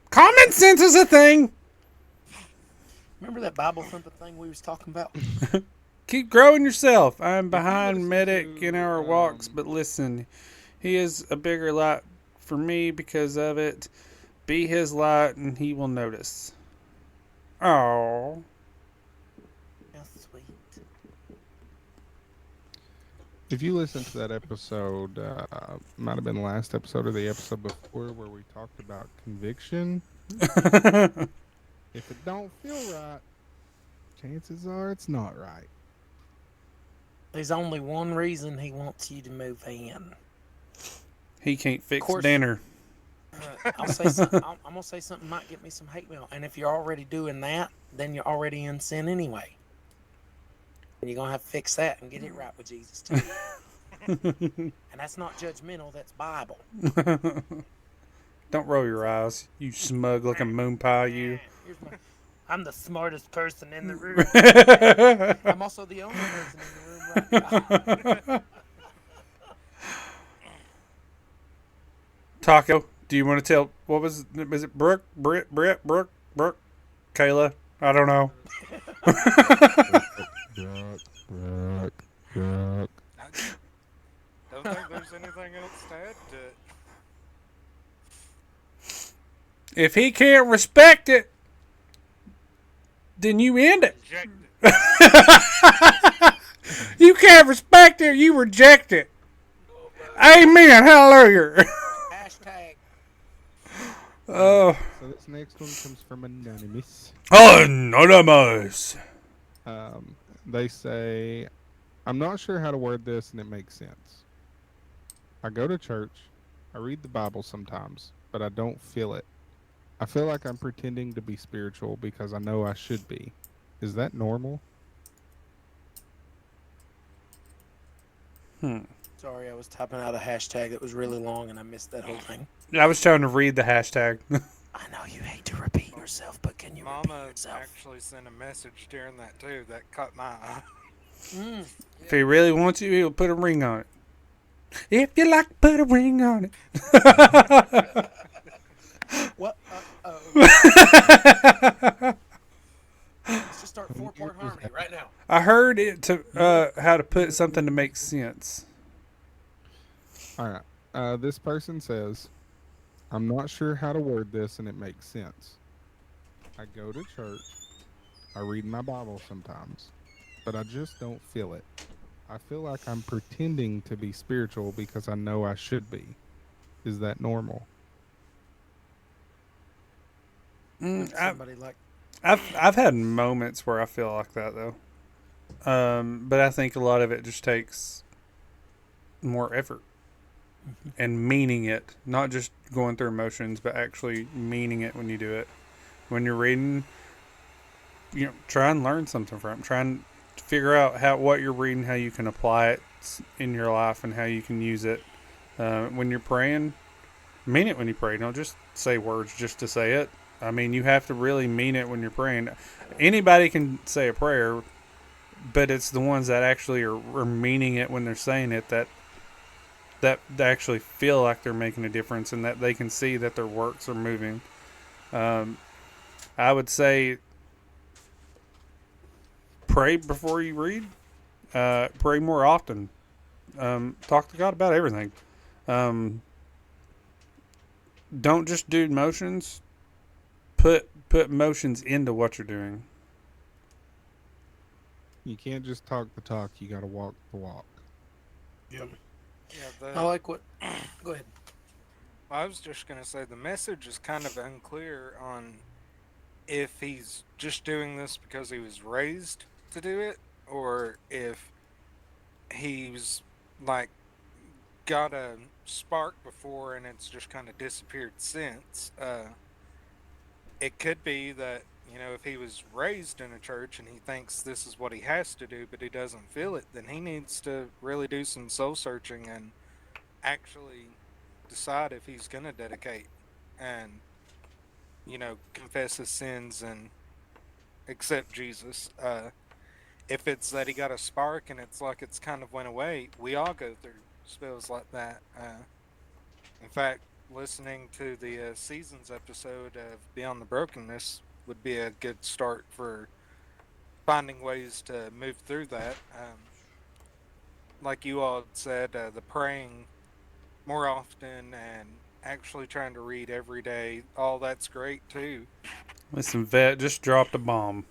Common sense is a thing. Remember that Bible thumping thing we was talking about? Keep growing yourself. I'm behind listen Medic to, in our walks, but listen, he is a bigger light for me because of it. Be his light, and he will notice. Oh, How sweet. If you listen to that episode, might have been the last episode or the episode before where we talked about conviction. If it don't feel right, chances are it's not right. There's only one reason he wants you to move in. he can't fix course. dinner. I'll say something. I'm gonna say something might get me some hate mail. And if you're already doing that, then you're already in sin anyway. And you're gonna have to fix that and get it right with Jesus too. And that's not judgmental. That's Bible. Don't roll your eyes, you smug looking moon pie, you. Here's my, I'm the smartest person in the room. I'm also the only person in the room right now. Taco, do you want to tell what was it? Brooke, Brooke, Kayla? I don't know. Brooke. I don't think there's anything else to add to it. If he can't respect it, then you end it. Reject it. You can't respect it, you reject it. Amen. Hallelujah. Hashtag. Oh, So this next one comes from Anonymous. anonymous. They say, I'm not sure how to word this and it makes sense. I go to church, I read the Bible sometimes, but I don't feel it. I feel like I'm pretending to be spiritual because I know I should be. Is that normal? Sorry, I was typing out a hashtag that was really long and I missed that whole thing. I was trying to read the hashtag. I know you hate to repeat yourself, but can you repeat Mama yourself? actually sent a message during that too that caught my eye. If he really wants you, he'll put a ring on it. If you like, put a ring on it. What? Let's just start 4-part harmony right now. I heard it to how to put something to make sense. All right. This person says, I'm not sure how to word this and it makes sense. I go to church, I read my Bible sometimes, but I just don't feel it. I feel like I'm pretending to be spiritual because I know I should be. Is that normal? Somebody like I've had moments where I feel like that though, but I think a lot of it just takes more effort and meaning it, not just going through emotions, but actually meaning it when you do it. When you're reading, try and learn something from it. Try and figure out what you're reading, how you can apply it in your life, and how you can use it. When you're praying, mean it when you pray. Don't just say words just to say it. I mean, you have to really mean it when you're praying. Anybody can say a prayer, but it's the ones that actually are meaning it when they're saying it that actually feel like they're making a difference and that they can see that their works are moving. I would say pray before you read. Pray more often. Talk to God about everything. Don't just do motions. Put motions into what you're doing. You can't just talk the talk, you gotta walk the walk. Yep. Yeah, I like what. Go ahead. I was just gonna say the message is kind of unclear on if he's just doing this because he was raised to do it, or if he's like got a spark before and it's just kind of disappeared since. It could be that if he was raised in a church and he thinks this is what he has to do, but he doesn't feel it, then he needs to really do some soul searching and actually decide if he's gonna dedicate and confess his sins and accept Jesus. If it's that he got a spark and it's like it's kind of went away, we all go through spells like that. In fact, listening to the Seasons episode of Beyond the Brokenness would be a good start for finding ways to move through that. Like you all had said, the praying more often and actually trying to read every day, all that's great too. Listen, vet, just dropped a bomb.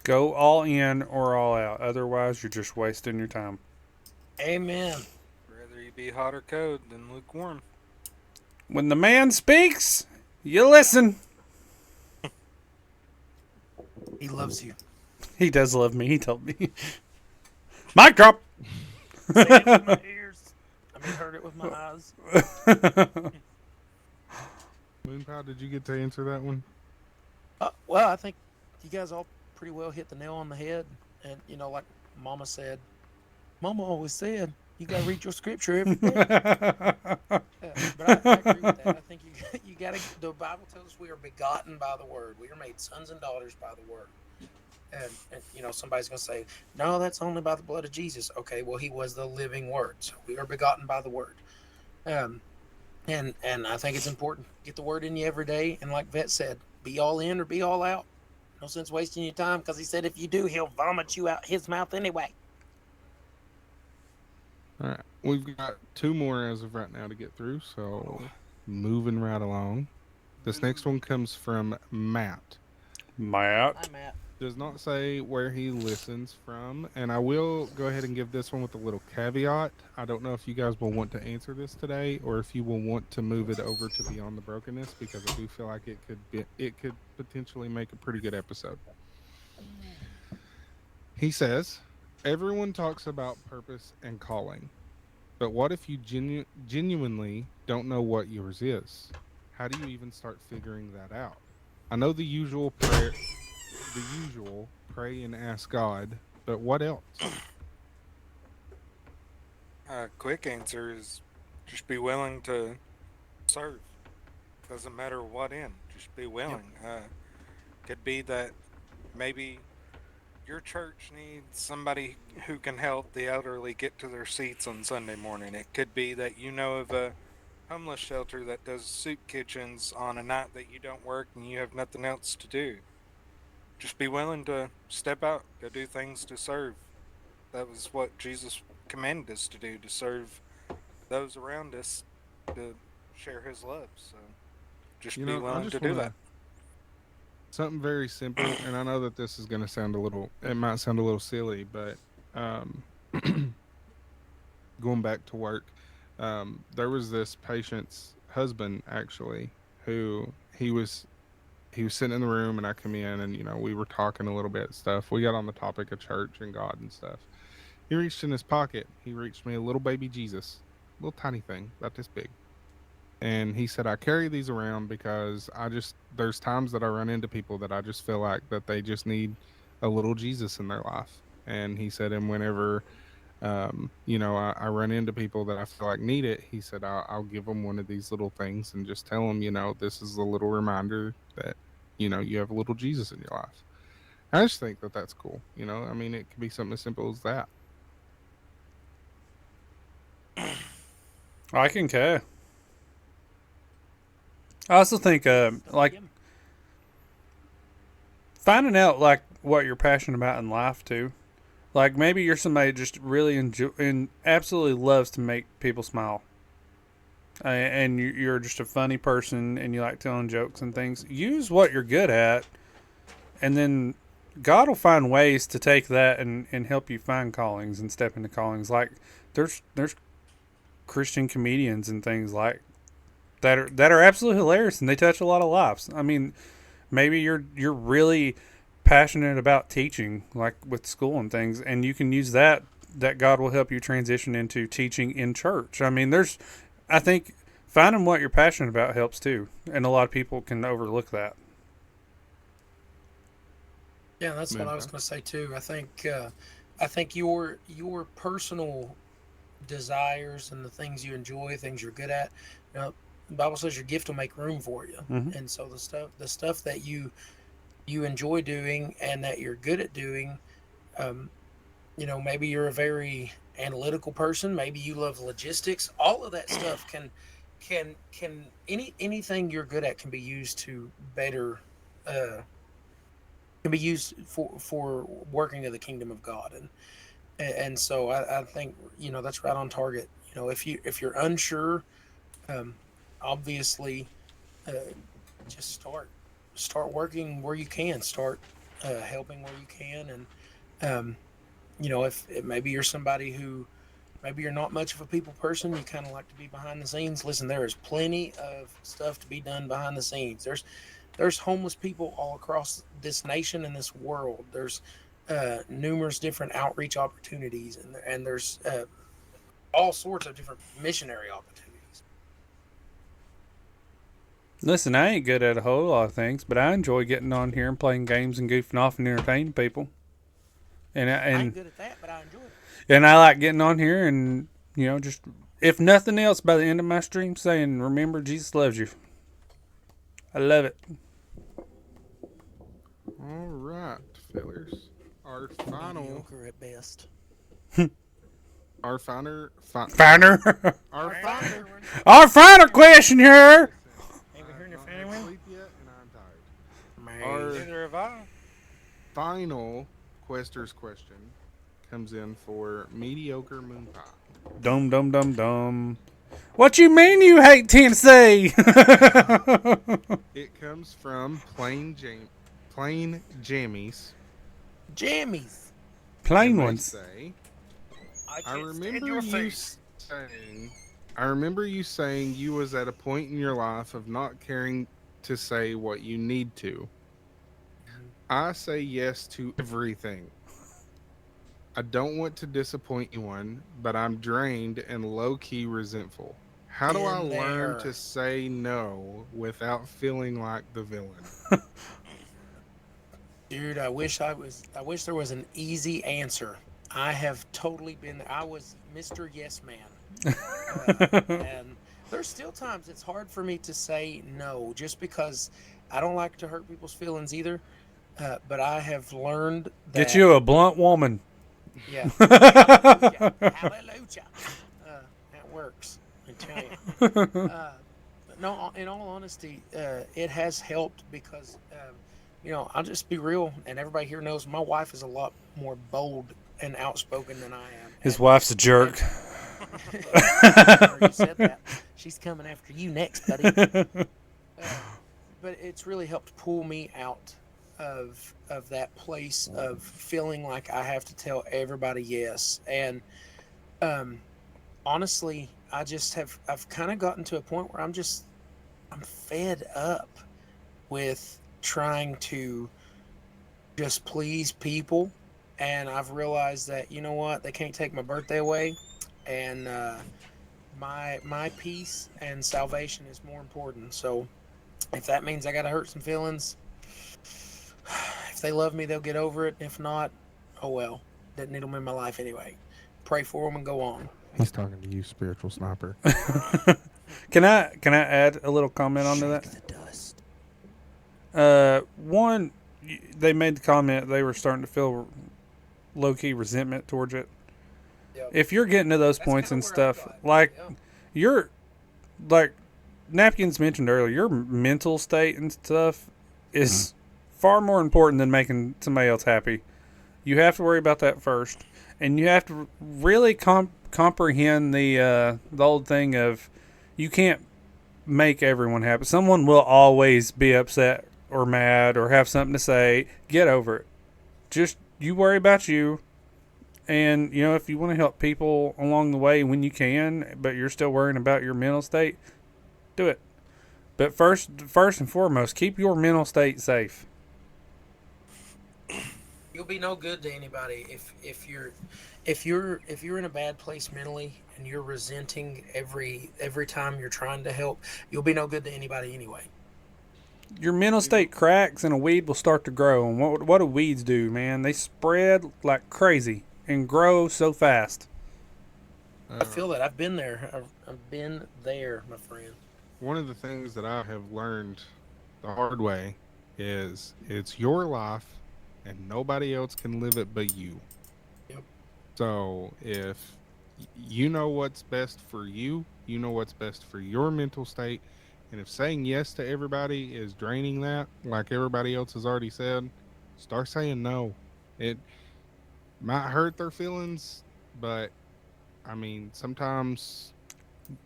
Go all in or all out. Otherwise, you're just wasting your time. Amen. Rather you be hot or cold than lukewarm. When the man speaks, you listen. He loves you. He does love me. He told me. Mic drop. Say it with my ears. I heard it with my eyes. MoonPie, did you get to answer that one? Well, I think you guys all pretty well hit the nail on the head. And, like Mama said, Mama always said, you got to read your scripture every day. But I agree with that. I think you got The Bible tells us we are begotten by the word. We are made sons and daughters by the word. And somebody's going to say, no, that's only by the blood of Jesus. Okay, well, he was the living word. So we are begotten by the word. Um, and I think it's important. Get the word in you every day. And like Vet said, be all in or be all out. No sense wasting your time, because he said if you do, he'll vomit you out his mouth anyway. All right. We've got 2 more as of right now to get through, so moving right along. This next one comes from Matt. Matt. Hi, Matt. Does not say where he listens from, and I will go ahead and give this one with a little caveat. I don't know if you guys will want to answer this today, or if you will want to move it over to Beyond the Brokenness, because I do feel like it could potentially make a pretty good episode. He says, everyone talks about purpose and calling, but what if you genuinely don't know what yours is? How do you even start figuring that out? I know the usual pray and ask God, but what else? Quick answer is just be willing to serve. Doesn't matter what end, just be willing. Could be that maybe your church needs somebody who can help the elderly get to their seats on Sunday morning. It could be that you know of a homeless shelter that does soup kitchens on a night that you don't work and you have nothing else to do. Just be willing to step out, go do things to serve. That was what Jesus commanded us to do, to serve those around us, to share his love. So just be I willing just to do want that. something very simple, and I know that this is going to sound it might sound a little silly, but going back to work, there was this patient's husband actually who he was sitting in the room, and I come in, and we were talking a little bit of stuff. We got on the topic of church and God and stuff. He reached in his pocket. He reached me a little baby Jesus, little tiny thing about this big. And he said, I carry these around because there's times that I run into people that I just feel like that they just need a little Jesus in their life. And he said, and whenever, I run into people that I feel like need it, he said, I'll give them one of these little things and just tell them, this is a little reminder that, you have a little Jesus in your life. I just think that that's cool. I mean, it could be something as simple as that. I concur. I also think, finding out what you're passionate about in life too. Like maybe you're somebody that just really enjoy and absolutely loves to make people smile, and you're just a funny person and you like telling jokes and things. Use what you're good at, and then God will find ways to take that and help you find callings and step into callings. Like there's Christian comedians and things like that are absolutely hilarious, and they touch a lot of lives. I mean, maybe you're really passionate about teaching, like with school and things, and you can use that God will help you transition into teaching in church. I mean, I think finding what you're passionate about helps too, and a lot of people can overlook that. Yeah, that's what I was going to say too. I think your personal desires and the things you enjoy, things you're good at, the Bible says your gift will make room for you. Mm-hmm. And so the stuff that you enjoy doing and that you're good at doing, maybe you're a very analytical person, maybe you love logistics. All of that stuff can anything you're good at can be used to better, can be used for working of the kingdom of God. And so I think that's right on target. If you're unsure, obviously, just start working where you can, start helping where you can, and if maybe you're somebody who maybe you're not much of a people person, you kind of like to be behind the scenes. Listen, there is plenty of stuff to be done behind the scenes. There's homeless people all across this nation and this world. There's numerous different outreach opportunities, and there's all sorts of different missionary opportunities. Listen, I ain't good at a whole lot of things, but I enjoy getting on here and playing games and goofing off and entertaining people. And I ain't good at that, but I enjoy it. And I like getting on here and just if nothing else, by the end of my stream, saying, "Remember, Jesus loves you." I love it. All right, fellers. Our final, Mediocre at best. our final, Finer. our final. Our final question here. Ain't we hearing your Not fan had wheel? sleep yet, and I'm tired. Man. Our Neither have I. final Quester's question comes in for mediocre MoonPie. Dum dum dum dum. What you mean you hate Tennessee? It comes from plain jammies. Jammies. Plain And they ones. say, I I can't stand remember your you face. saying, I remember you saying you was at a point in your life of not caring to say what you need to. I say yes to everything. I don't want to disappoint anyone, but I'm drained and low-key resentful. How do I Been learn there. to say no without feeling like the villain? Dude, I wish there was an easy answer. I have totally been there. I was Mr. Yes Man. And there's still times it's hard for me to say no just because I don't like to hurt people's feelings either. But I have learned that. Get you a blunt woman. Yeah. Hallelujah. Hallelujah. That works. I tell you. But no, in all honesty, it has helped because, I'll just be real, and everybody here knows my wife is a lot more bold and outspoken than I am. His wife's a jerk. You said that. She's coming after you next, buddy. But it's really helped pull me out of that place of feeling like I have to tell everybody yes. And honestly, I've kind of gotten to a point where I'm fed up with trying to just please people. And I've realized that, you know what, they can't take my birthday away. And my peace and salvation is more important. So if that means I got to hurt some feelings, if they love me, they'll get over it. If not, oh well. Didn't need them in my life anyway. Pray for them and go on. He's talking to you, spiritual sniper. Can I add a little comment onto that? Shake the dust. One, they made the comment they were starting to feel low-key resentment towards it. Yep. If you're getting to those That's points kinda and where I stuff, got. like Yeah. you're like Napkins mentioned earlier, your mental state and stuff is far more important than making somebody else happy. You have to worry about that first, and you have to really comprehend the old thing of you can't make everyone happy. Someone will always be upset or mad or have something to say. Get over it. Just you worry about you. And, if you want to help people along the way when you can, but you're still worrying about your mental state, do it. But first and foremost, keep your mental state safe. You'll be no good to anybody if you're in a bad place mentally and you're resenting every time you're trying to help. You'll be no good to anybody anyway. Your mental state cracks and a weed will start to grow. And what do weeds do, man? They spread like crazy and grow so fast. I feel that. I've been there. I've been there, my friend. One of the things that I have learned the hard way is it's your life and nobody else can live it but you. Yep. So if you know what's best for you, you know what's best for your mental state, and if saying yes to everybody is draining that, like everybody else has already said, start saying no. It might hurt their feelings, but I mean, sometimes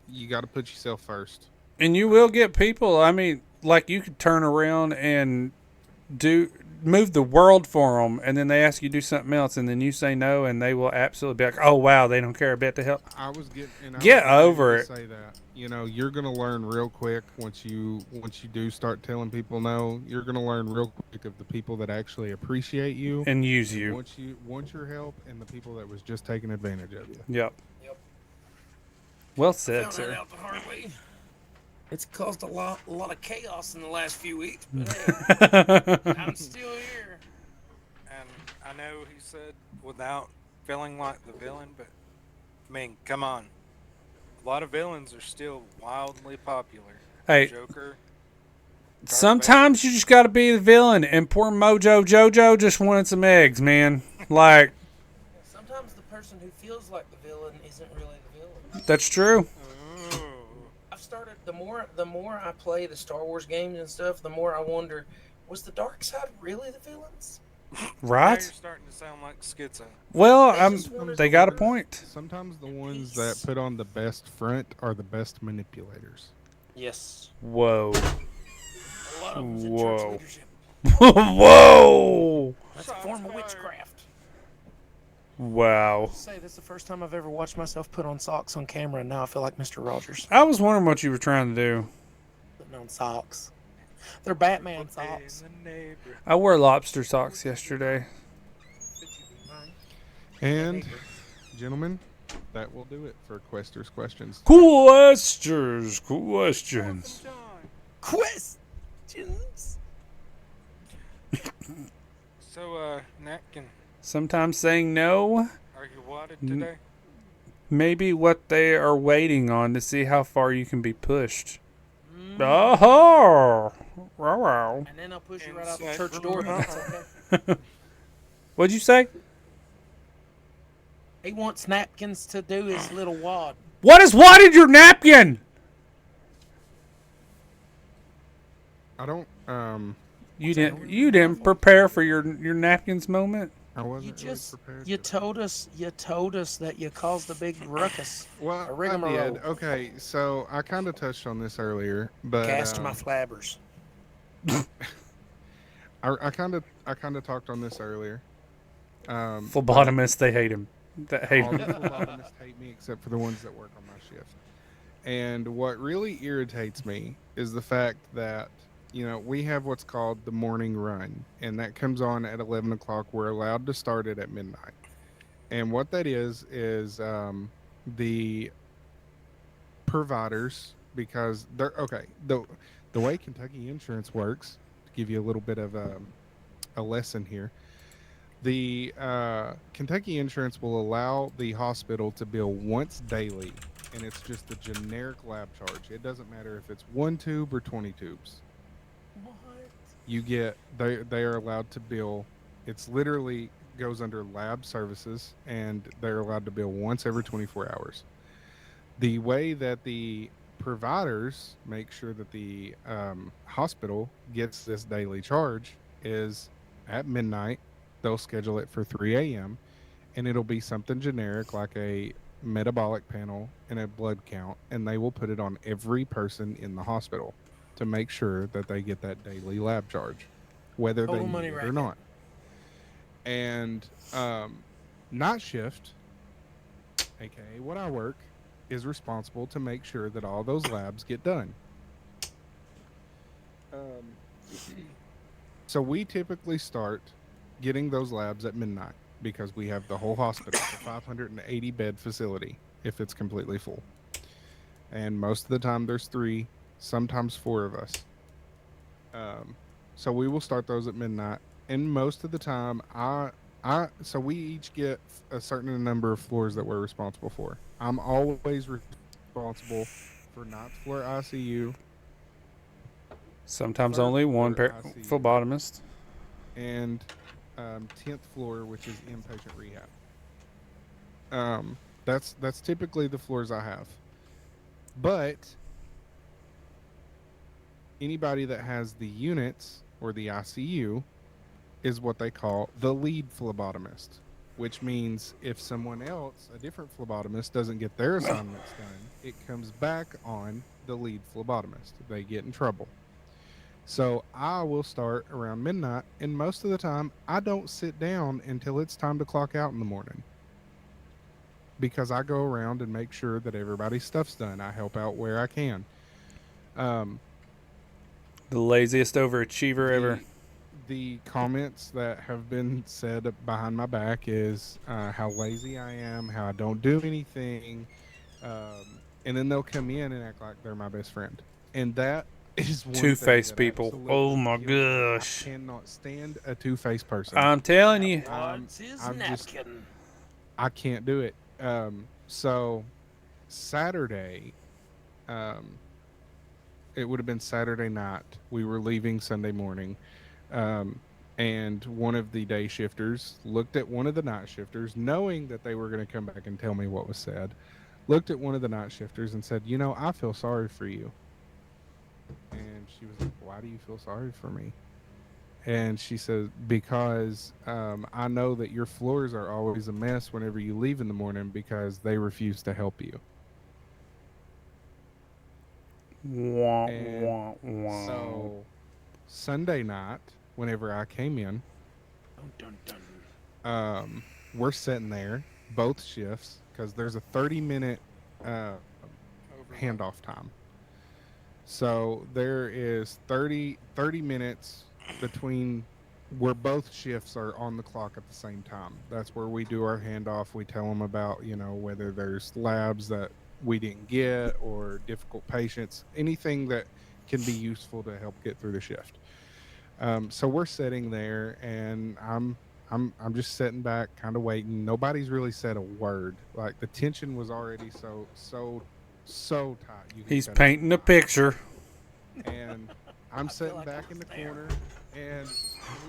you got to put yourself first. And you will get people. I mean, like you could turn around and move the world for them, and then they ask you to do something else, and then you say no, and they will absolutely be like, "Oh wow, they don't care a bit to help." Get over it. Say that you're gonna learn real quick once you do start telling people no. You're gonna learn real quick of the people that actually appreciate you And use you. want your help, and the people that was just taking advantage of you. Yep. Yep. Well Found said, that sir. out the hard way. It's caused a lot of chaos in the last few weeks, but hey, I'm still here. And I know he said without feeling like the villain, but I mean, come on. A lot of villains are still wildly popular. Hey. Joker, Sometimes you just got to be the villain, and poor Mojo Jojo just wanted some eggs, man. Like, Sometimes the person who feels like the villain isn't really the villain. that's true. I've started the more I play the Star Wars games and stuff, the more I wonder, was the dark side really the villains? Now you're Right? starting to sound like Schizo. Well, just wanted they to got a learn. point. Sometimes the ones that put on the best front are the best manipulators. Yes. Whoa. A lot of them's in church Whoa. leadership. Whoa. That's a form of witchcraft. Wow. Say this is the first time I've ever watched myself put on socks on camera, and now I feel like Mr. Rogers I was wondering what you were trying to do. putting on socks. They're Batman socks. I wore lobster socks yesterday. And, gentlemen, that will do it for Quester's questions. Questions. Questions. So, Napkin, Sometimes saying no, are you wadded today? maybe what they are waiting on to see how far you can be pushed. Oh, wow. And then I'll push you right out the church door. But that's okay. What'd you say? He wants Napkins to do his little wad. What is wadded your napkin? I don't, You didn't prepare for your napkins moment. I You wasn't really just prepared. you told us that you caused a big ruckus. Well, a I rigmarole. did. Okay, so I kind of touched on this earlier, but Cast my flabbers. I kind of talked on this earlier. Phlebotomists, they hate him. They hate All the him. phlebotomists hate me except for the ones that work on my shift. And what really irritates me is the fact that, we have what's called the morning run, and that comes on at 11 o'clock. We're allowed to start it at midnight. And what that is the providers, because they're, okay, the way Kentucky insurance works, to give you a little bit of a lesson here, the Kentucky insurance will allow the hospital to bill once daily, and it's just a generic lab charge. It doesn't matter if it's 1 tube or 20 tubes. What? You get, they are allowed to bill, it's literally goes under lab services, and they're allowed to bill once every 24 hours. The way that the providers make sure that the hospital gets this daily charge is at midnight. They'll schedule it for 3 a.m. and it'll be something generic like a metabolic panel and a blood count, and they will put it on every person in the hospital to make sure that they get that daily lab charge, whether they Total need money it or racket. not. And night shift, aka what I work, is responsible to make sure that all those labs get done. So we typically start getting those labs at midnight because we have the whole hospital, a 580 bed facility, if it's completely full. And most of the time there's 3, sometimes 4 of us. So we will start those at midnight. And most of the time, so we each get a certain number of floors that we're responsible for. I'm always responsible for ninth floor ICU Sometimes Third only one floor ICU. phlebotomist. and 10th floor, which is inpatient rehab. That's typically the floors I have. But anybody that has the units or the ICU is what they call the lead phlebotomist, which means if someone else, a different phlebotomist, doesn't get their assignments done, it comes back on the lead phlebotomist. They get in trouble. So I will start around midnight, and most of the time I don't sit down until it's time to clock out in the morning, because I go around and make sure that everybody's stuff's done. I help out where I can. The laziest overachiever ever. The comments that have been said behind my back is how lazy I am, how I don't do anything, and then they'll come in and act like they're my best friend, and that is one thing Two-faced that people. absolutely Oh my kills me. gosh. I cannot stand a two-faced person. I'm telling you. What's his I'm just- napkin? I can't do it. So Saturday, It would have been Saturday night. We were leaving Sunday morning. Um, and one of the day shifters looked at one of the night shifters, knowing that they were going to come back and tell me what was said. Looked at one of the night shifters and said, "You know, I feel sorry for you." And she was like, "Why do you feel sorry for me?" And she said, "Because I know that your floors are always a mess whenever you leave in the morning because they refuse to help you." Wah, And wah, wah. so Sunday night, whenever I came in, Dun, dun, dun. we're sitting there, both shifts, because there's a 30-minute uh, handoff time. So there is 30 minutes between where both shifts are on the clock at the same time. That's where we do our handoff. We tell them about, whether there's labs that we didn't get or difficult patients, anything that can be useful to help get through the shift. So we're sitting there, and I'm just sitting back, kind of waiting. Nobody's really said a word. Like the tension was already so tight. He's painting a picture. And I'm sitting like back I in the was there. corner, and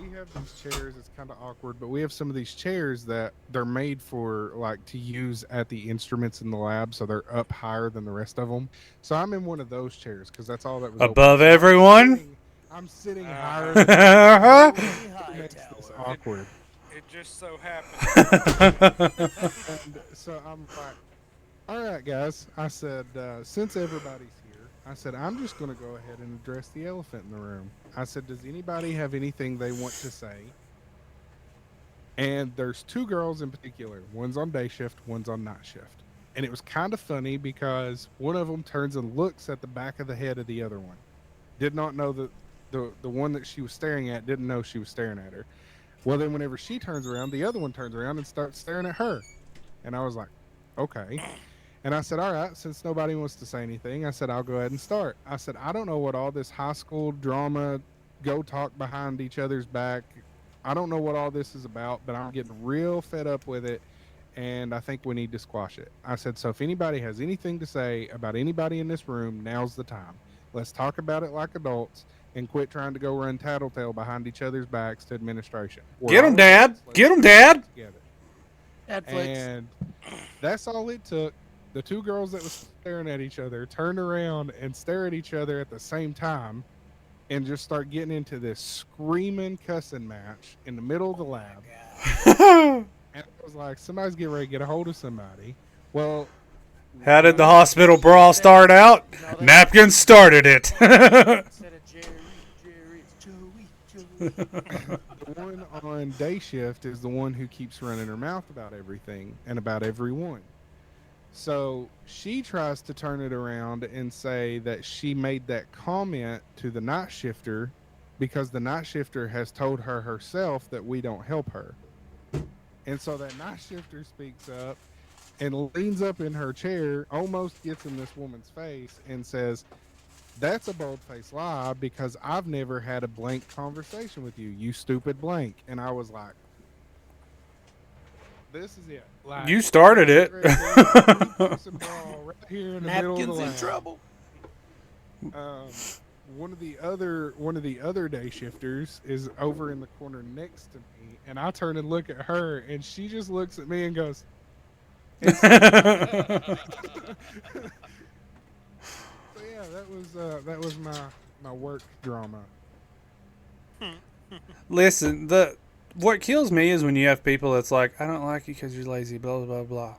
we have these chairs. It's kind of awkward, but we have some of these chairs that they're made for like to use at the instruments in the lab, so they're up higher than the rest of them. So I'm in one of those chairs because that's all that was Above open. So everyone? I'm sitting Uh-huh. higher. Than Holy high makes this tower. awkward. It just so happened. And so I'm like, "All right, guys," I said, "since everybody's here," I said, "I'm just going to go ahead and address the elephant in the room." I said, "Does anybody have anything they want to say?" And there's two girls in particular. One's on day shift, one's on night shift. And it was kind of funny because one of them turns and looks at the back of the head of the other one. Did not know that the one that she was staring at didn't know she was staring at her. Well, then whenever she turns around, the other one turns around and starts staring at her. And I was like, okay. And I said, "All right, since nobody wants to say anything," I said, "I'll go ahead and start." I said, "I don't know what all this high school drama, go talk behind each other's back. I don't know what all this is about, but I'm getting real fed up with it. And I think we need to squash it." I said, "So if anybody has anything to say about anybody in this room, now's the time. Let's talk about it like adults and quit trying to go run tattletale behind each other's backs to administration. We're Get all him, Dad. adults. Let's Get him, do this Dad. together." Netflix. And that's all it took. The two girls that was staring at each other turned around and stare at each other at the same time and just start getting into this screaming cussing match in the middle of the lab. And I was like, somebody's getting ready to get a hold of somebody. Well, How did the one- hospital brawl start out? Napkins started it. Instead of Jerry, it's Joey. the one on day shift is the one who keeps running her mouth about everything and about everyone. So she tries to turn it around and say that she made that comment to the night shifter because the night shifter has told her herself that we don't help her. And so that night shifter speaks up and leans up in her chair, almost gets in this woman's face and says, "That's a bold-faced lie because I've never had a blank conversation with you, you stupid blank." And I was like, this is it. Like, You started it. right here in the middle of the Napkins in lab. trouble. One of the other day shifters is over in the corner next to me, and I turn and look at her, and she just looks at me and goes. And so yeah, that was my work drama. Listen, what kills me is when you have people that's like, "I don't like you because you're lazy," blah, blah, blah, blah.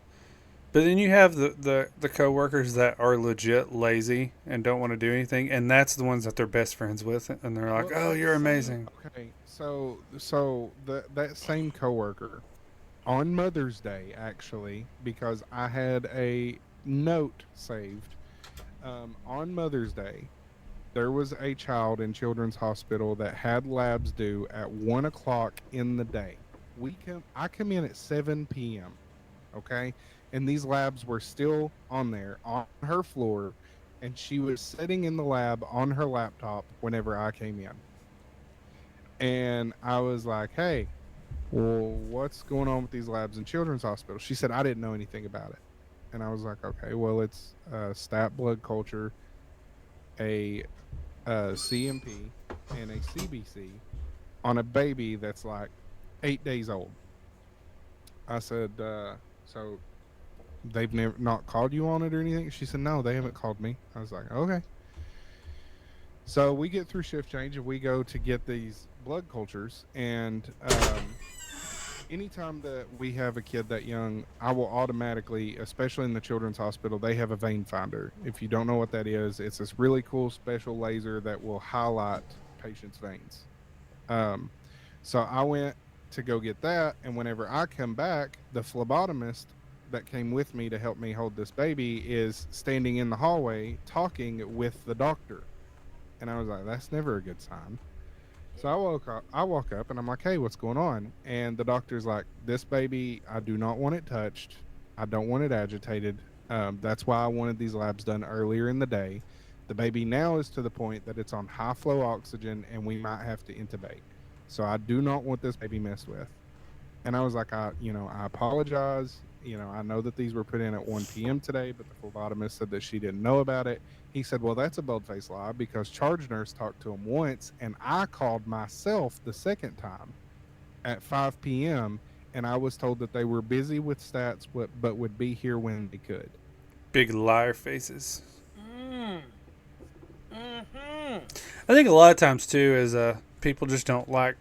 But then you have the coworkers that are legit lazy and don't want to do anything, and that's the ones that they're best friends with, and they're like, Well, "Oh, you're amazing." Okay, so that same coworker on Mother's Day, actually, because I had a note saved on Mother's Day. There was a child in Children's Hospital that had labs due at 1 o'clock in the day. I come in at 7 p.m. Okay, and these labs were still on there on her floor, and she was sitting in the lab on her laptop whenever I came in. And I was like, "Hey, well, what's going on with these labs in Children's Hospital?" She said, "I didn't know anything about it." And I was like, "Okay, well, it's stat blood culture." a CMP and a CBC on a baby that's like 8 days old. I said, so they've never not called you on it or anything? She said, no, they haven't called me. I was like, okay. So we get through shift change and we go to get these blood cultures. And anytime that we have a kid that young, I will automatically, especially in the children's hospital, they have a vein finder. If you don't know what that is, it's this really cool special laser that will highlight patients' veins. So I went to go get that, and whenever I come back, the phlebotomist that came with me to help me hold this baby is standing in the hallway talking with the doctor. And I was like, that's never a good sign. So I walk up and I'm like, hey, what's going on? And the doctor's like, this baby, I do not want it touched. I don't want it agitated. That's why I wanted these labs done earlier in the day. The baby now is to the point that it's on high flow oxygen and we might have to intubate. So I do not want this baby messed with. And I was like, I apologize. I know that these were put in at 1 p.m. today, but the phlebotomist said that she didn't know about it. He said, well, that's a bold-faced lie because charge nurse talked to him once, and I called myself the second time at 5 p.m., and I was told that they were busy with stats, but would be here when they could. Big liar faces. Mm-hmm. I think a lot of times, too, is people just don't like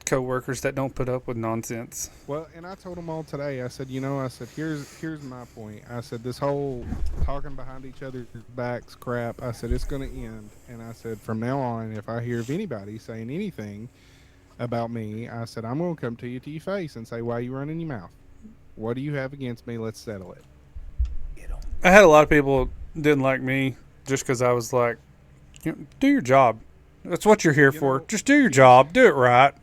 co-workers that don't put up with nonsense. Well, and I told them all today, I said, here's my point. I said, this whole talking behind each other's backs crap, I said, it's going to end. And I said, from now on, if I hear of anybody saying anything about me, I said, I'm going to come to you to your face and say, why are you running your mouth? What do you have against me? Let's settle it. I had a lot of people didn't like me just because I was like, do your job. That's what you're here for. Just do your job. Do it right.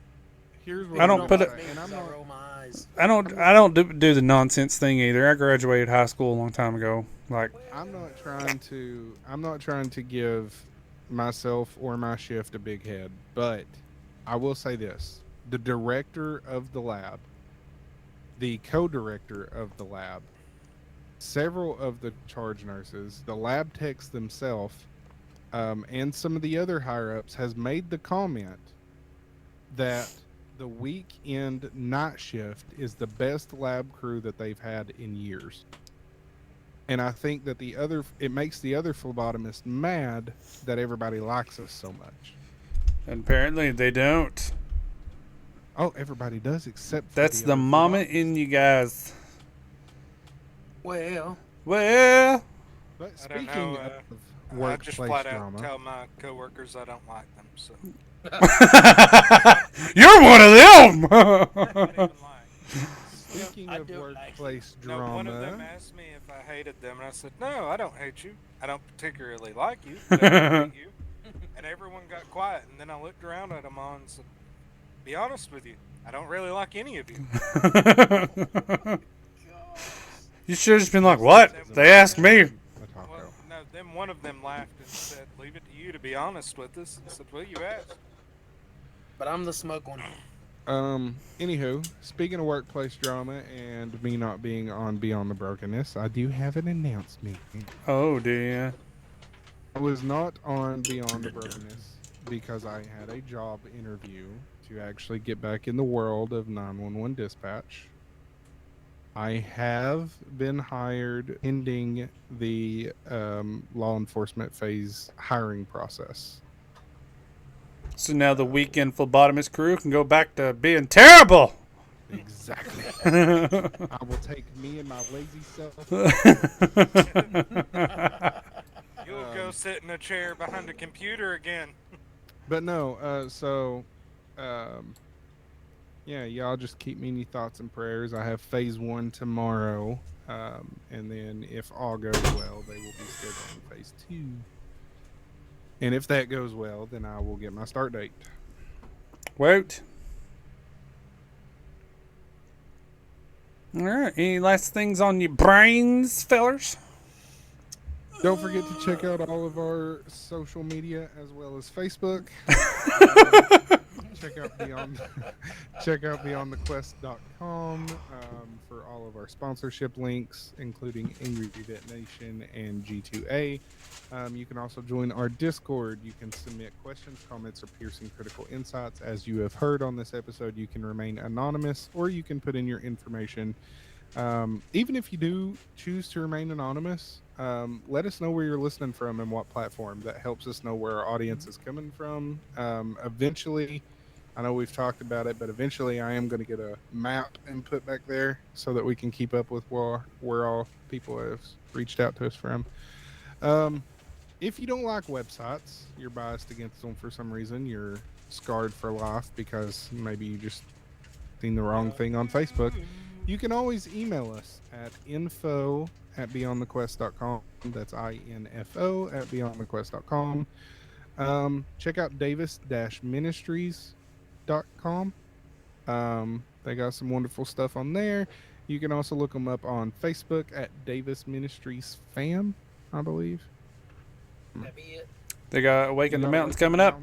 Here's what I don't put it. And I'm not roll my eyes. I don't do the nonsense thing either. I graduated high school a long time ago. Like, I'm not trying to give myself or my shift a big head, but I will say this. The director of the lab, the co-director of the lab, several of the charge nurses, the lab techs themselves, and some of the other higher-ups has made the comment that the weekend night shift is the best lab crew that they've had in years. And I think that it makes the other phlebotomist mad that everybody likes us so much. and apparently they don't. Oh, everybody does except for That's the other mama phlebotomist. in you guys. Well, Well, But I don't speaking know, of I just workplace flat out drama, tell my coworkers I don't like them. So you're one of them. not even lying. speaking I of do like- workplace No, one of them drama, asked me if I hated them, and I said, no, I don't hate you. I don't particularly like you, but I don't hate you. And everyone got quiet, and then I looked around at them all and said, be honest with you, I don't really like any of you. You should have just been like, what? They asked me. a taco. Well, no, then one of them laughed and said, leave it to you to be honest with us. I said, well, you asked. but I'm the smoke one. Anywho, speaking of workplace drama and me not being on Beyond the Brokenness, I do have an announcement. Oh, do you? I was not on Beyond the Brokenness because I had a job interview to actually get back in the world of 911 dispatch. I have been hired pending the law enforcement phase hiring process. So now the weekend phlebotomist crew can go back to being terrible. Exactly. I will take me and my lazy self. You'll go sit in a chair behind a computer again. But no, yeah, y'all just keep me in your thoughts and prayers. I have phase 1 tomorrow, and then if all goes well, they will be scheduling phase 2. And if that goes well, then I will get my start date. Woot. All right. Any last things on your brains, fellers? Don't forget to check out all of our social media as well as Facebook. check out Beyond check out beyondthequest.com for all of our sponsorship links, including Angry Vet Nation and G2A. You can also join our Discord. You can submit questions, comments, or piercing critical insights. As you have heard on this episode, you can remain anonymous, or you can put in your information. Even if you do choose to remain anonymous, let us know where you're listening from and what platform. That helps us know where our audience is coming from. Eventually, I know we've talked about it, but eventually I am going to get a map and put back there so that we can keep up with where all people have reached out to us from. If you don't like websites, you're biased against them for some reason, you're scarred for life because maybe you just seen the wrong thing on Facebook, you can always email us at info@beyondthequest.com. That's info at beyondthequest.com. Check out davis-ministries.com. They got some wonderful stuff on there. You can also look them up on Facebook at Davis Ministries Fam, I believe. That'd be it. They got Awaken the Mountains coming up.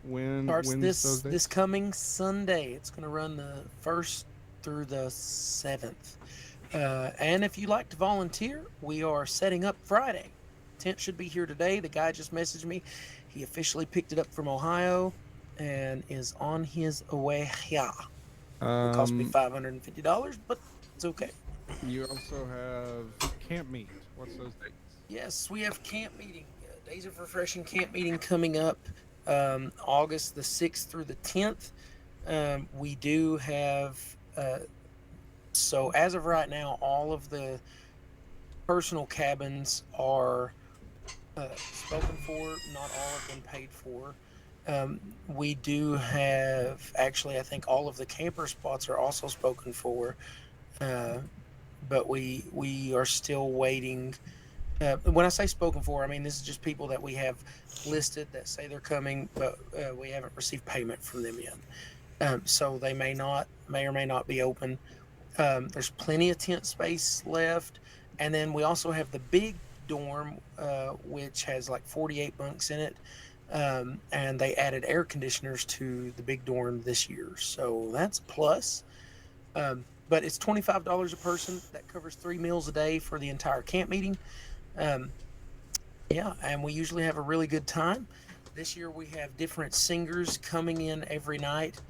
When Starts when's those days? this coming Sunday. It's going to run the 1st through the 7th. And if you'd like to volunteer, we are setting up Friday. Tent should be here today. The guy just messaged me. He officially picked it up from Ohio and is on his way here. It cost me $550, but it's okay. You also have camp meet. What's those dates? Yes, we have camp meeting. Days of Refreshing camp meeting coming up August the 6th through the 10th. We do have, so as of right now, all of the personal cabins are spoken for, not all of them paid for. We do have, actually, I think all of the camper spots are also spoken for, but we are still waiting. When I say spoken for, I mean this is just people that we have listed that say they're coming, but we haven't received payment from them yet. So they may or may not be open. There's plenty of tent space left, and then we also have the big dorm, which has like 48 bunks in it, and they added air conditioners to the big dorm this year, so that's a plus. But it's $25 a person. That covers 3 meals a day for the entire camp meeting. Yeah, and we usually have a really good time. This year we have different singers coming in every night,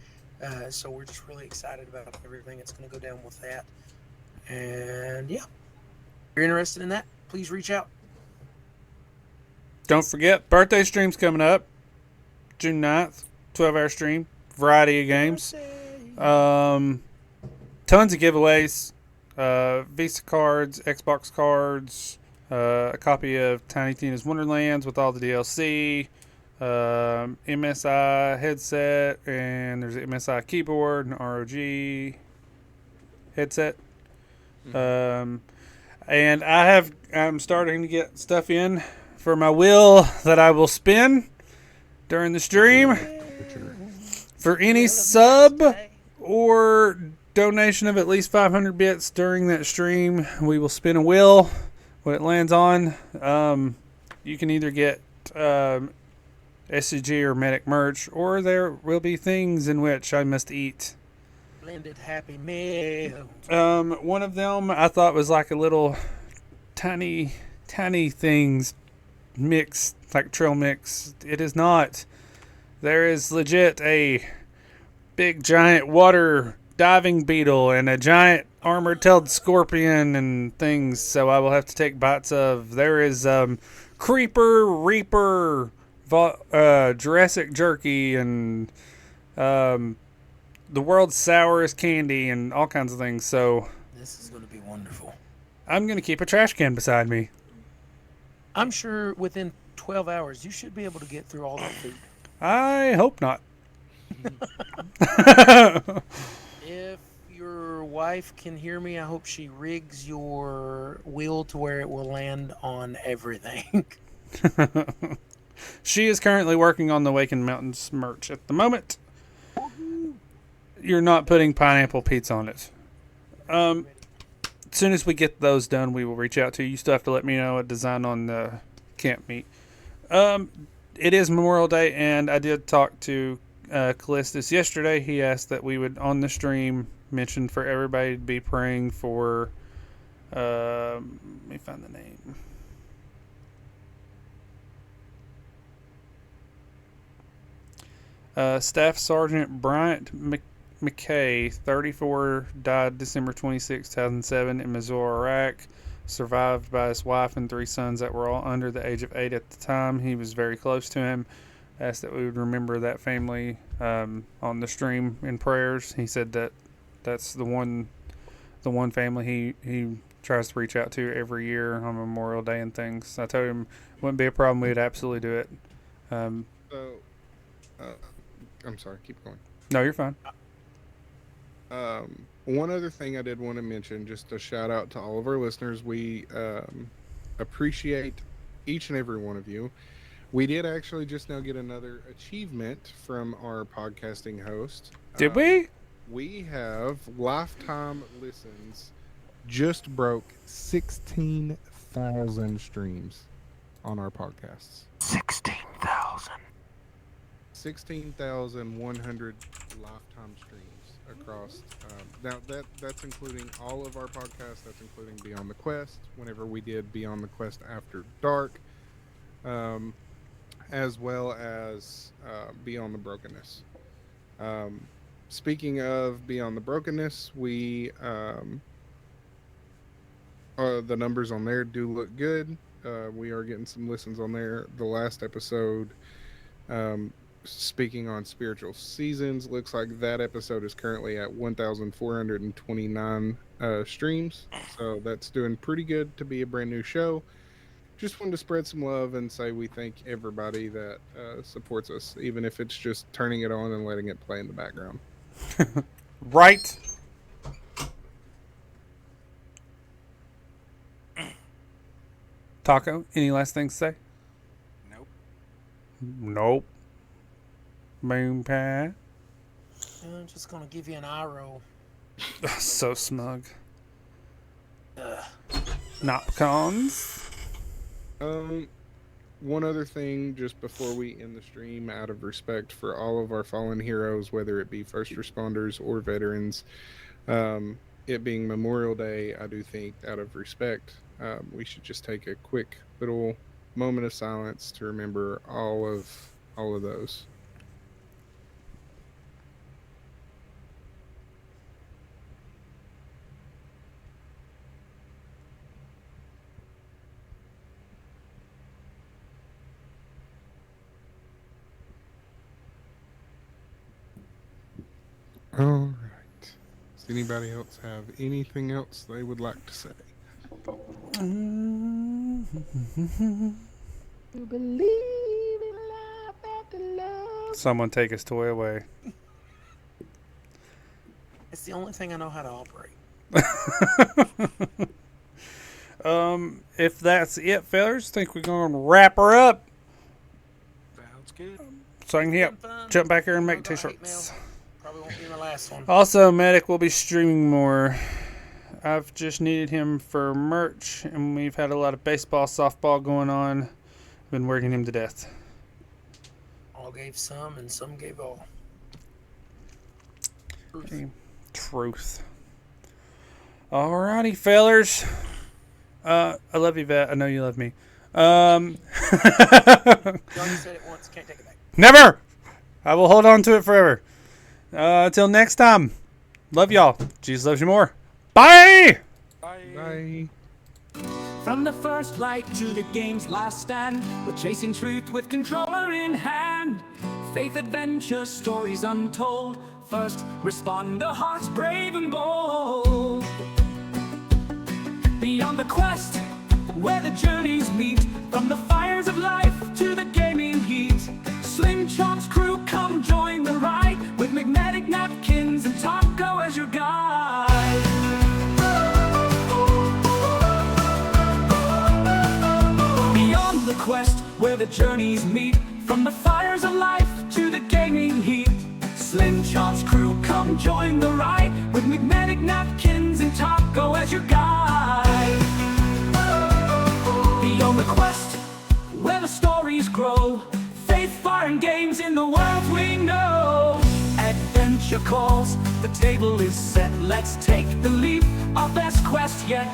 so we're just really excited about everything that's going to go down with that. And yeah, if you're interested in that, please reach out. Don't forget, birthday stream's coming up. June 9th, 12-hour stream, variety of games. Tons of giveaways. Visa cards, Xbox cards, a copy of Tiny Tina's Wonderlands with all the DLC, MSI headset, and there's an MSI keyboard, an ROG headset. And I'm starting to get stuff in for my wheel that I will spin during the stream. For any sub or donation of at least 500 bits during that stream, we will spin a wheel. When it lands on, you can either get SCG or Medic merch, or there will be things in which I must eat. Blended Happy Meal. One of them I thought was like a little tiny things mix, like trail mix. It is not. There is legit a big giant water diving beetle and a giant armor-tailed scorpion and things, so I will have to take bites of. There is Creeper, Reaper, Jurassic Jerky, and the world's sourest candy, and all kinds of things, so This is going to be wonderful. I'm going to keep a trash can beside me. I'm sure within 12 hours you should be able to get through all that food. I hope not. If your wife can hear me, I hope she rigs your wheel to where it will land on everything. She is currently working on the Awakened Mountains merch at the moment. You're not putting pineapple pizza on it. As soon as we get those done, we will reach out to you. You still have to let me know a design on the camp meet. It is Memorial Day, and I did talk to Callistus yesterday. He asked that we would, on the stream, mention for everybody to be praying for, let me find the name. Staff Sergeant Bryant McKay, 34, died December 26, 2007 in Missouri, Iraq. Survived by his wife and 3 sons that were all under the age of 8 at the time. He was very close to him. Asked that we would remember that family on the stream in prayers. He said that that's the one family he tries to reach out to every year on Memorial Day and things. I told him it wouldn't be a problem. We'd absolutely do it. I'm sorry. Keep going. No, you're fine. One other thing I did want to mention, just a shout out to all of our listeners. We appreciate each and every one of you. We did actually just now get another achievement from our podcasting host. Did we? We have lifetime listens. Just broke 16,000 streams on our podcasts. 16,000. 16,100 lifetime streams across. Now that's including all of our podcasts. That's including Beyond the Quest. Whenever we did Beyond the Quest After Dark, as well as Beyond the Brokenness. Speaking of Beyond the Brokenness, we the numbers on there do look good. We are getting some listens on there. The last episode, speaking on spiritual seasons, looks like that episode is currently at 1,429 streams. So that's doing pretty good to be a brand new show. Just wanted to spread some love and say we thank everybody that supports us, even if it's just turning it on and letting it play in the background. Right. Taco, any last things to say? Nope. Nope. MoonPie. I'm just gonna give you an eye roll. So smug. Napkins. One other thing, just before we end the stream, out of respect for all of our fallen heroes, whether it be first responders or veterans, it being Memorial Day, I do think, out of respect, we should just take a quick little moment of silence to remember all of those. All right. Does anybody else have anything else they would like to say? You believe in life after love. Someone take his toy away. It's the only thing I know how to operate. If that's it, fellas, think we're gonna wrap her up. Sounds good. So I can Been fun. jump back here and make I got hate t-shirts. mail. Probably won't be my last one. Also, Medic will be streaming more. I've just needed him for merch, and we've had a lot of baseball, softball going on. Been working him to death. All gave some, and some gave all. Truth. Alrighty, fellers. I love you, Vet. I know you love me. You already said it once, can't take it back. Never! I will hold on to it forever. Until next time. Love y'all. Jesus loves you more. Bye! Bye. From the first light to the game's last stand, we're chasing truth with controller in hand. Faith, adventure, stories untold. First responder, hearts brave and bold. Beyond the quest, where the journeys meet. From the fires of life to the gaming heat. Slim Chop's crew, come join the ride. With McMedic, Napkins, and Taco as your guide. Beyond the quest, where the journeys meet. From the fires of life to the gaming heat. Slim Chop's crew, come join the ride. With McMedic, Napkins, and Taco as your guide. Beyond the quest, where the stories grow. Faith, fire, and games in the world we know. adventure calls. The table is set, let's take the leap. Our best quest yet.